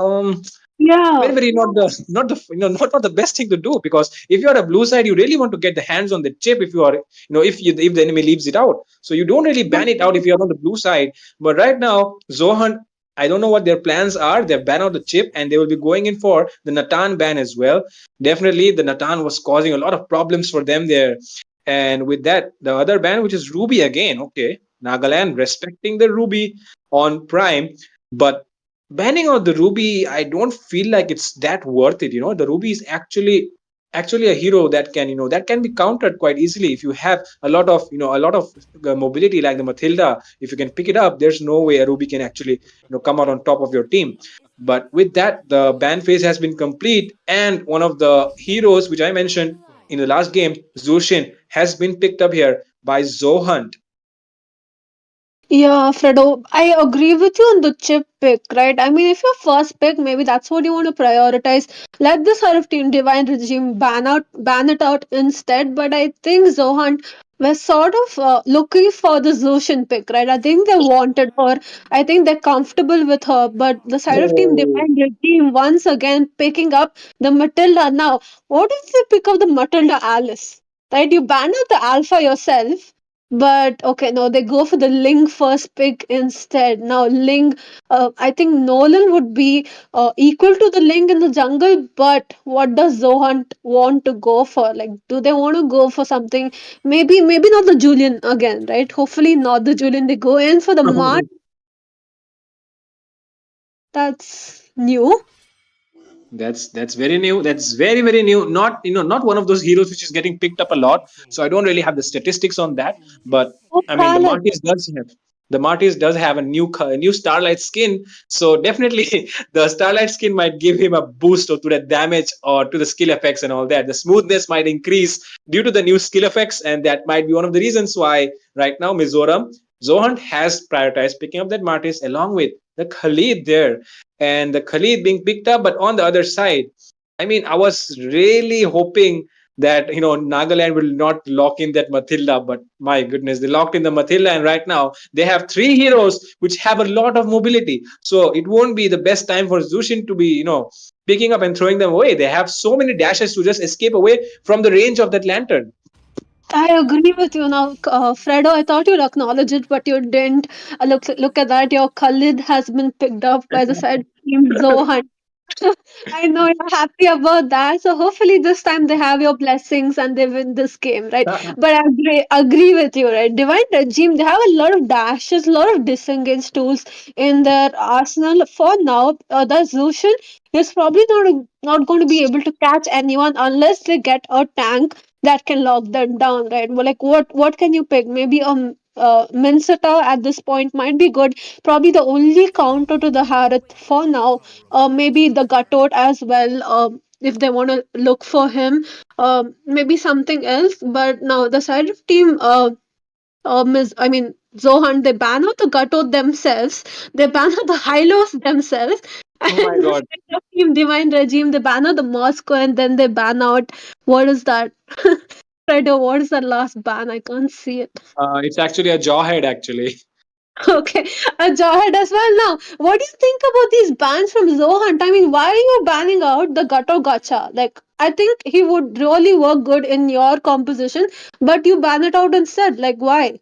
Yeah. very not the best thing to do, because if you're a blue side, you really want to get the hands on the chip. If you are if the enemy leaves it out, so you don't really ban it out if you're on the blue side. But right now, Zohan, I don't know what their plans are. They've banned out the chip and they will be going in for the Natan ban as well. Definitely the Natan was causing a lot of problems for them there. And with that, the other ban, which is Ruby again. Okay, Nagaland respecting the Ruby on Prime, but banning out the Ruby, I don't feel like it's that worth it. The Ruby is actually a hero that can be countered quite easily if you have a lot of mobility like the Matilda. If you can pick it up, there's no way a Ruby can actually come out on top of your team. But with that, the ban phase has been complete, and one of the heroes which I mentioned in the last game, Zushin, has been picked up here by Zohunt. Yeah, Fredo, I agree with you on the chip pick, right? I mean, if your first pick, maybe that's what you want to prioritize. Let the sort of team divine regime ban it out instead. But I think Zohan was sort of looking for the Zushin pick, right? I think they wanted her. I think they're comfortable with her. But the side of team Oh. divine regime once again picking up the Matilda. Now, what if they pick up the Matilda Alice? Right? You ban out the Alpha yourself, but okay, no, they go for the Ling first pick instead. Now, Ling, I think Nolan would be equal to the Ling in the jungle, but what does Zohan want to go for? Like, do they want to go for something? Maybe not the Julian again, right? Hopefully, not the Julian. They go in for the Mart. That's new. That's very new. That's very new. Not not one of those heroes which is getting picked up a lot. So I don't really have the statistics on that. But Oh, I mean, Khaled. The Martis does have a new Starlight skin. So definitely the Starlight skin might give him a boost or to the damage or to the skill effects and all that. The smoothness might increase due to the new skill effects, and that might be one of the reasons why right now Mizoram Zohan has prioritized picking up that Martis along with the Khalid there, and the Khalid being picked up. But on the other side, I mean, I was really hoping that Nagaland will not lock in that Matilda, but my goodness, they locked in the Matilda, and right now they have three heroes which have a lot of mobility. So it won't be the best time for Zushin to be picking up and throwing them away. They have so many dashes to just escape away from the range of that lantern. I agree with you now, Fredo. I thought you'd acknowledge it, but you didn't. Look at that. Your Khalid has been picked up by the side team Zohan. I know you're happy about that. So hopefully this time they have your blessings and they win this game, right? But I agree with you, right? Divine Regime, they have a lot of dashes, a lot of disengage tools in their arsenal. For now, the Zushin is probably not going to be able to catch anyone unless they get a tank that can lock them down, right? Well, like what can you pick? Maybe Minnesota at this point might be good. Probably the only counter to the Harith for now, maybe the Gatot as well, if they want to look for him, maybe something else. But now the side of team, I mean Zohan, they ban out the Gatot themselves, they ban out the Hylos themselves, Oh my and the god. side of team Divine Regime, they ban out the Moscow, and then they ban out, what is that? Fredo, what is that last ban? I can't see it. It's actually a jawhead, actually. Okay, Jawhead as well. Now, what do you think about these bans from Zohunt? I mean, why are you banning out the Gato Gacha? Like, I think he would really work good in your composition, but you ban it out instead. Like, why?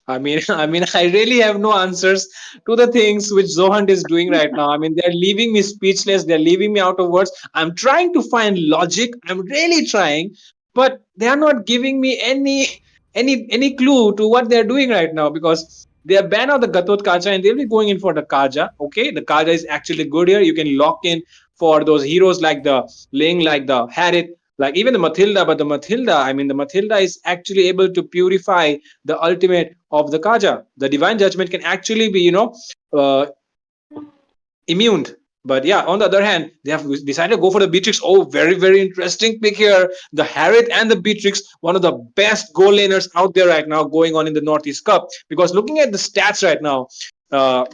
I really have no answers to the things which Zohant is doing right now. I mean, they're leaving me speechless. They're leaving me out of words. I'm trying to find logic. I'm really trying, but they are not giving me any clue to what they're doing right now, because they are banned out the Gatot Kaja and they'll be going in for the Kaja. Okay, the Kaja is actually good here. You can lock in for those heroes like the Ling, like the Harith, like even the Matilda. But the Matilda, I mean, the Matilda is actually able to purify the ultimate of the Kaja. The divine judgment can actually be, uh, immune. But yeah, on the other hand, they have decided to go for the Beatrix. Oh, very interesting pick here. The Harith and the Beatrix, one of the best goal laners out there right now going on in the Northeast Cup. Because looking at the stats right now, uh,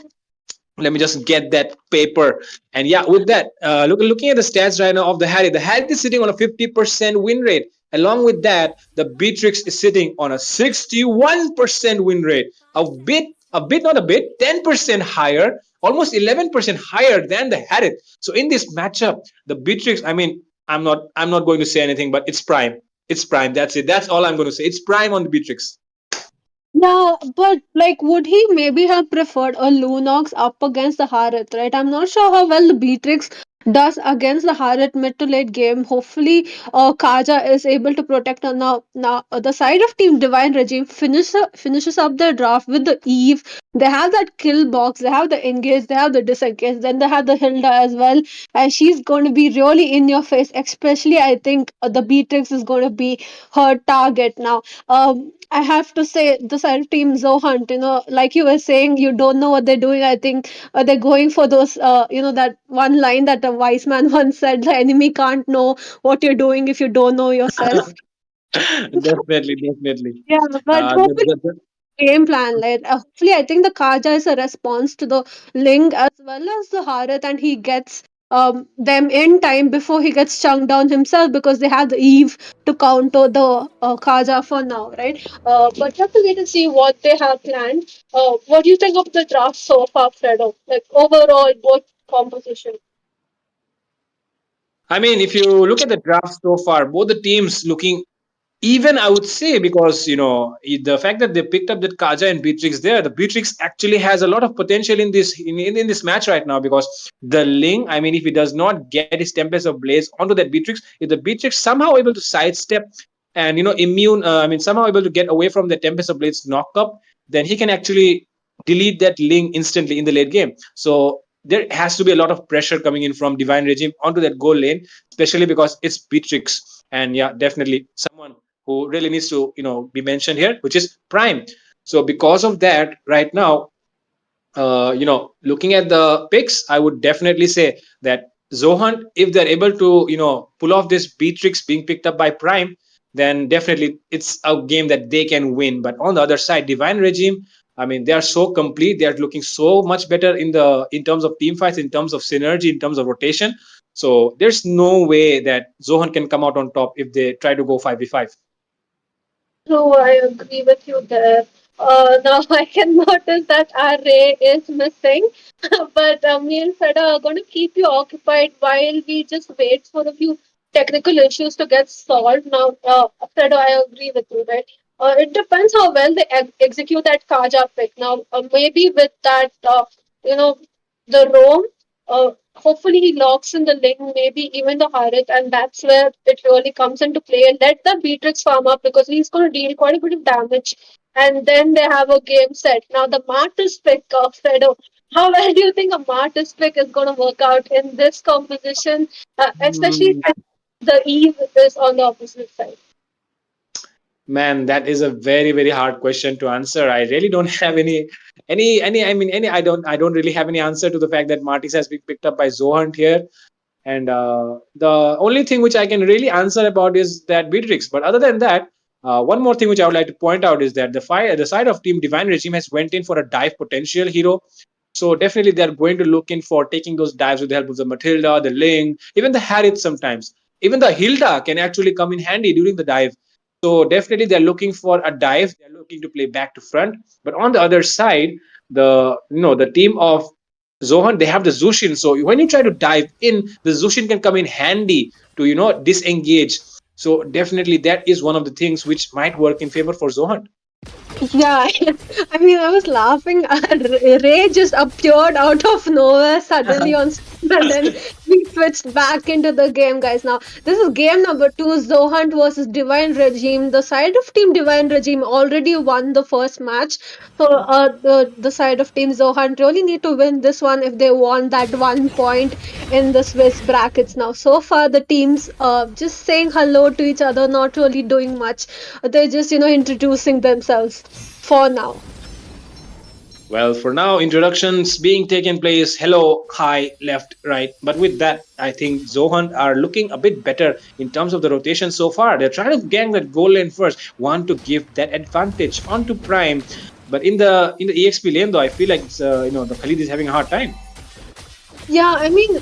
let me just get that paper. And yeah, with that, looking at the stats right now of the Harith is sitting on a 50% win rate. Along with that, the Beatrix is sitting on a 61% win rate. Not a bit, 10% higher, almost 11% higher than the Harith. So in this matchup, the Beatrix, I mean, I'm not going to say anything, but it's prime. It's prime. That's it. That's all I'm going to say. It's prime on the Beatrix. Yeah, but like, would he maybe have preferred a Lunox up against the Harith, right? I'm not sure how well the Beatrix does against the Harith mid to late game. Hopefully, Kaja is able to protect her now. The side of Team Divine Regime finishes up their draft with the Eve. They have that kill box, they have the engage, they have the disengage, then they have the Hilda as well. And she's going to be really in your face, especially I think the Beatrix is going to be her target now. I have to say the side team Zohunt, like you were saying, you don't know what they're doing. I think they're going for those, that one line that a wise man once said: the enemy can't know what you're doing if you don't know yourself. Definitely. Yeah, but Uh, hopefully, the, the, game plan. Like, hopefully, I think the Kaja is a response to the Ling as well as the Harat, and he gets them in time before he gets chunked down himself because they have the Eve to counter the Kaja for now, right? But you have to wait and see what they have planned. What do you think of the draft so far, Fredo? Like overall, both composition. I mean, if you look at the draft so far, both the teams looking even, I would say, because the fact that they picked up that Kaja and Beatrix there, the Beatrix actually has a lot of potential in this match right now, because the Ling, I mean, if he does not get his Tempest of Blaze onto that Beatrix, if the Beatrix somehow able to sidestep and immune, I mean, somehow able to get away from the Tempest of Blaze knock up, then he can actually delete that Ling instantly in the late game. So there has to be a lot of pressure coming in from Divine Regime onto that goal lane, especially because it's Beatrix. And yeah, definitely someone who really needs to be mentioned here, which is Prime. So because of that, right now, looking at the picks, I would definitely say that Zohan, if they're able to pull off this Beatrix being picked up by Prime, then definitely it's a game that they can win. But on the other side, Divine Regime, I mean, they are so complete. They are looking so much better in terms of team fights, in terms of synergy, in terms of rotation. So there's no way that Zohan can come out on top if they try to go 5v5. True, I agree with you there. Now I can notice that our Ray is missing, but me and Feda are going to keep you occupied while we just wait for a few technical issues to get solved. Now, Feda, I agree with you, right? It depends how well they execute that Kaja pick. Now, maybe with that, you know, the Rome, hopefully he locks in the link, maybe even the Harit, and that's where it really comes into play. And let the Beatrix farm up because he's going to deal quite a bit of damage. And then they have a game set. Now, the Martyrs pick of Fredo. How well do you think a Martyrs pick is going to work out in this composition, especially Mm, when the Eve is on the opposite side? Man, that is a very, very hard question to answer. I really don't have any. I mean, I don't really have any answer to the fact that Martis has been picked up by Zohunt here. And the only thing which I can really answer about is that Beatrix. But other than that, one more thing which I would like to point out is that the side of Team Divine Regime has went in for a dive potential hero. So definitely they're going to look in for taking those dives with the help of the Matilda, the Ling, even the Harith sometimes. Even the Hilda can actually come in handy during the dive. So definitely they're looking for a dive. They're looking to play back to front. But on the other side, the team of Zohan, they have the Zushin. So when you try to dive in, the Zushin can come in handy to disengage. So definitely that is one of the things which might work in favor for Zohan. Yeah, I mean, I was laughing. Ray just appeared out of nowhere suddenly on screen, and then we switched back into the game, guys. Now, this is game number 2, Zohunt versus Divine Regime. The side of Team Divine Regime already won the first match. So, the side of Team Zohunt really need to win this one if they want that 1 point in the Swiss brackets. Now, so far, the teams just saying hello to each other, not really doing much. They're just, introducing themselves for now. Well, for now, introductions being taken place. Hello, hi, left, right. But with that, I think Zohan are looking a bit better in terms of the rotation so far. They're trying to gang that goal lane first, want to give that advantage onto Prime. But in the EXP lane, though, I feel like it's the Khalid is having a hard time. Yeah, I mean,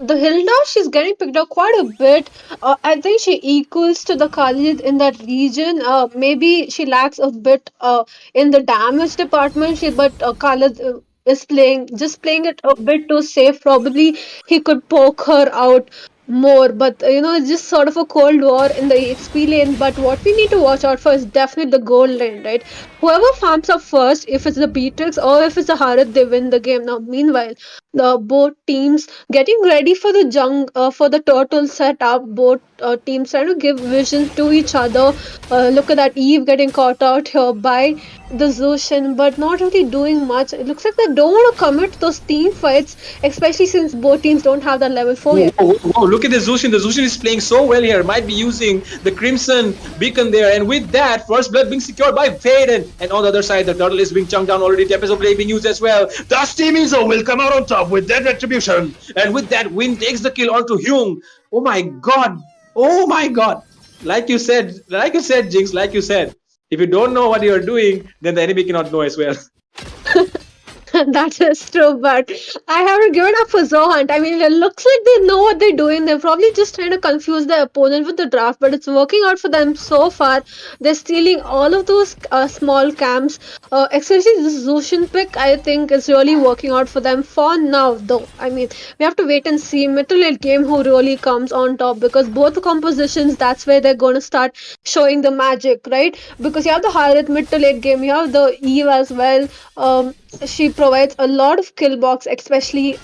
the Hilda, she's getting picked up quite a bit. I think she equals to the Khalid in that region. Maybe she lacks a bit in the damage department. But Khalid is playing it a bit too safe. Probably he could poke her out more. But it's just sort of a cold war in the EXP lane. But what we need to watch out for is definitely the gold lane, right? Whoever farms up first, if it's the Beatrix or if it's the Harit, they win the game. Now, meanwhile, the both teams getting ready for the for the turtle setup. Both teams trying to give visions to each other. Look at that Eve getting caught out here by the Zushin, but not really doing much. It looks like they don't want to commit those team fights, especially since both teams don't have that level 4 yet. Whoa, look at the Zushin. The Zushin is playing so well here. Might be using the Crimson Beacon there. And with that, first blood being secured by Faden. And on the other side, the turtle is being chunked down already. Tempest of Blade being used as well. The Steamy Zo will come out on top with that retribution. And with that, Win takes the kill onto Hyung. Oh my god. Oh my god. Like you said, Jinx, like you said. If you don't know what you're doing, then the enemy cannot know as well. That is true, but I haven't given up for Zohan. I mean, it looks like they know what they're doing. They're probably just trying to confuse their opponent with the draft, but it's working out for them so far. They're stealing all of those small camps, especially this Zushin pick. I think is really working out for them for now, though. I mean, we have to wait and see mid to late game who really comes on top because both the compositions, that's where they're going to start showing the magic, right? Because you have the Harith mid to late game, you have the Eve as well. She provides a lot of kill box, especially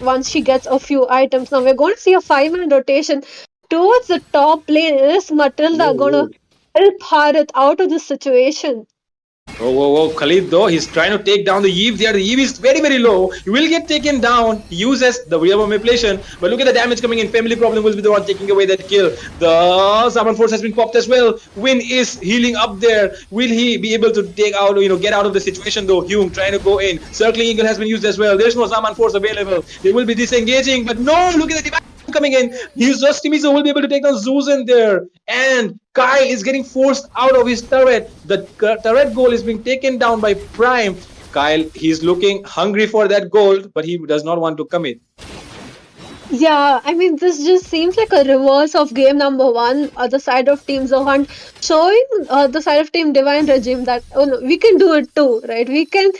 once she gets a few items. Now we're going to see a 5-man rotation towards the top lane. Is Matilda Whoa, going whoa. to help Harith out of this situation? Oh, whoa, whoa. Khalid, though, he's trying to take down the Eve there. The Eve is very, very low. He will get taken down. He uses the real manipulation. But look at the damage coming in. Family Problem will be the one taking away that kill. The Summon Force has been popped as well. Win is healing up there. Will he be able to take out, get out of the situation, though? Hume trying to go in. Circling Eagle has been used as well. There's no Summon Force available. They will be disengaging. But no, look at the divine coming in. He's just Timizo will be able to take down Zeus in there. And Kyle is getting forced out of his turret. The turret goal is being taken down by Prime. Kyle, he's looking hungry for that gold, but he does not want to commit. Yeah, I mean, this just seems like a reverse of game number one, the side of Team Zohan, showing the side of Team Divine Regime that, oh no, we can do it too, right? We can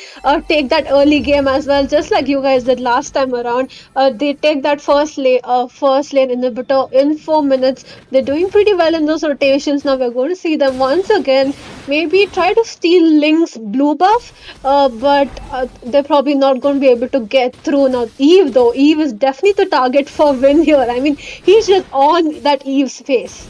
take that early game as well, just like you guys did last time around. They take that first lane inhibitor in 4 minutes. They're doing pretty well in those rotations. Now we're going to see them once again. Maybe try to steal Link's blue buff, but they're probably not going to be able to get through. Now, Eve, though, Eve is definitely the target for win here. I mean, he's just on that Eve's face.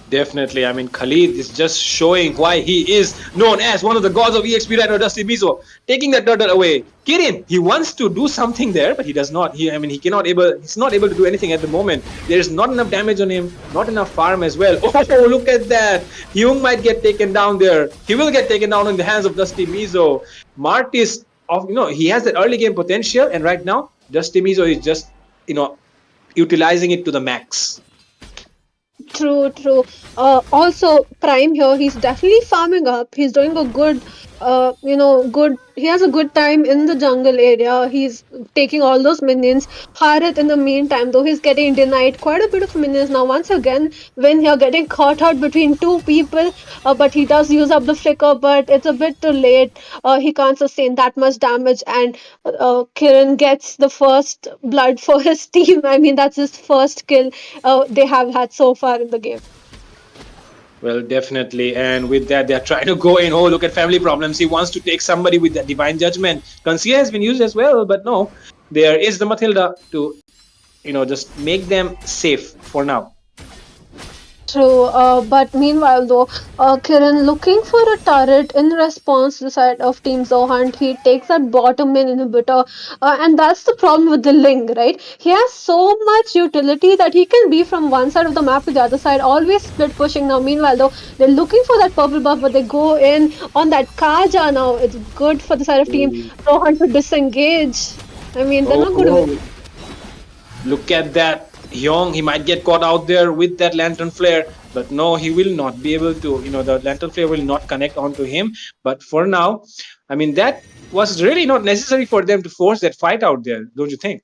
Definitely. I mean, Khalid is just showing why he is known as one of the gods of EXP right now, Dusty Mizo. Taking that turtle away. Kirin, he wants to do something there, but he does not. He's not able to do anything at the moment. There's not enough damage on him, not enough farm as well. Oh, look at that. Hyung might get taken down there. He will get taken down in the hands of Dusty Mizo. Martis, he has that early game potential, and right now, Dusty Mizo is just, utilizing it to the max. True, true. Also, Prime here, he's definitely farming up. He's doing a good, good. He has a good time in the jungle area. He's taking all those minions. Harith, in the meantime, though, he's getting denied quite a bit of minions. Now, once again, when you're getting caught out between two people, but he does use up the flicker, but it's a bit too late. He can't sustain that much damage, and Kiran gets the first blood for his team. I mean, that's his first kill they have had so far in the game. Well, definitely. And with that, they're trying to go in. Oh, look at family problems. He wants to take somebody with that divine judgment. Conceal has been used as well, but no. There is the Matilda to, just make them safe for now. True, but meanwhile though, Kiran looking for a turret in response to the side of Team Zohan, he takes that bottom main inhibitor, and that's the problem with the Ling, right? He has so much utility that he can be from one side of the map to the other side, always split pushing. Now meanwhile though, they're looking for that purple buff, but they go in on that Kaja now. It's good for the side of Team Zohan to disengage. I mean, they're not going to... Look at that. Hyung, he might get caught out there with that lantern flare, but no, he will not be able to. The lantern flare will not connect onto him. But for now, that was really not necessary for them to force that fight out there, don't you think?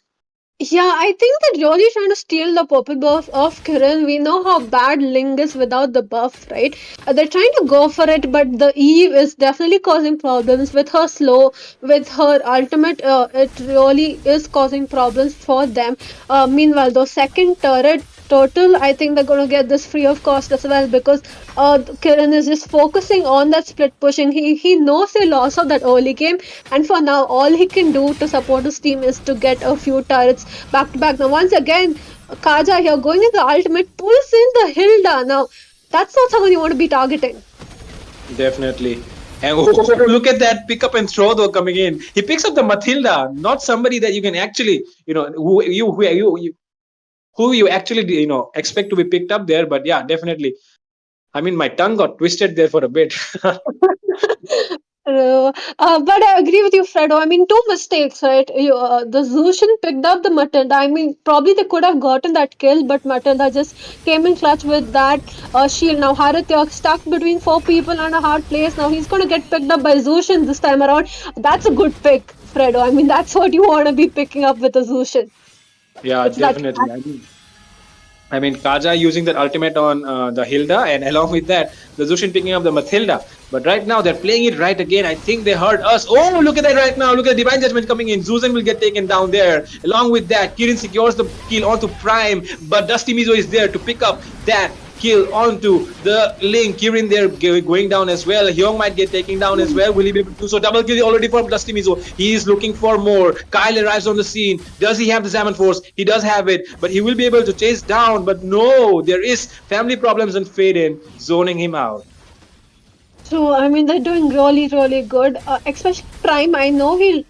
Yeah, I think they're really trying to steal the purple buff of Kiran. We know how bad Ling is without the buff, right? They're trying to go for it, but the Eve is definitely causing problems with her slow, with her ultimate. It really is causing problems for them. Meanwhile, the second turret total, I think they're going to get this free of cost as well because Kiran is just focusing on that split pushing. He knows the loss of that early game, and for now, all he can do to support his team is to get a few turrets back to back. Now, once again, Kaja here going in the ultimate pulls in the Hilda. Now, that's not someone you want to be targeting. Definitely. And look at that pick up and throw though coming in. He picks up the Matilda, not somebody that you can actually, who you actually expect to be picked up there. But yeah, definitely. My tongue got twisted there for a bit. But I agree with you, Fredo. I mean, two mistakes, right? The Zushin picked up the Matilda. I mean, probably they could have gotten that kill, but Matilda just came in clutch with that shield. Now, Harith, you're stuck between four people on a hard place. Now, he's going to get picked up by Zushin this time around. That's a good pick, Fredo. I mean, that's what you want to be picking up with a Zushin. Yeah, It's that. definitely. I mean, Kaja using that ultimate on the Hilda, and along with that, the Zushin picking up the Mathilda. But right now, they're playing it right again. I think they heard us. Oh, look at that right now. Look at the Divine Judgment coming in. Zuzan will get taken down there. Along with that, Kirin secures the kill onto Prime, but Dusty Mizo is there to pick up that kill onto the Link. Kirin there going down as well. Hyung might get taken down as well. Will he be able to do so? Double kill already for Dusty Mizo. He is looking for more. Kyle arrives on the scene. Does he have the Zaman Force? He does have it, but he will be able to chase down. But no, there is family problems and Faden zoning him out. True. I mean, they're doing really, really good. Especially Prime. I know he,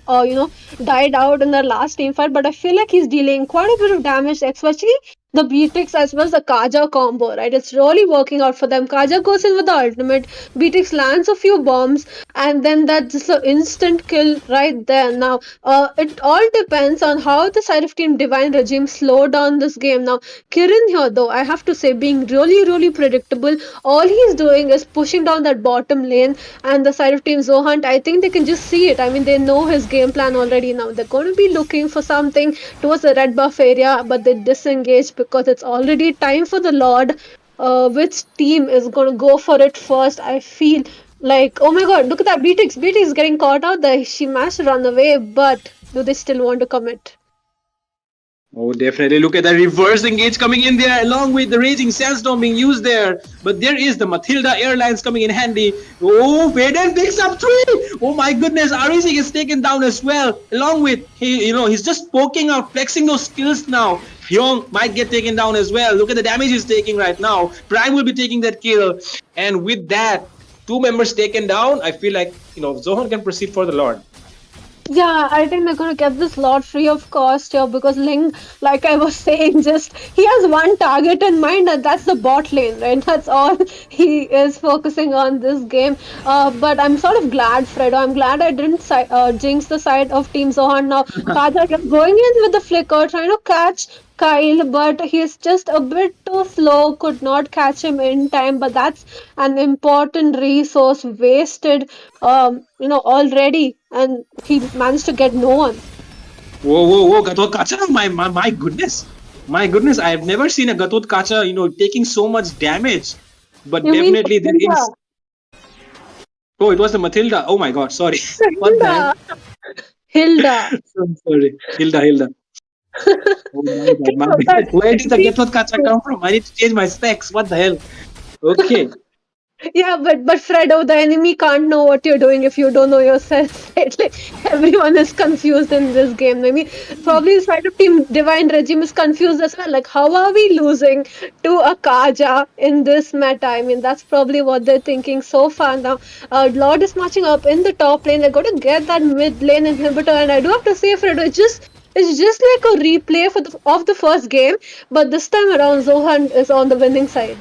died out in the last team fight, but I feel like he's dealing quite a bit of damage, especially the Beatrix as well as the Kaja combo, right? It's really working out for them. Kaja goes in with the ultimate. Beatrix lands a few bombs, and then that's just an instant kill right there. Now, it all depends on how the side of Team Divine Regime slow down this game. Now, Kirin here, though, I have to say, being really, really predictable. All he's doing is pushing down that bottom lane, and the side of Team Zohunt, I think they can just see it. I mean, they know his game plan already now. They're going to be looking for something towards the red buff area, but they disengage because it's already time for the Lord. Which team is going to go for it first? I feel like, oh my god, look at that. Beatrix. Beatrix is getting caught out there. She managed to run away, but do they still want to commit? Oh, definitely. Look at that reverse engage coming in there, along with the Raging Sandstorm being used there. But there is the Matilda Airlines coming in handy. Oh, Faden picks up 3. Oh my goodness, REC is taken down as well. Along with he's just poking out, flexing those skills now. Hyung might get taken down as well. Look at the damage he's taking right now. Prime will be taking that kill, and with that, 2 members taken down. I feel like Zohan can proceed for the Lord. Yeah, I think they're gonna get this lot free of cost here because Ling, like I was saying, just he has one target in mind, and that's the bot lane, right? That's all he is focusing on this game. But I'm sort of glad, Fredo. I'm glad I didn't jinx the side of Team Zohan now. Kaja kept going in with the flicker, trying to catch Kyle, but he's just a bit too slow, could not catch him in time. But that's an important resource wasted, already, and he managed to get no one. Whoa, Gatot Kacha, my goodness. My goodness, I have never seen a Gatot Kacha, taking so much damage. But You mean definitely there is. Oh, it was the Matilda. Oh my god, sorry. What the hell? Hilda. So sorry. Hilda. Oh my bad. Where did the Gatot Kacha come from? I need to change my specs. What the hell? Okay. Yeah, but Fredo, the enemy can't know what you're doing if you don't know yourself. Right? Like everyone is confused in this game. I mean, probably the side of Team Divine Regime is confused as well. Like, how are we losing to a Kaja in this meta? I mean, that's probably what they're thinking so far now. Lord is marching up in the top lane. They're going to get that mid lane inhibitor, and I do have to say, Fredo, it's just like a replay of the first game, but this time around, Zohan is on the winning side.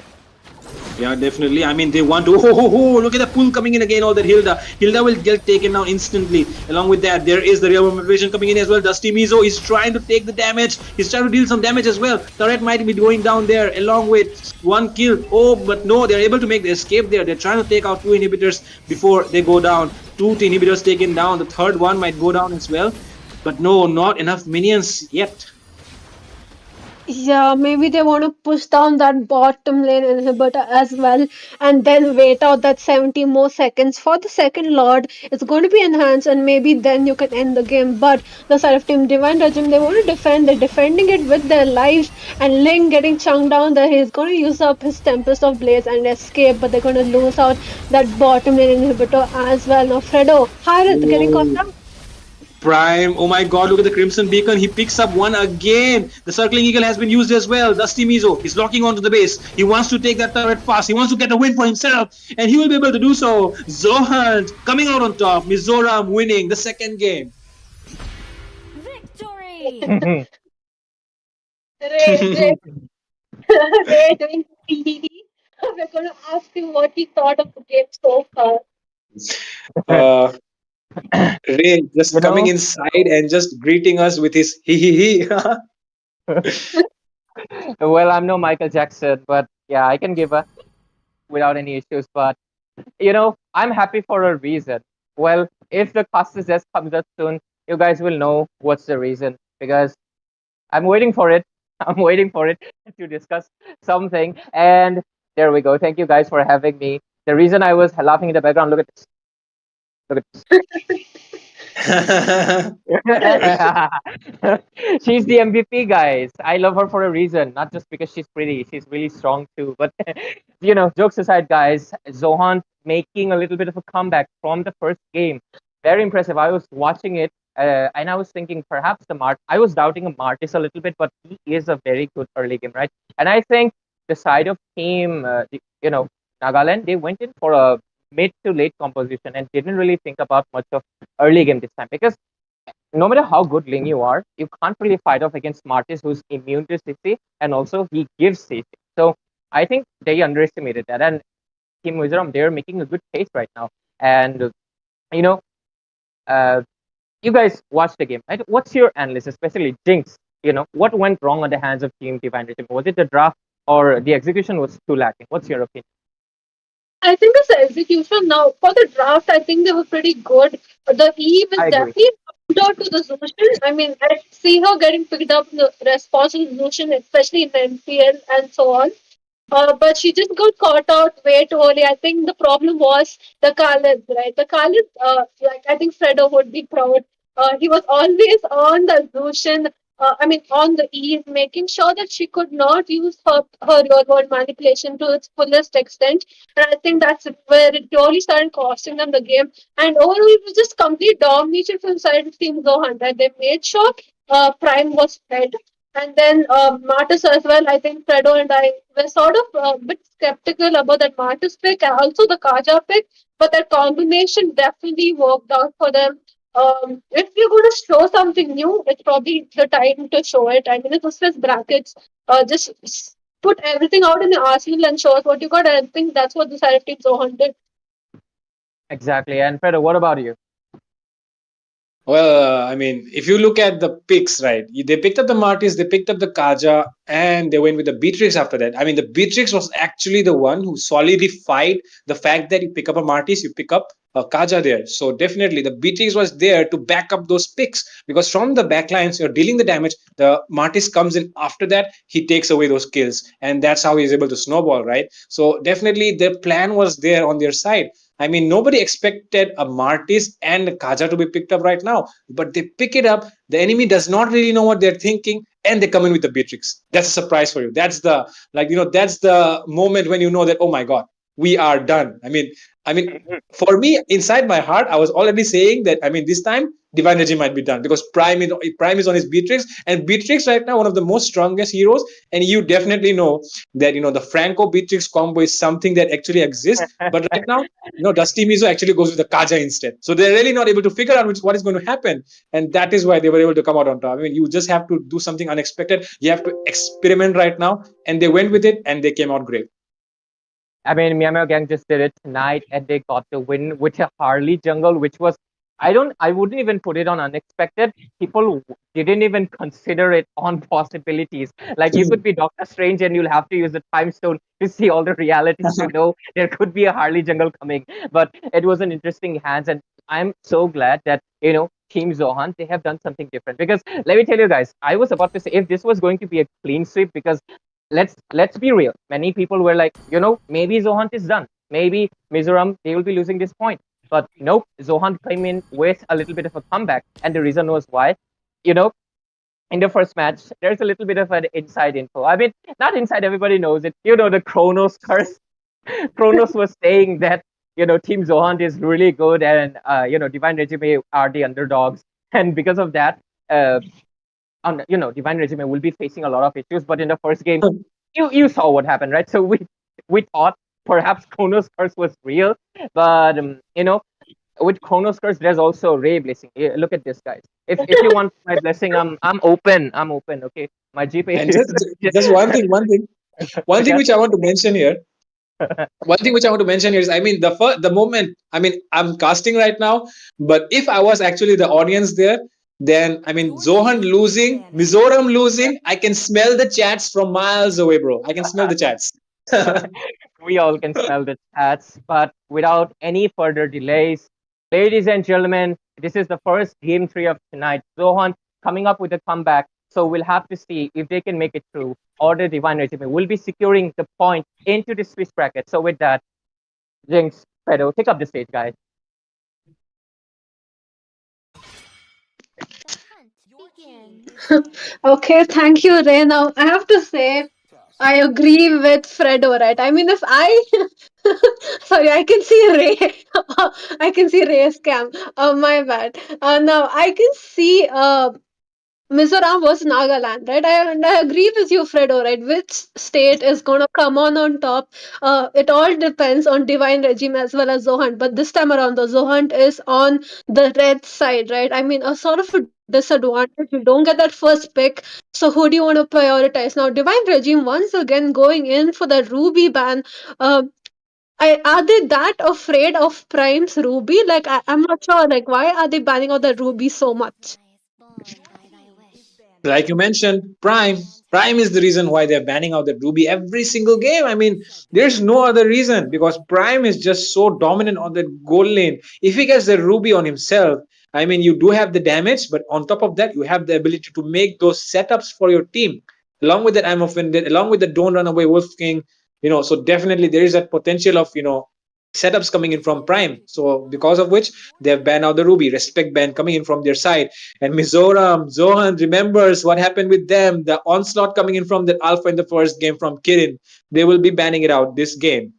Yeah, definitely. I mean, they want to. Look at the pull coming in again. All that Hilda. Hilda will get taken down instantly. Along with that, there is the real motivation coming in as well. Dusty Mizo is trying to take the damage. He's trying to deal some damage as well. Turret might be going down there along with 1 kill. Oh, but no, they're able to make the escape there. They're trying to take out 2 inhibitors before they go down. 2 inhibitors taken down. The third one might go down as well. But no, not enough minions yet. Yeah, maybe they want to push down that bottom lane inhibitor as well and then wait out that 70 more seconds for the second Lord. It's going to be enhanced and maybe then you can end the game. But the side of Team Divine Regime, they want to defend. They're defending it with their lives, and Ling getting chunked down there. He's going to use up his Tempest of Blaze and escape, but they're going to lose out that bottom lane inhibitor as well. Now, Fredo, Harith getting caught down. Prime, oh my god, look at the Crimson Beacon. He picks up 1 again. The Circling Eagle has been used as well. Dusty Mizo, he's locking onto the base. He wants to take that turret fast. He wants to get a win for himself, and he will be able to do so. Zohan coming out on top. Mizoram winning the second game. Victory! Ray doing PDD. We're going to ask him what he thought of the game so far. Uh, Ray just You coming know, inside and just greeting us with his he. well, I'm no Michael Jackson, but yeah, I can give a without any issues. But I'm happy for a reason. Well, if the Costas S comes up soon, you guys will know what's the reason because I'm waiting for it. I'm waiting for it to discuss something. And there we go. Thank you guys for having me. The reason I was laughing in the background, look at this. Look at this. She's the MVP, guys. I love her for a reason, not just because she's pretty. She's really strong too. But jokes aside, guys, Zohan making a little bit of a comeback from the first game. Very impressive. I was watching it, and I was thinking perhaps I was doubting a Martis a little bit, but he is a very good early game, right? And I think the side of team, Nagaland, they went in for a mid to late composition and didn't really think about much of early game this time because no matter how good Ling you are, you can't really fight off against Martis who's immune to CC and also he gives CC. So I think they underestimated that. And Team Mizoram, they're making a good case right now. And, you know, uh, you guys watched the game, right? What's your analysis, especially Jinx? What went wrong on the hands of Team Divine Regime? Was it the draft or the execution was too lacking? What's your opinion? I think it's the execution now. For the draft, I think they were pretty good. The Eve is I agree. definitely out to the Zushin. I mean, I see her getting picked up in the responsible Zushin, especially in the NPL and so on. But she just got caught out way too early. I think the problem was the Khalid, right? The Khalid, like I think Fredo would be proud. He was always on the Zushin, I mean, on the Eve, making sure that she could not use her real world manipulation to its fullest extent. And I think that's where it really started costing them the game. And overall, it was just complete domination from side of Team Zohan. That they made sure Prime was fed. And then Martis as well. I think Fredo and I were sort of a bit skeptical about that Martis pick and also the Kaja pick, but that combination definitely worked out for them. If you're going to show something new, it's probably the time to show it. I mean, it was just brackets. Put everything out in the arsenal and show us what you got. And I think that's what the side of Team Zohan did. Exactly. And Fredo, what about you? Well, I mean, if you look at the picks, right, they picked up the Martis, they picked up the Kaja, and they went with the Beatrix after that. I mean, the Beatrix was actually the one who solidified the fact that you pick up a Martis, you pick up a Kaja there. So definitely, the Beatrix was there to back up those picks because from the backlines, you're dealing the damage. The Martis comes in after that, he takes away those kills, and that's how he's able to snowball, right? So definitely, the plan was there on their side. I mean, nobody expected a Martis and Kaja to be picked up right now, but they pick it up. The enemy does not really know what they're thinking, and they come in with the Beatrix. That's a surprise for you. That's the that's the moment when you know that, oh my god, we are done. I mean, for me, inside my heart, I was already saying that. I mean, this time Divine Regime might be done because Prime is on his Beatrix, and Beatrix right now one of the most strongest heroes, and you definitely know that the Franco Beatrix combo is something that actually exists. But right now, Dusty Mizo actually goes with the Kaja instead. So they're really not able to figure out what is going to happen. And that is why they were able to come out on top. I mean, you just have to do something unexpected. You have to experiment right now. And they went with it and they came out great. I mean, Meow Gang just did it tonight and they got the win with a Harley jungle, which was, I wouldn't even put it on unexpected. People didn't even consider it on possibilities. Like you could be Doctor Strange and you'll have to use the time stone to see all the realities to know there could be a Harley jungle coming. But it was an interesting hands, and I'm so glad that, Team Zohan, they have done something different. Because let me tell you guys, I was about to say if this was going to be a clean sweep, because let's be real. Many people were like, maybe Zohan is done. Maybe Mizoram, they will be losing this point. But nope, Zohan came in with a little bit of a comeback. And the reason was why, in the first match, there's a little bit of an inside info. I mean, not inside, everybody knows it. The Kronos curse. Kronos was saying that, Team Zohan is really good and, Divine Regime are the underdogs. And because of that, Divine Regime will be facing a lot of issues. But in the first game, you saw what happened, right? So we thought perhaps Kronos curse was real, but with Kronos curse, there's also Ray blessing. Look at this, guys. If you want my blessing, I'm open. I'm open. Okay, my GPA. And just one thing which I want to mention here. One thing which I want to mention here is, I mean, the moment, I mean, I'm casting right now, but if I was actually the audience there, then I mean, Zohan losing, Mizoram losing, I can smell the chats from miles away, bro. I can smell the chats. We all can smell the chats, but without any further delays, ladies and gentlemen, this is the first game three of tonight. Zohan coming up with a comeback, so we'll have to see if they can make it through, or the Divine Regime will be securing the point into the Swiss bracket. So with that, Jinx, Fredo, take up the stage, guys. Okay, thank you, Ray. Now, I have to say, I agree with Fredo, right? I mean, if I, sorry, I can see Ray. I can see Ray's cam. My bad. Now, I can see Mizoram was Nagaland, right? And I agree with you, Fredo, right? Which state is going to come on top? It all depends on Divine Regime as well as Zohan. But this time around, the Zohan is on the red side, right? I mean, a sort of a disadvantage. You don't get that first pick. So who do you want to prioritize? Now, Divine Regime, once again, going in for the Ruby ban. Are they that afraid of Prime's Ruby? Like, I'm not sure. Like, why are they banning out the Ruby so much? Like you mentioned, Prime is the reason why they're banning out the Ruby every single game. I mean, there's no other reason, because Prime is just so dominant on that goal lane. If he gets the Ruby on himself, I mean, you do have the damage, but on top of that, you have the ability to make those setups for your team. Along with that, I'm offended, along with the Don't Run Away Wolf King, so definitely there is that potential of setups coming in from Prime. So because of which they have banned out the Ruby, respect ban coming in from their side. And Mizoram, Zohan remembers what happened with them. The onslaught coming in from that Alpha in the first game from Kirin. They will be banning it out this game.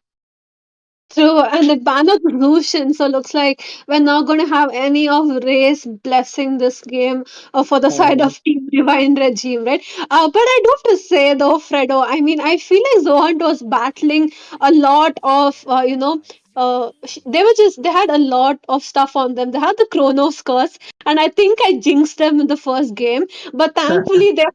True, and the ban of Lucian, so looks like we're not going to have any of Ray's blessing this game for the side Mhm. of Team Divine Regime, right? But I do have to say though, Fredo, I mean, I feel like Zohan was battling a lot of, they had a lot of stuff on them. They had the Chronos curse, and I think I jinxed them in the first game. But thankfully, they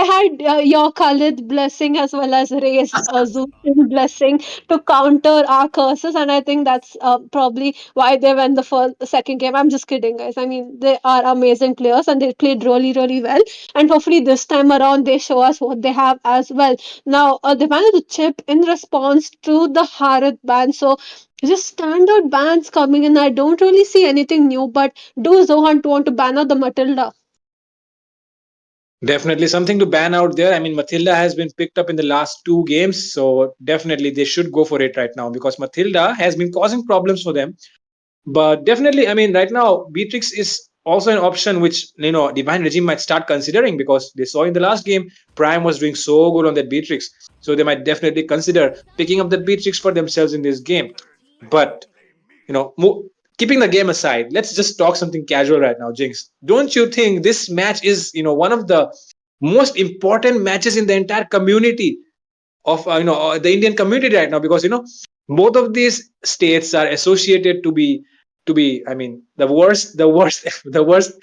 had your Khalid blessing as well as Ray's Zutin blessing to counter our curses, and I think that's probably why they won the second game. I'm just kidding, guys. I mean, they are amazing players and they played really, really well. And hopefully this time around they show us what they have as well. Now they banned the chip in response to the Harit ban, so just standard bans coming in. I don't really see anything new, but do Zohan want to ban out the Matilda? Definitely something to ban out there. I mean, Matilda has been picked up in the last two games, so definitely they should go for it right now, because Matilda has been causing problems for them. But definitely, I mean, right now, Beatrix is also an option which, Divine Regime might start considering, because they saw in the last game, Prime was doing so good on that Beatrix. So they might definitely consider picking up that Beatrix for themselves in this game. But, keeping the game aside, let's just talk something casual right now, Jinx. Don't you think this match is, one of the most important matches in the entire community of the Indian community right now, because both of these states are associated to be, I mean, the worst the worst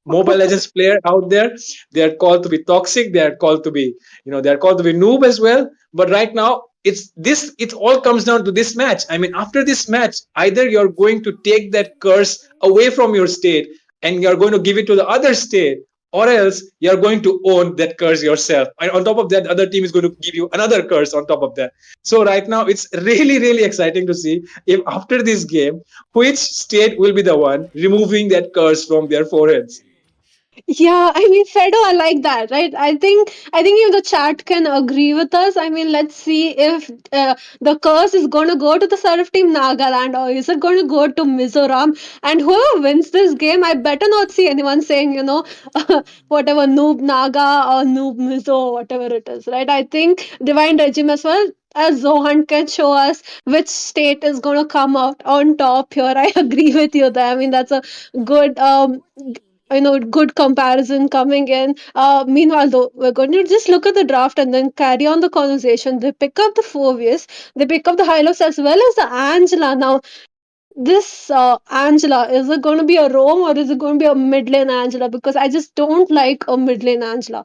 Mobile Legends player out there. They are called to be toxic. They are called to be, they are called to be noob as well. But right now, it's this. It all comes down to this match. I mean, after this match, either you're going to take that curse away from your state and you're going to give it to the other state, or else you're going to own that curse yourself. And on top of that, the other team is going to give you another curse on top of that. So right now, it's really, really exciting to see if after this game, which state will be the one removing that curse from their foreheads. Yeah, I mean, Fedo, I like that, right? I think if the chat can agree with us, I mean, let's see if the curse is going to go to the side of Team Nagaland or is it going to go to Mizoram? And whoever wins this game, I better not see anyone saying, whatever Noob Naga or Noob Mizo or whatever it is, right? I think Divine Regime as well as Zohan can show us which state is going to come out on top here. I agree with you there. I mean, that's a good good comparison coming in. Meanwhile, though, we're going to just look at the draft and then carry on the conversation. They pick up the Fovius, they pick up the Hylos as well as the Angela. Now, this Angela, is it going to be a Rome or is it going to be a mid lane Angela? Because I just don't like a mid lane Angela.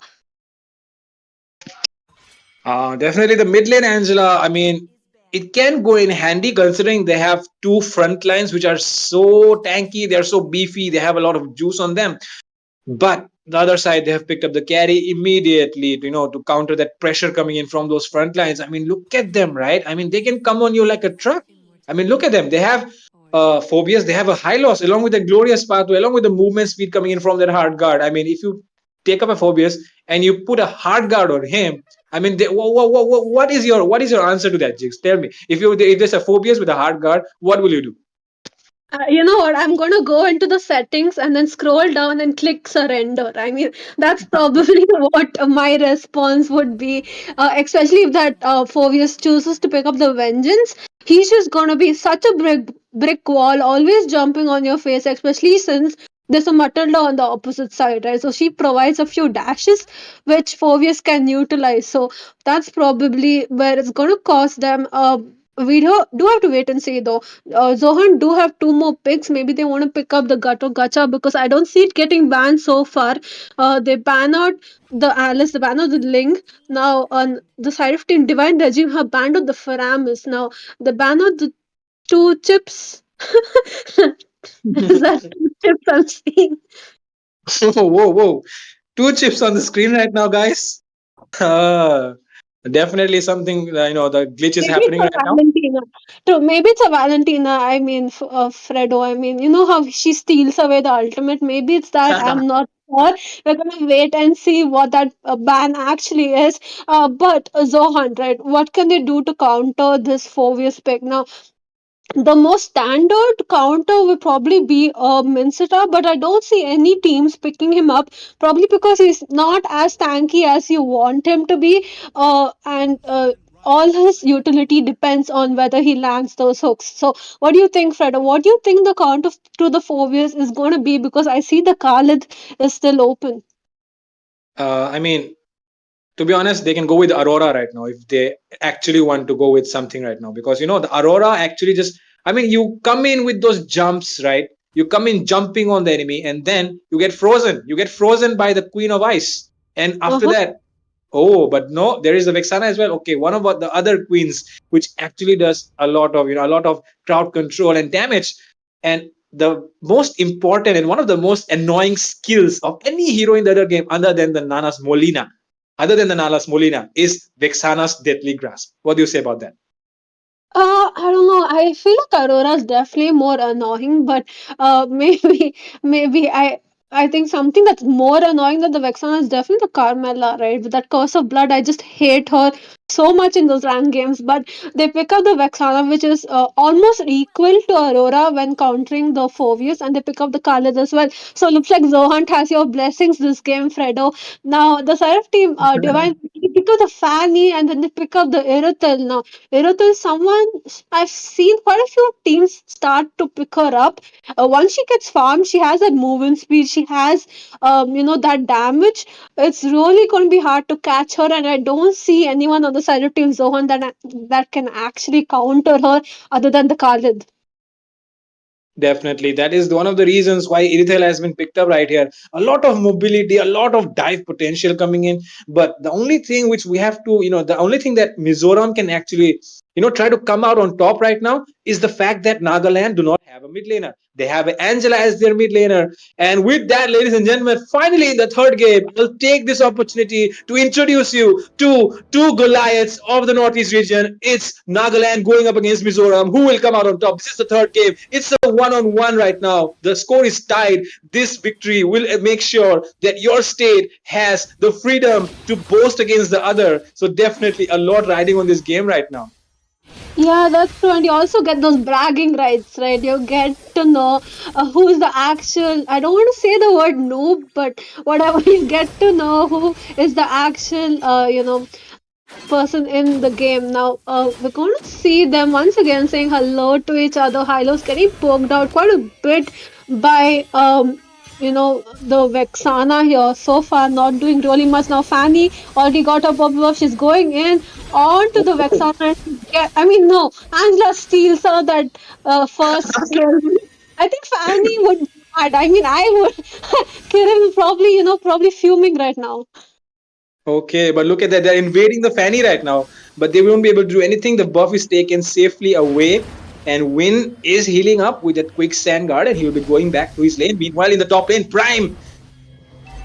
Definitely the mid lane Angela. I mean, it can go in handy considering they have two front lines which are so tanky, they're so beefy, they have a lot of juice on them. But the other side, they have picked up the carry immediately, to counter that pressure coming in from those front lines. I mean, look at them, right? I mean, they can come on you like a truck. I mean, look at them. They have phobias. They have a high loss along with the glorious pathway, along with the movement speed coming in from that hard guard. I mean, if you take up a phobias and you put a hard guard on him, I mean, what is your answer to that, Jigs? Tell me. If there's a phobias with a hard guard, what will you do? You know what? I'm gonna go into the settings and then scroll down and click surrender. I mean, that's probably what my response would be. Especially if that Phobius chooses to pick up the vengeance, he's just gonna be such a brick wall, always jumping on your face. Especially since there's a Matilda on the opposite side, right? So she provides a few dashes which Phobius can utilize. So that's probably where it's gonna cost them. We do have to wait and see though. Zohan do have two more picks. Maybe they want to pick up the Gato Gacha because I don't see it getting banned so far. They ban out the Alice, they ban out the Link. Now on the side of Team Divine Regime have banned out the Faramis. Now they ban out the two chips. Is that two chips I'm seeing? Whoa, whoa. Two chips on the screen right now, guys. Uh, Definitely something, the glitch is Maybe it's happening a right now. Valentina. True, maybe it's a Valentina. I mean, Fredo. I mean, you know how she steals away the ultimate. Maybe it's that. I'm not sure. We're gonna wait and see what that ban actually is. But Zohan, right? What can they do to counter this Phobius pick? Now, the most standard counter would probably be Minsita, but I don't see any teams picking him up. Probably because he's not as tanky as you want him to be, and all his utility depends on whether he lands those hooks. So, what do you think, Fred? What do you think the counter to the Phobius is going to be? Because I see the Khalid is still open. I mean, to be honest, they can go with Aurora right now if they actually want to go with something right now. Because the Aurora actually just, I mean, you come in with those jumps, right? You come in jumping on the enemy, and then you get frozen. You get frozen by the Queen of Ice, and after Uh-huh. that, oh, but no, there is the Vexana as well. Okay, one of the other queens which actually does a lot of crowd control and damage. And the most important and one of the most annoying skills of any hero in the other game, other than the Nalas Molina, is Vexana's Deathly Grasp. What do you say about that? I don't know. I feel like Aurora is definitely more annoying, but maybe I think something that's more annoying than the Vexana is definitely the Carmella, right? With that curse of blood, I just hate her so much in those rank games. But they pick up the Vexana, which is almost equal to Aurora when countering the Phobius, and they pick up the Khalid as well. So it looks like Zohan has your blessings this game, Fredo. Now the side of team Divine, they pick up the Fanny and then they pick up the Irithel. Now Irithel is someone I've seen quite a few teams start to pick her up. Once she gets farmed, she has that movement speed. She has, that damage. It's really going to be hard to catch her, and I don't see anyone on the side of Team Zohan that can actually counter her other than the Khalid. Definitely. That is one of the reasons why Irithel has been picked up right here. A lot of mobility, a lot of dive potential coming in. But the only thing which we have to, the only thing that Mizoram can actually, try to come out on top right now is the fact that Nagaland do not have a mid laner. They have Angela as their mid laner. And with that, ladies and gentlemen, finally in the third game, I'll take this opportunity to introduce you to two Goliaths of the Northeast region. It's Nagaland going up against Mizoram. Who will come out on top? This is the third game. It's a one-on-one right now. The score is tied. This victory will make sure that your state has the freedom to boast against the other. So definitely a lot riding on this game right now. Yeah, that's true. And you also get those bragging rights, right? You get to know who is the actual, I don't want to say the word noob, but whatever, you get to know who is the actual, person in the game. Now, we're going to see them once again saying hello to each other. Hilo's getting poked out quite a bit by, the Vexana here. So far, not doing really much. Now, Fanny already got her pop buff. She's going in onto the Vexana. Yeah, I mean, no, Angela steals her that first kill. I think Fanny would be mad. I mean, I would. Kiran probably, probably fuming right now. Okay, but look at that. They're invading the Fanny right now. but they won't be able to do anything. The buff is taken safely away, and Win is healing up with that quick sand guard, and he will be going back to his lane. Meanwhile, in the top lane, Prime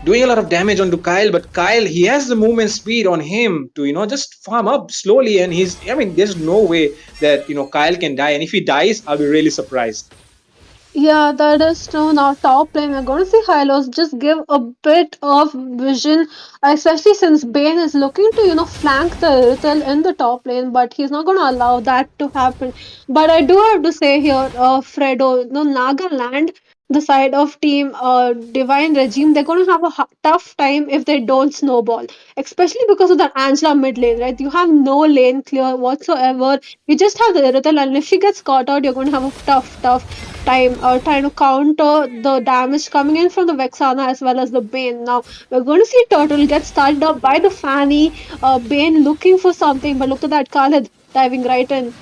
doing a lot of damage onto Kyle, but Kyle, he has the movement speed on him to, just farm up slowly. And there's no way that, Kyle can die. And if he dies, I'll be really surprised. Yeah, that is true. Now, top lane, we're going to see Hylos just give a bit of vision, especially since Bane is looking to, flank the Irithel in the top lane, but he's not going to allow that to happen. But I do have to say here, Fredo, Nagaland, the side of team Divine Regime, they're going to have a tough time if they don't snowball, especially because of the Angela mid lane, right? You have no lane clear whatsoever. You just have the Irithel, and if she gets caught out, you're going to have a tough time trying to counter the damage coming in from the Vexana as well as the Bane. Now we're going to see Turtle get started up by the Fanny. Bane looking for something, but look at that Khalid diving right in.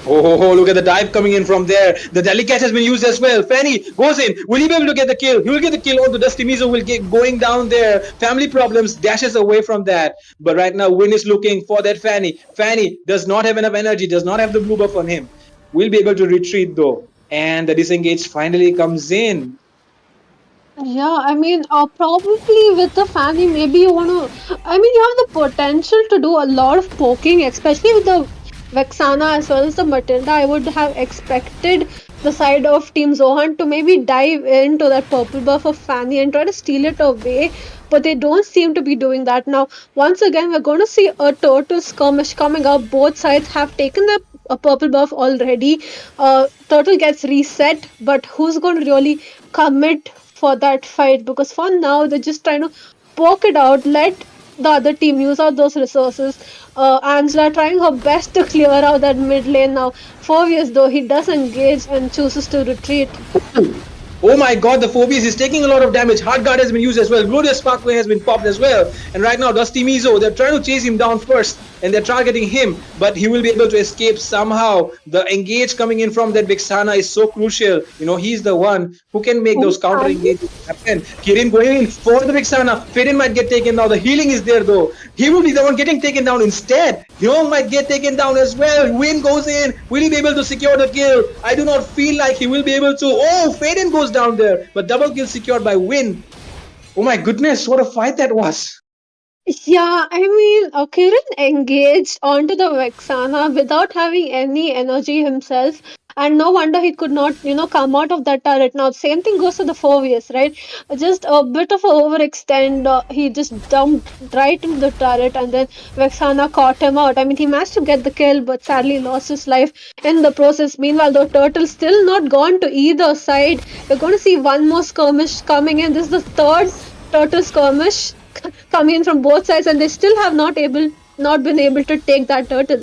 Oh, look at the dive coming in from there. The delicate has been used as well. Fanny goes in. Will he be able to get the kill? He will get the kill. Oh, the Dusty Mizo will get going down there. Family problems, dashes away from that. But right now, Win is looking for that Fanny. Fanny does not have enough energy, does not have the blue buff on him. Will be able to retreat though. And the disengage finally comes in. Yeah, I mean, probably with the Fanny, maybe you want to. I mean, you have the potential to do a lot of poking, especially with the Vexana as well as the Matilda. I would have expected the side of Team Zohan to maybe dive into that purple buff of Fanny and try to steal it away, but they don't seem to be doing that. Now, once again, we're going to see a total skirmish coming up. Both sides have taken the purple buff already. Turtle gets reset, but who's going to really commit for that fight? Because for now they're just trying to poke it out, let the other team use out those resources. Angela trying her best to clear out that mid lane now. Phobius though, he does engage and chooses to retreat. Oh my god, the Phobius is taking a lot of damage. Hard guard has been used as well. Glorious Sparkway has been popped as well. And right now, Dusty Mizo, they're trying to chase him down first. And they're targeting him. But he will be able to escape somehow. The engage coming in from that Vixana is so crucial. He's the one who can make those counter engages happen. Kirin going in for the Vixana. Fadin might get taken now. The healing is there though. He will be the one getting taken down instead. Hyung might get taken down as well. Win goes in. Will he be able to secure the kill? I do not feel like he will be able to. Oh, Fadin goes down there. But double kill secured by Win. Oh my goodness, what a fight that was. Yeah, I mean, Kiran engaged onto the Vexana without having any energy himself, and no wonder he could not, come out of that turret. Now, same thing goes to the Phobius, right? Just a bit of a overextend. He just jumped right into the turret, and then Vexana caught him out. I mean, he managed to get the kill, but sadly lost his life in the process. Meanwhile, the turtle still not gone to either side. We're going to see one more skirmish coming in. This is the third turtle skirmish coming in from both sides, and they still have not been able to take that turtle.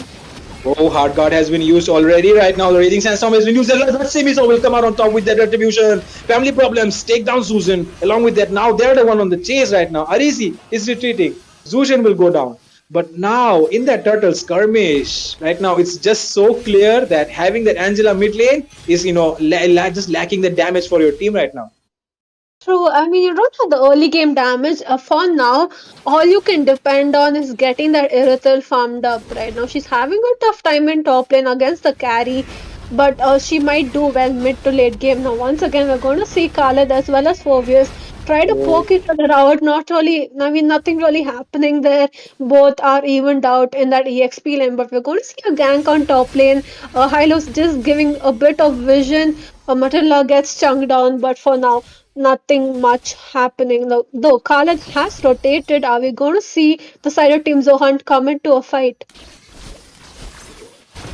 Oh, hard guard has been used already. Right now, the Raging Sandstorm has been used. Let's see, Miso will come out on top with that retribution. Family problems, take down Susan. Along with that, now they're the one on the chase right now. Arisi is retreating. Zushin will go down. But now, in that turtle skirmish, right now, it's just so clear that having that Angela mid lane is, just lacking the damage for your team right now. True. I mean, you don't have the early game damage. For now, all you can depend on is getting that Irithel farmed up. Right now, she's having a tough time in top lane against the carry, but she might do well mid to late game. Now, once again, we're going to see Khaled as well as Phobius try to poke each other out. Not really, I mean, nothing really happening there. Both are evened out in that EXP lane, but we're going to see a gank on top lane. Hylos just giving a bit of vision. Matilda gets chunked down, but for now, nothing much happening. Though Khaled has rotated, are we going to see the side of Team Zohan come into a fight?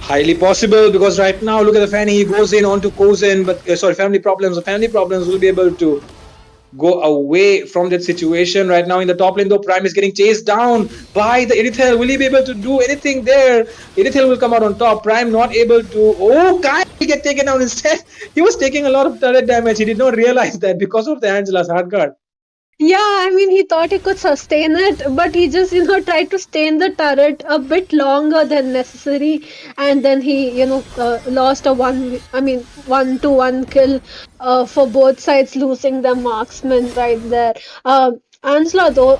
Highly possible, because right now, look at the Fanny. He goes in onto Kozen, but family problems. The family problems will be able to go away from that situation. Right now in the top lane though, Prime is getting chased down by the Irithel. Will he be able to do anything there? Irithel will come out on top. Prime not able to. Oh, Kai will get taken down instead. He was taking a lot of turret damage. He did not realize that because of the Angela's hard guard. Yeah, I mean, he thought he could sustain it, but he just, tried to stay in the turret a bit longer than necessary, and then he, lost a 1-to-1 kill for both sides, losing the marksman right there. Angela, though,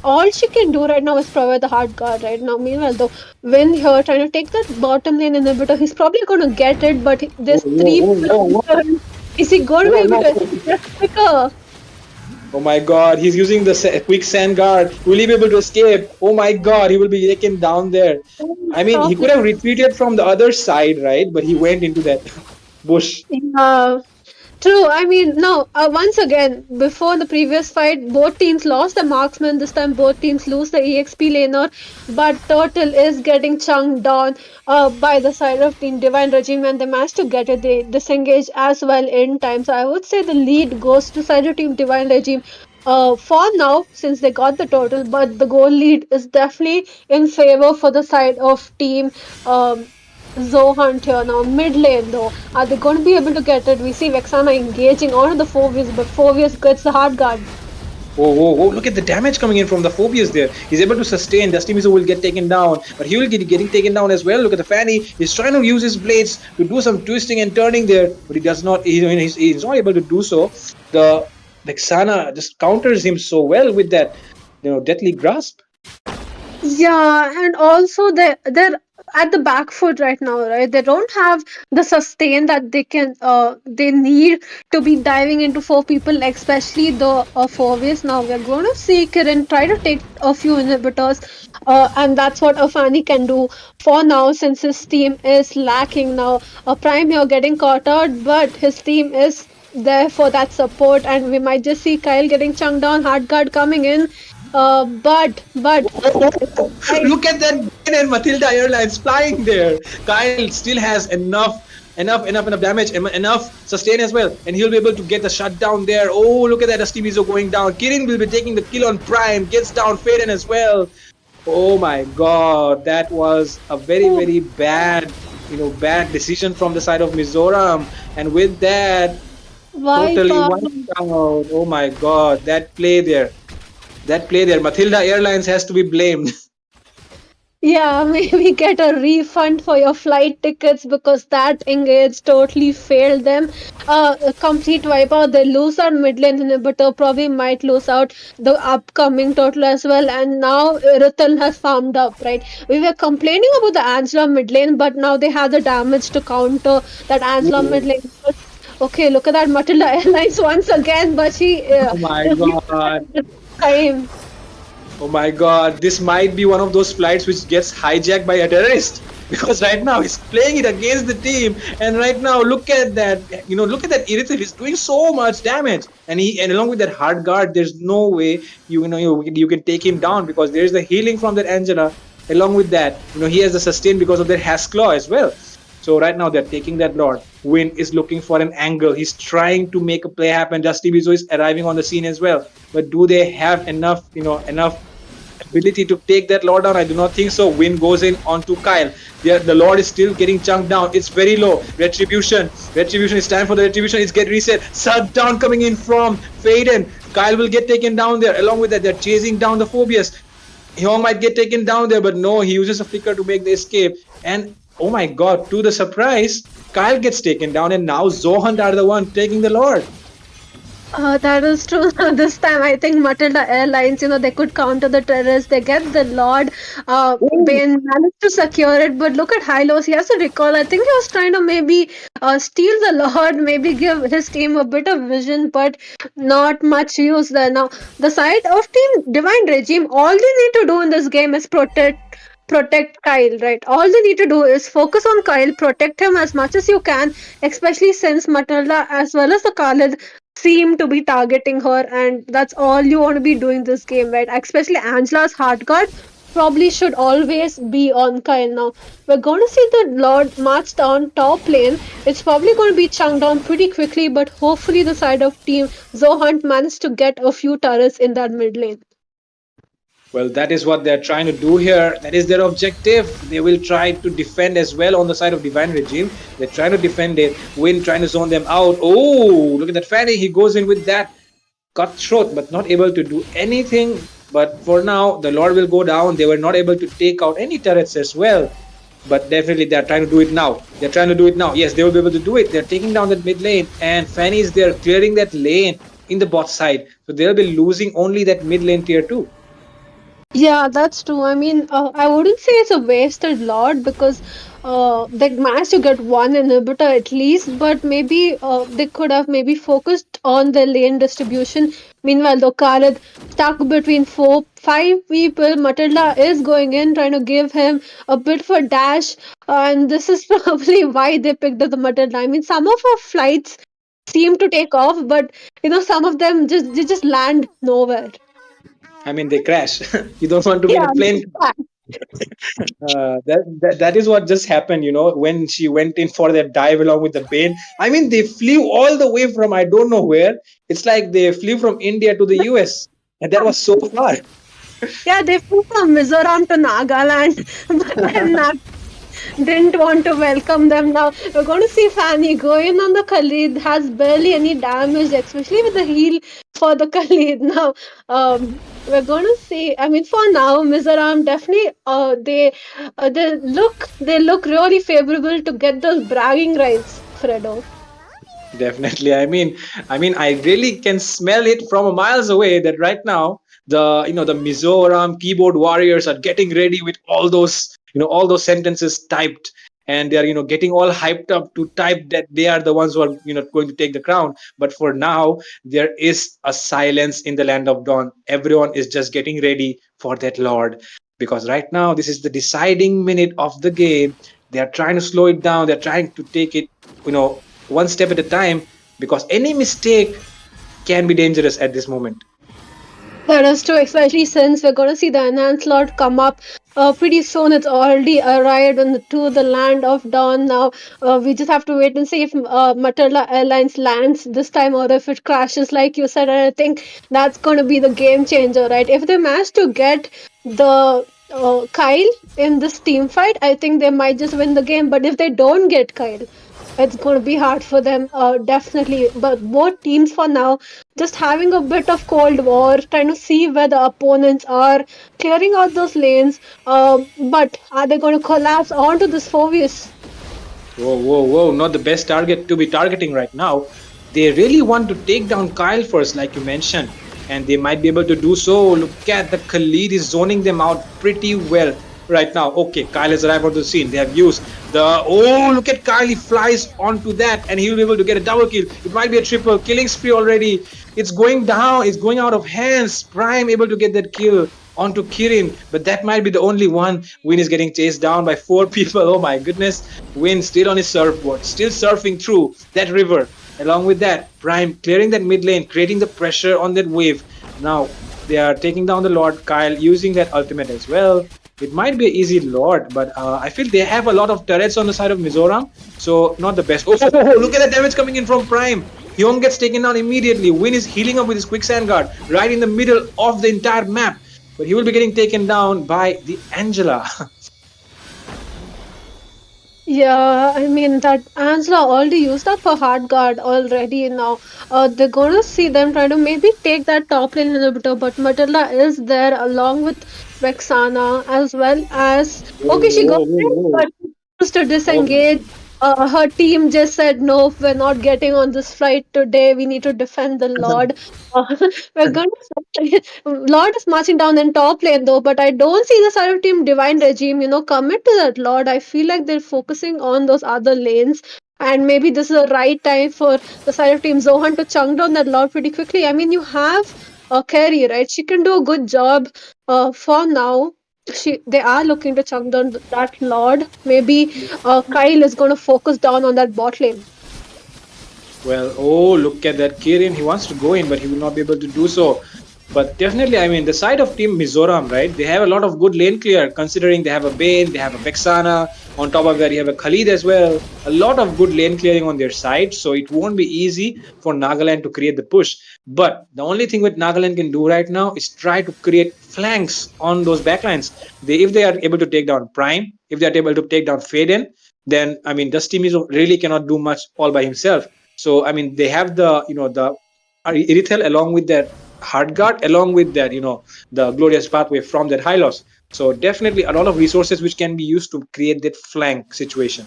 all she can do right now is provide the hard guard right now. Meanwhile, though, when you're trying to take that bottom lane inhibitor, he's probably going to get it, but Whoa, there's three whoa, whoa, people. whoa, Is he going to be whoa, able no. to escape that quicker? Oh my god, he's using the quick sand guard. Will he be able to escape? Oh my god, he will be taken down there. I mean, he Top could have retreated from the other side, right? But he went into that bush. lane. True. I mean, no. Once again, before the previous fight, both teams lost the marksman. This time, both teams lose the EXP laner. But Turtle is getting chunked down by the side of Team Divine Regime, and they managed to get it. They disengage as well in time. So I would say the lead goes to side of Team Divine Regime. For now, since they got the total, but the goal lead is definitely in favor for the side of Team Zohan here now. Mid lane though, are they going to be able to get it? We see Vexana engaging onto the Phobius, but Phobius gets the hard guard. Whoa, whoa, whoa. Look at the damage coming in from the phobias there. He's able to sustain. Dusty Mizo will get taken down, but he will get getting taken down as well. Look at the Fanny. He's trying to use his blades to do some twisting and turning there, but he does not. He's not able to do so. The Vexana just counters him so well with that, deathly grasp. Yeah, and also they're at the back foot right now, right? They don't have the sustain that they need to be diving into four people, especially the four ways. Now we're going to see Kiran try to take a few inhibitors, and that's what Afani can do for now since his team is lacking now. Prime here getting caught out, but his team is there for that support, and we might just see Kyle getting chunked down, hard guard coming in. But Look at that Gwen and Matilda Airlines flying there. Kyle still has enough damage, enough sustain as well, and he'll be able to get the shutdown there. Oh, look at that, Dusty Mizo going down. Kirin will be taking the kill on Prime, gets down Faden as well. Oh my god, that was a very bad, bad decision from the side of Mizoram, and with that, totally wiped out. Oh my god, that play there. Matilda Airlines has to be blamed. yeah, maybe get a refund for your flight tickets because that engage totally failed them. A complete wipeout. They lose out mid lane inhibitor, probably might lose out the upcoming total as well. And now Rital has farmed up, right? We were complaining about the Angela mid lane, but now they have the damage to counter that Angela mid lane. Okay, look at that Matilda Airlines once again, but she Oh my god. time. Oh my god, this might be one of those flights which gets hijacked by a terrorist. Because right now he's playing it against the team, and right now look at that, look at that Irithil. He's doing so much damage, and along with that hard guard, there's no way you can take him down because there's the healing from that Angela. Along with that, he has the sustain because of that Has Claw as well. So right now they're taking that Lord. Win is looking for an angle. He's trying to make a play happen. Dusty Bizo is arriving on the scene as well. But do they have enough ability to take that Lord down? I do not think so. Win goes in onto Kyle. The Lord is still getting chunked down. It's very low. Retribution. It's time for the Retribution. It's get reset. Shut down coming in from Faden. Kyle will get taken down there. Along with that, they're chasing down the Phobius. Hyong might get taken down there, but no, he uses a flicker to make the escape. And oh my god, to the surprise, Kyle gets taken down, and now Zohan are the one taking the Lord. That is true. This time, I think Matilda Airlines, they could counter the terrorists. They get the Lord. Ben managed to secure it, but look at Hylos. He has to recall. I think he was trying to maybe steal the Lord, maybe give his team a bit of vision, but not much use there. Now, the side of Team Divine Regime, all they need to do in this game is protect Kyle, right? All they need to do is focus on Kyle, protect him as much as you can, especially since Matilda as well as the Khalid seem to be targeting her, and that's all you want to be doing this game, right? Especially Angela's hard guard probably should always be on Kyle. Now we're going to see the Lord march down top lane. It's probably going to be chunked down pretty quickly, but hopefully the side of Team Zohunt managed to get a few turrets in that mid lane. Well, that is what they're trying to do here. That is their objective. They will try to defend as well on the side of Divine Regime. They're trying to defend it. Win trying to zone them out. Oh, look at that Fanny. He goes in with that cutthroat, but not able to do anything. But for now, the Lord will go down. They were not able to take out any turrets as well. But definitely they're trying to do it now. Yes, they will be able to do it. They're taking down that mid lane. And Fanny is there clearing that lane. in the bot side. So they'll be losing only that mid lane tier 2. Yeah, that's true. I mean, I wouldn't say it's a wasted lot because they managed to get one inhibitor at least, but maybe they could have maybe focused on the lane distribution. Meanwhile, though, Khalid stuck between five people. Matilda is going in, trying to give him a bit of a dash, and this is probably why they picked up the Matilda. I mean, some of our flights seem to take off, but some of them just land nowhere. I mean, they crash. You don't want to be in Yeah, a plane. That is what just happened, when she went in for that dive along with the Bane. I mean, they flew all the way from I don't know where. It's like they flew from India to the US, and that was so far. yeah, they flew from Mizoram to Nagaland, but then didn't want to welcome them. Now we're going to see Fanny go in on the Khalid, has barely any damage, especially with the heal for the Khalid. Now, we're going to see. I mean, for now, Mizoram definitely they look really favorable to get those bragging rights, Fredo. Definitely. I mean, I really can smell it from miles away that right now the Mizoram keyboard warriors are getting ready with all those sentences typed, and they are getting all hyped up to type that they are the ones who are going to take the crown. But for now, there is a silence in the land of dawn. Everyone is just getting ready for that lord, because right now this is the deciding minute of the game. They are trying to slow it down. They're trying to take it one step at a time, because any mistake can be dangerous at this moment. That is true, especially since we're going to see the enhanced lot come up pretty soon. It's already arrived to the land of dawn now. We just have to wait and see if Matilda Airlines lands this time or if it crashes, like you said. And I think that's going to be the game changer, right? If they manage to get the Kyle in this team fight, I think they might just win the game. But if they don't get Kyle, it's going to be hard for them, definitely. But both teams for now just having a bit of cold war, trying to see where the opponents are, clearing out those lanes. But are they going to collapse onto this Phoebus? Whoa, whoa, whoa! Not the best target to be targeting right now. They really want to take down Kyle first, like you mentioned, and they might be able to do so. Look at the Khalid is zoning them out pretty well right now. Okay, Kyle has arrived on the scene. They have used look at Kyle. He flies onto that, and he will be able to get a double kill. It might be a triple killing spree already. It's going down. It's going out of hands. Prime able to get that kill onto Kirin, but that might be the only one. Win is getting chased down by 4 people. Oh my goodness. Win still on his surfboard, still surfing through that river. Along with that, Prime clearing that mid lane, creating the pressure on that wave. Now they are taking down the Lord. Kyle using that ultimate as well. It might be an easy Lord, but I feel they have a lot of turrets on the side of Mizoram, so not the best. Oh, look at the damage coming in from Prime. Hyung gets taken down immediately. Win is healing up with his quicksand guard right in the middle of the entire map, but he will be getting taken down by the Angela. Yeah, I mean that Angela already used up her hard guard already now. They're gonna see them trying to maybe take that top lane inhibitor, but Matilda is there along with Vexana as well as okay, she got it, but she used to disengage. Her team just said no, we're not getting on this flight today. We need to defend the Lord. We're gonna Lord is marching down in top lane though, but I don't see the side of team Divine Regime, commit to that Lord. I feel like they're focusing on those other lanes. And maybe this is the right time for the side of team Zohan to chunk down that Lord pretty quickly. I mean, you have a Carry, right? She can do a good job for now. They are looking to chunk down that Lord. Maybe Kyle is going to focus down on that bot lane. Well, look at that Kirin. He wants to go in, but he will not be able to do so. But definitely, I mean, the side of Team Mizoram, right? They have a lot of good lane clear, considering they have a Bane, they have a Vexana. On top of that, you have a Khalid as well. A lot of good lane clearing on their side, so it won't be easy for Nagaland to create the push. But the only thing what Nagaland can do right now is try to create flanks on those backlines. If they are able to take down Prime, if they are able to take down Faden, then I mean, Dusty Mizo really cannot do much all by himself. So I mean, they have the Irithel along with that hard guard, along with that the glorious pathway from that Hylos. So definitely a lot of resources which can be used to create that flank situation.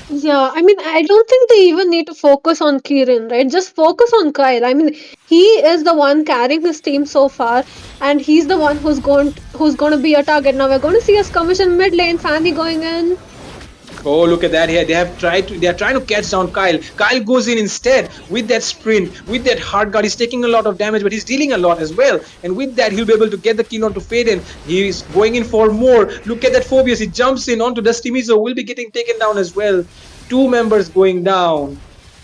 Yeah, I mean, I don't think they even need to focus on Kieran, right? Just focus on Kyle. I mean, he is the one carrying his team so far, and he's the one who's going to be a target. Now we're going to see a skirmish in mid lane. Fanny going in. Oh, look at that here. They are trying to catch down Kyle. Kyle goes in instead with that sprint, with that hard guard. He's taking a lot of damage, but he's dealing a lot as well. And with that, he'll be able to get the kill onto Faden. He's going in for more. Look at that Phobius. He jumps in onto Dusty Mizo. Will be getting taken down as well. Two members going down.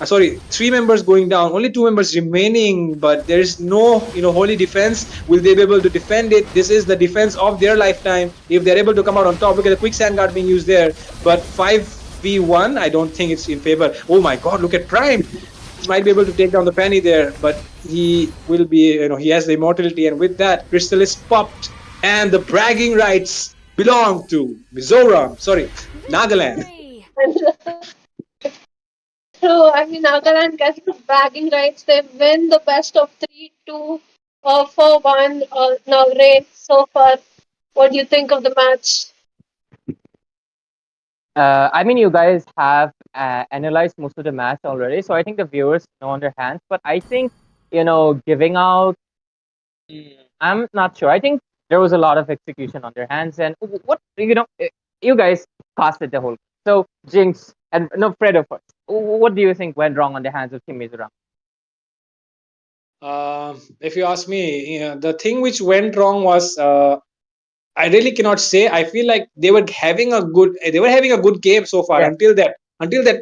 Sorry, three members going down, only two members remaining, but there is no, holy defense. Will they be able to defend it? This is the defense of their lifetime. If they're able to come out on top, look at the quick sand guard being used there. But 5v1, I don't think it's in favor. Oh my god, look at Prime. He might be able to take down the Fanny there, but he will be, he has the immortality, and with that, Crystal is popped, and the bragging rights belong to Mizoram, sorry, Nagaland. So, I mean, Nagaland gets the bragging rights. They win the best of 3-2 4-1 now race so far. What do you think of the match? I mean, you guys have analyzed most of the match already, so I think the viewers know on their hands. But I think, giving out, I'm not sure. I think there was a lot of execution on their hands, and what you guys casted the whole. So Jinx and no Fredo first. What do you think went wrong on the hands of Team Mizoram? If you ask me, the thing which went wrong was I really cannot say. I feel like they were having a good game so far until that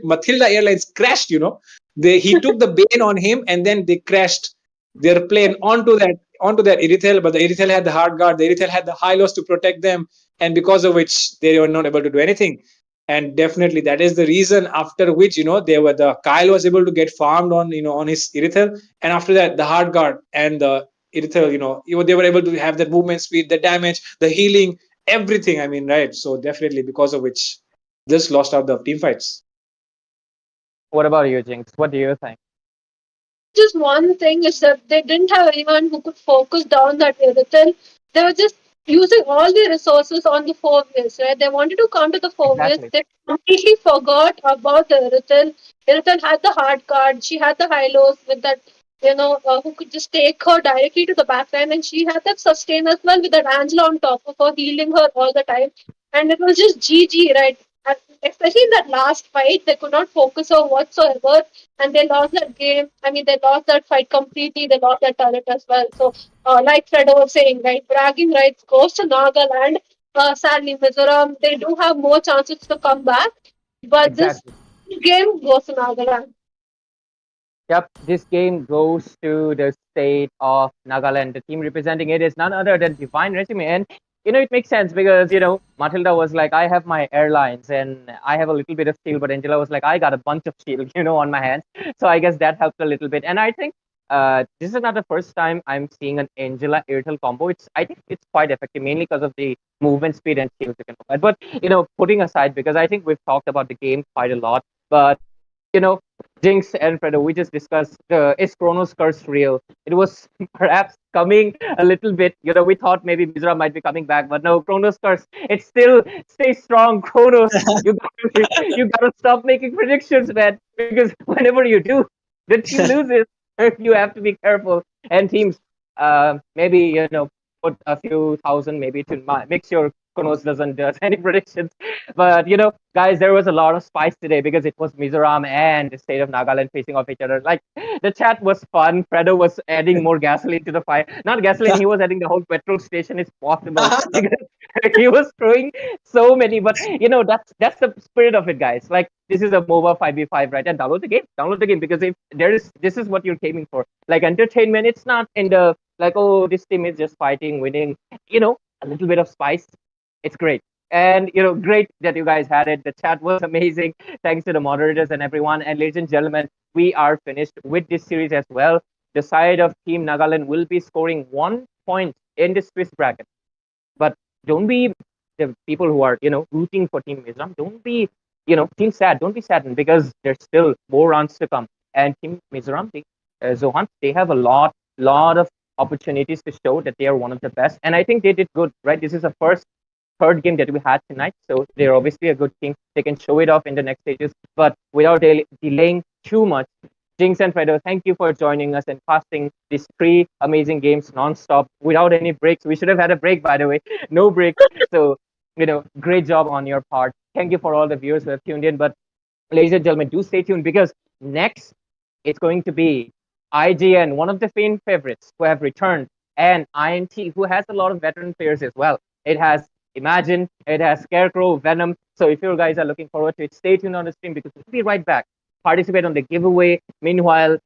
Matilda Airlines crashed. He took the bane on him and then they crashed their plane onto that Irithel, but the Irithel had the hard guard. The Irithel had the high loss to protect them, and because of which they were not able to do anything. And definitely that is the reason after which the Kyle was able to get farmed on his Irithel, and after that the hard guard and the Irithel, they were able to have that movement speed, the damage, the healing, everything. I mean, right? So definitely because of which this lost out the team fights. What about you, Jinx? What do you think? Just one thing is that they didn't have anyone who could focus down that Irithel. They were just using all their resources on the four wheels, right? They wanted to come to the four wheels. Exactly. They completely forgot about the Irithel. Irithel had the hard card. She had the high lows with that, who could just take her directly to the back line. And she had that sustain as well with that Angela on top of her, healing her all the time. And it was just GG, right? And especially in that last fight, they could not focus her whatsoever, and they lost that game. I mean, they lost that fight completely. They lost that talent as well. So, like Fredo was saying, right, bragging rights goes to Nagaland. Sadly, Mizoram, they do have more chances to come back, but this Exactly. game goes to Nagaland. Yep, this game goes to the state of Nagaland. The team representing it is none other than Divine Resume. And, it makes sense because, Matilda was like, I have my airlines and I have a little bit of shield, but Angela was like, I got a bunch of shield, on my hands. So I guess that helped a little bit. And I think this is not the first time I'm seeing an Angela Airtel combo. I think it's quite effective, mainly because of the movement speed and shields you can provide. But, putting aside, because I think we've talked about the game quite a lot, but you know, Jinx and Fredo, we just discussed is Chronos curse real? It was perhaps coming a little bit. We thought maybe Mizra might be coming back, but no, Chronos curse. It still stays strong. Chronos, you gotta stop making predictions, man. Because whenever you do, the team loses. You have to be careful. And teams, maybe put a few thousand maybe to make sure Konos doesn't do any predictions. But guys, there was a lot of spice today because it was Mizoram and the state of Nagaland facing off each other. Like the chat was fun. Fredo was adding more gasoline to the fire. Not gasoline, he was adding the whole petrol station is possible because he was throwing so many. But that's the spirit of it, guys. Like this is a MOBA 5v5, right? And download the game. Download the game because if this is what you're aiming for. Like entertainment, it's not in the like, oh, this team is just fighting, winning. A little bit of spice. It's great. And great that you guys had it. The chat was amazing. Thanks to the moderators and everyone. And ladies and gentlemen, we are finished with this series as well. The side of Team Nagaland will be scoring 1 point in the Swiss bracket. But don't be the people who are rooting for Team Mizoram. Don't be team sad. Don't be saddened because there's still more rounds to come. And Team Mizoram, Zohan, they have a lot of opportunities to show that they are one of the best. And I think they did good, right? This is the first third game that we had tonight. So they're obviously a good team. They can show it off in the next stages. But without delaying too much, Jinx and Fredo, thank you for joining us and casting these 3 amazing games non-stop without any breaks. We should have had a break, by the way. No breaks. So, great job on your part. Thank you for all the viewers who have tuned in. But ladies and gentlemen, do stay tuned because next it's going to be IGN, one of the fan favorites who have returned, and INT, who has a lot of veteran players as well. It has Imagine, it has Scarecrow, Venom. So if you guys are looking forward to it, stay tuned on the stream because we'll be right back. Participate on the giveaway. Meanwhile,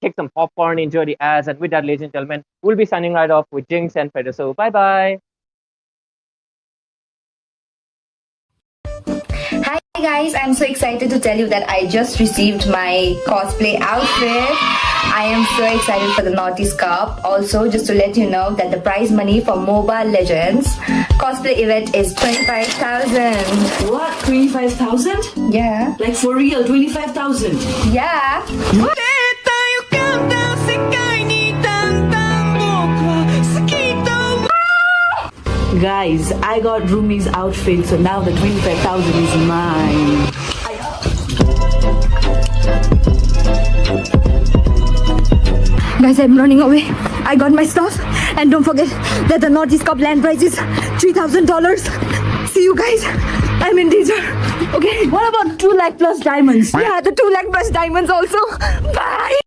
take some popcorn, enjoy the ads, and with that, ladies and gentlemen, we'll be signing right off with Jinx and Fredo. So bye-bye. Hi guys, I'm so excited to tell you that I just received my cosplay outfit. I am so excited for the Naughty's Cup. Also, just to let you know that the prize money for Mobile Legends cosplay event is 25,000. What? 25,000? Yeah. Like for real, 25,000? Yeah. Guys, I got Rumi's outfit, so now the 25,000 is mine. Guys, I'm running away. I got my stuff. And don't forget that the Naughty's Cup land prize is $3,000. See you guys. I'm in danger. Okay. What about 2 lakh plus diamonds? Yeah, the 2 lakh plus diamonds also. Bye.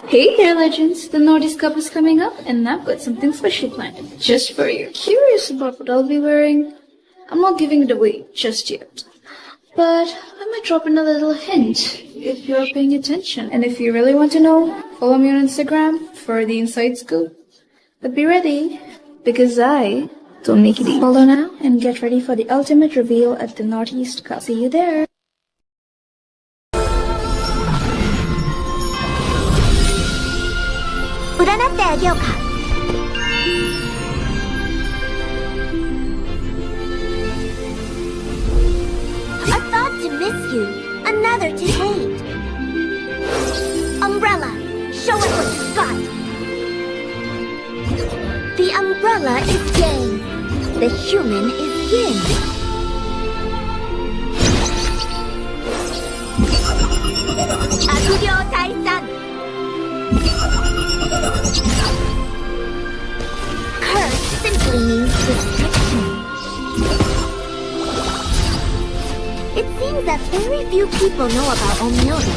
Hey there, legends! The Naughty's Cup is coming up, and I've got something special planned just for you. Curious about what I'll be wearing? I'm not giving it away just yet, but I might drop in a little hint if you're paying attention. And if you really want to know, follow me on Instagram for the inside scoop. But be ready, because I don't make it easy. Follow now and get ready for the ultimate reveal at the Naughty's Cup. See you there. A thought to miss you, another to hate. Umbrella, show us what you've got. The umbrella is yang, the human is yin. Akugyo Taisan. Curse simply means restriction. It seems that very few people know about Omyoda.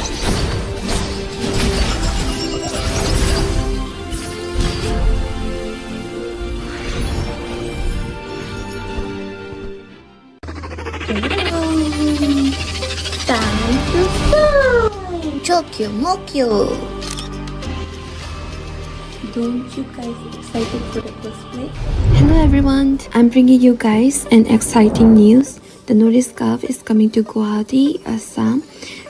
Don't you guys excited for the cosplay? Hello everyone, I'm bringing you guys an exciting news. the Notice Cup is coming to Guwahati, Assam,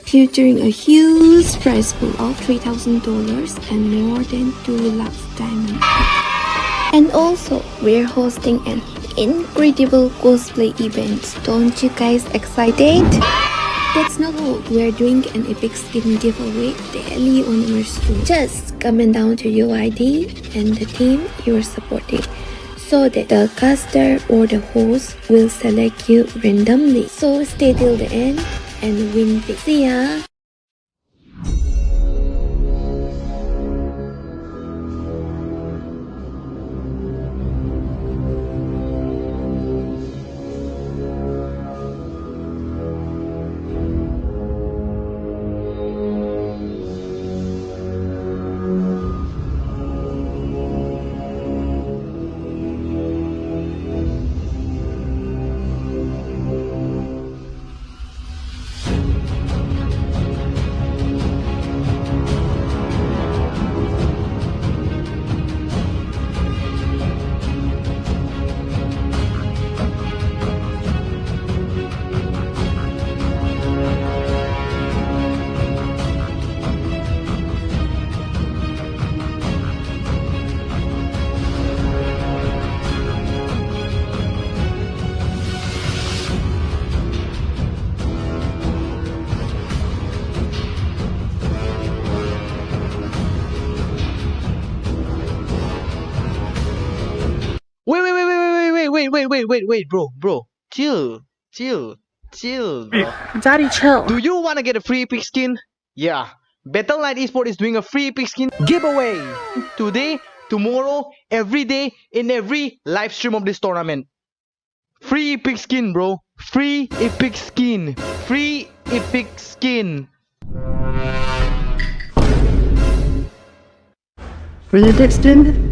featuring a huge prize pool of $3,000 and more than 2 lakhs diamonds. And also, we're hosting an incredible cosplay event. Don't you guys excited? That's not all. We're doing an epic skin giveaway daily on Restream. Just comment down to your ID and the team you're supporting, so that the caster or the host will select you randomly. So stay till the end and win big. See ya! Wait, bro. Chill, bro. Daddy, chill. Do you want to get a free epic skin? Yeah. Battle Knight Esport is doing a free epic skin giveaway today, tomorrow, every day in every live stream of this tournament. Free epic skin, bro. Free epic skin. Free epic skin. Restream.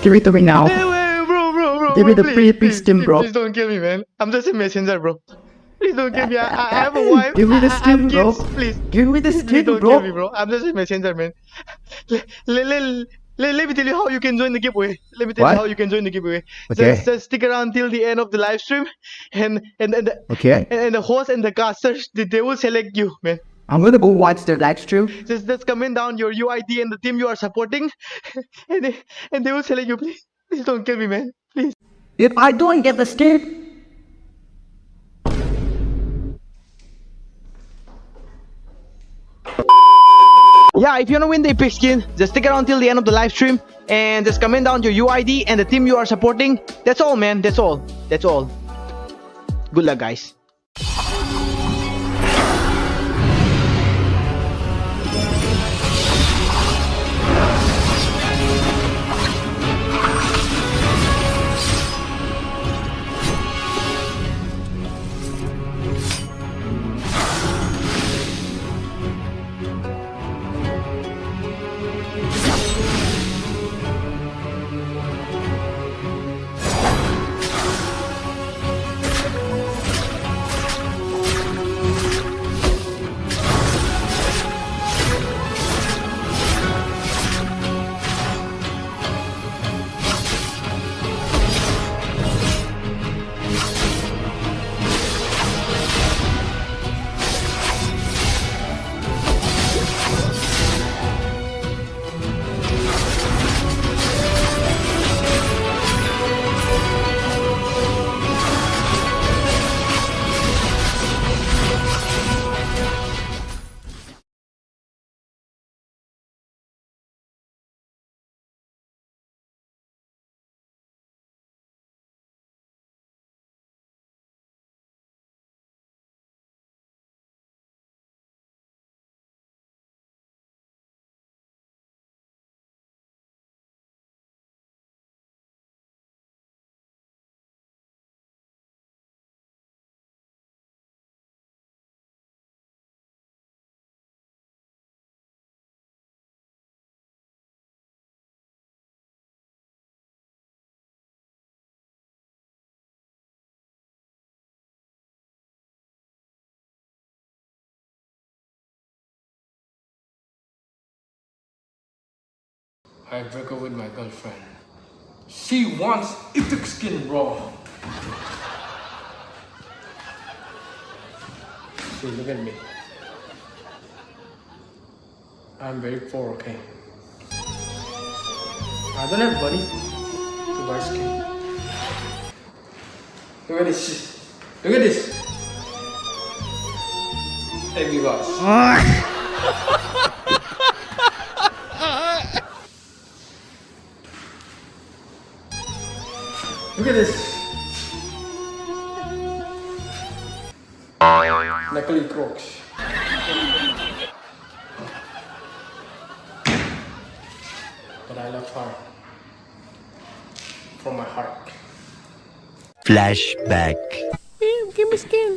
Give it to me now. Bro. Give me the please, free please, skin, bro. Please don't kill me, man. I'm just a messenger, bro. Please don't kill me. I have a wife. Give me the I skin, have bro. kids. Please. Give me the Please skin, don't bro. kill me, bro. I'm just a messenger, man. Let me tell you how you can join the giveaway. Let me tell What? you how you can join the giveaway. Okay. Just stick around till the end of the live stream, and Okay. the host and the casters they will select you, man. I'm gonna go watch the live stream. Just comment down your UID and the team you are supporting, and they will select you. Please don't kill me, man. Please. If I don't get the skin, Yeah, if you wanna win the epic skin, just stick around till the end of the live stream and just comment down your UID and the team you are supporting. That's all, man. That's all. Good luck, guys. I broke up with my girlfriend. She wants thick skin, bro. See, look at me. I'm very poor, okay? I don't have money to buy skin. Look at this. Look at this. Hey, you guys. Look at this. Knuckly crocs. But I love her. From my heart. Flashback. Give me skin.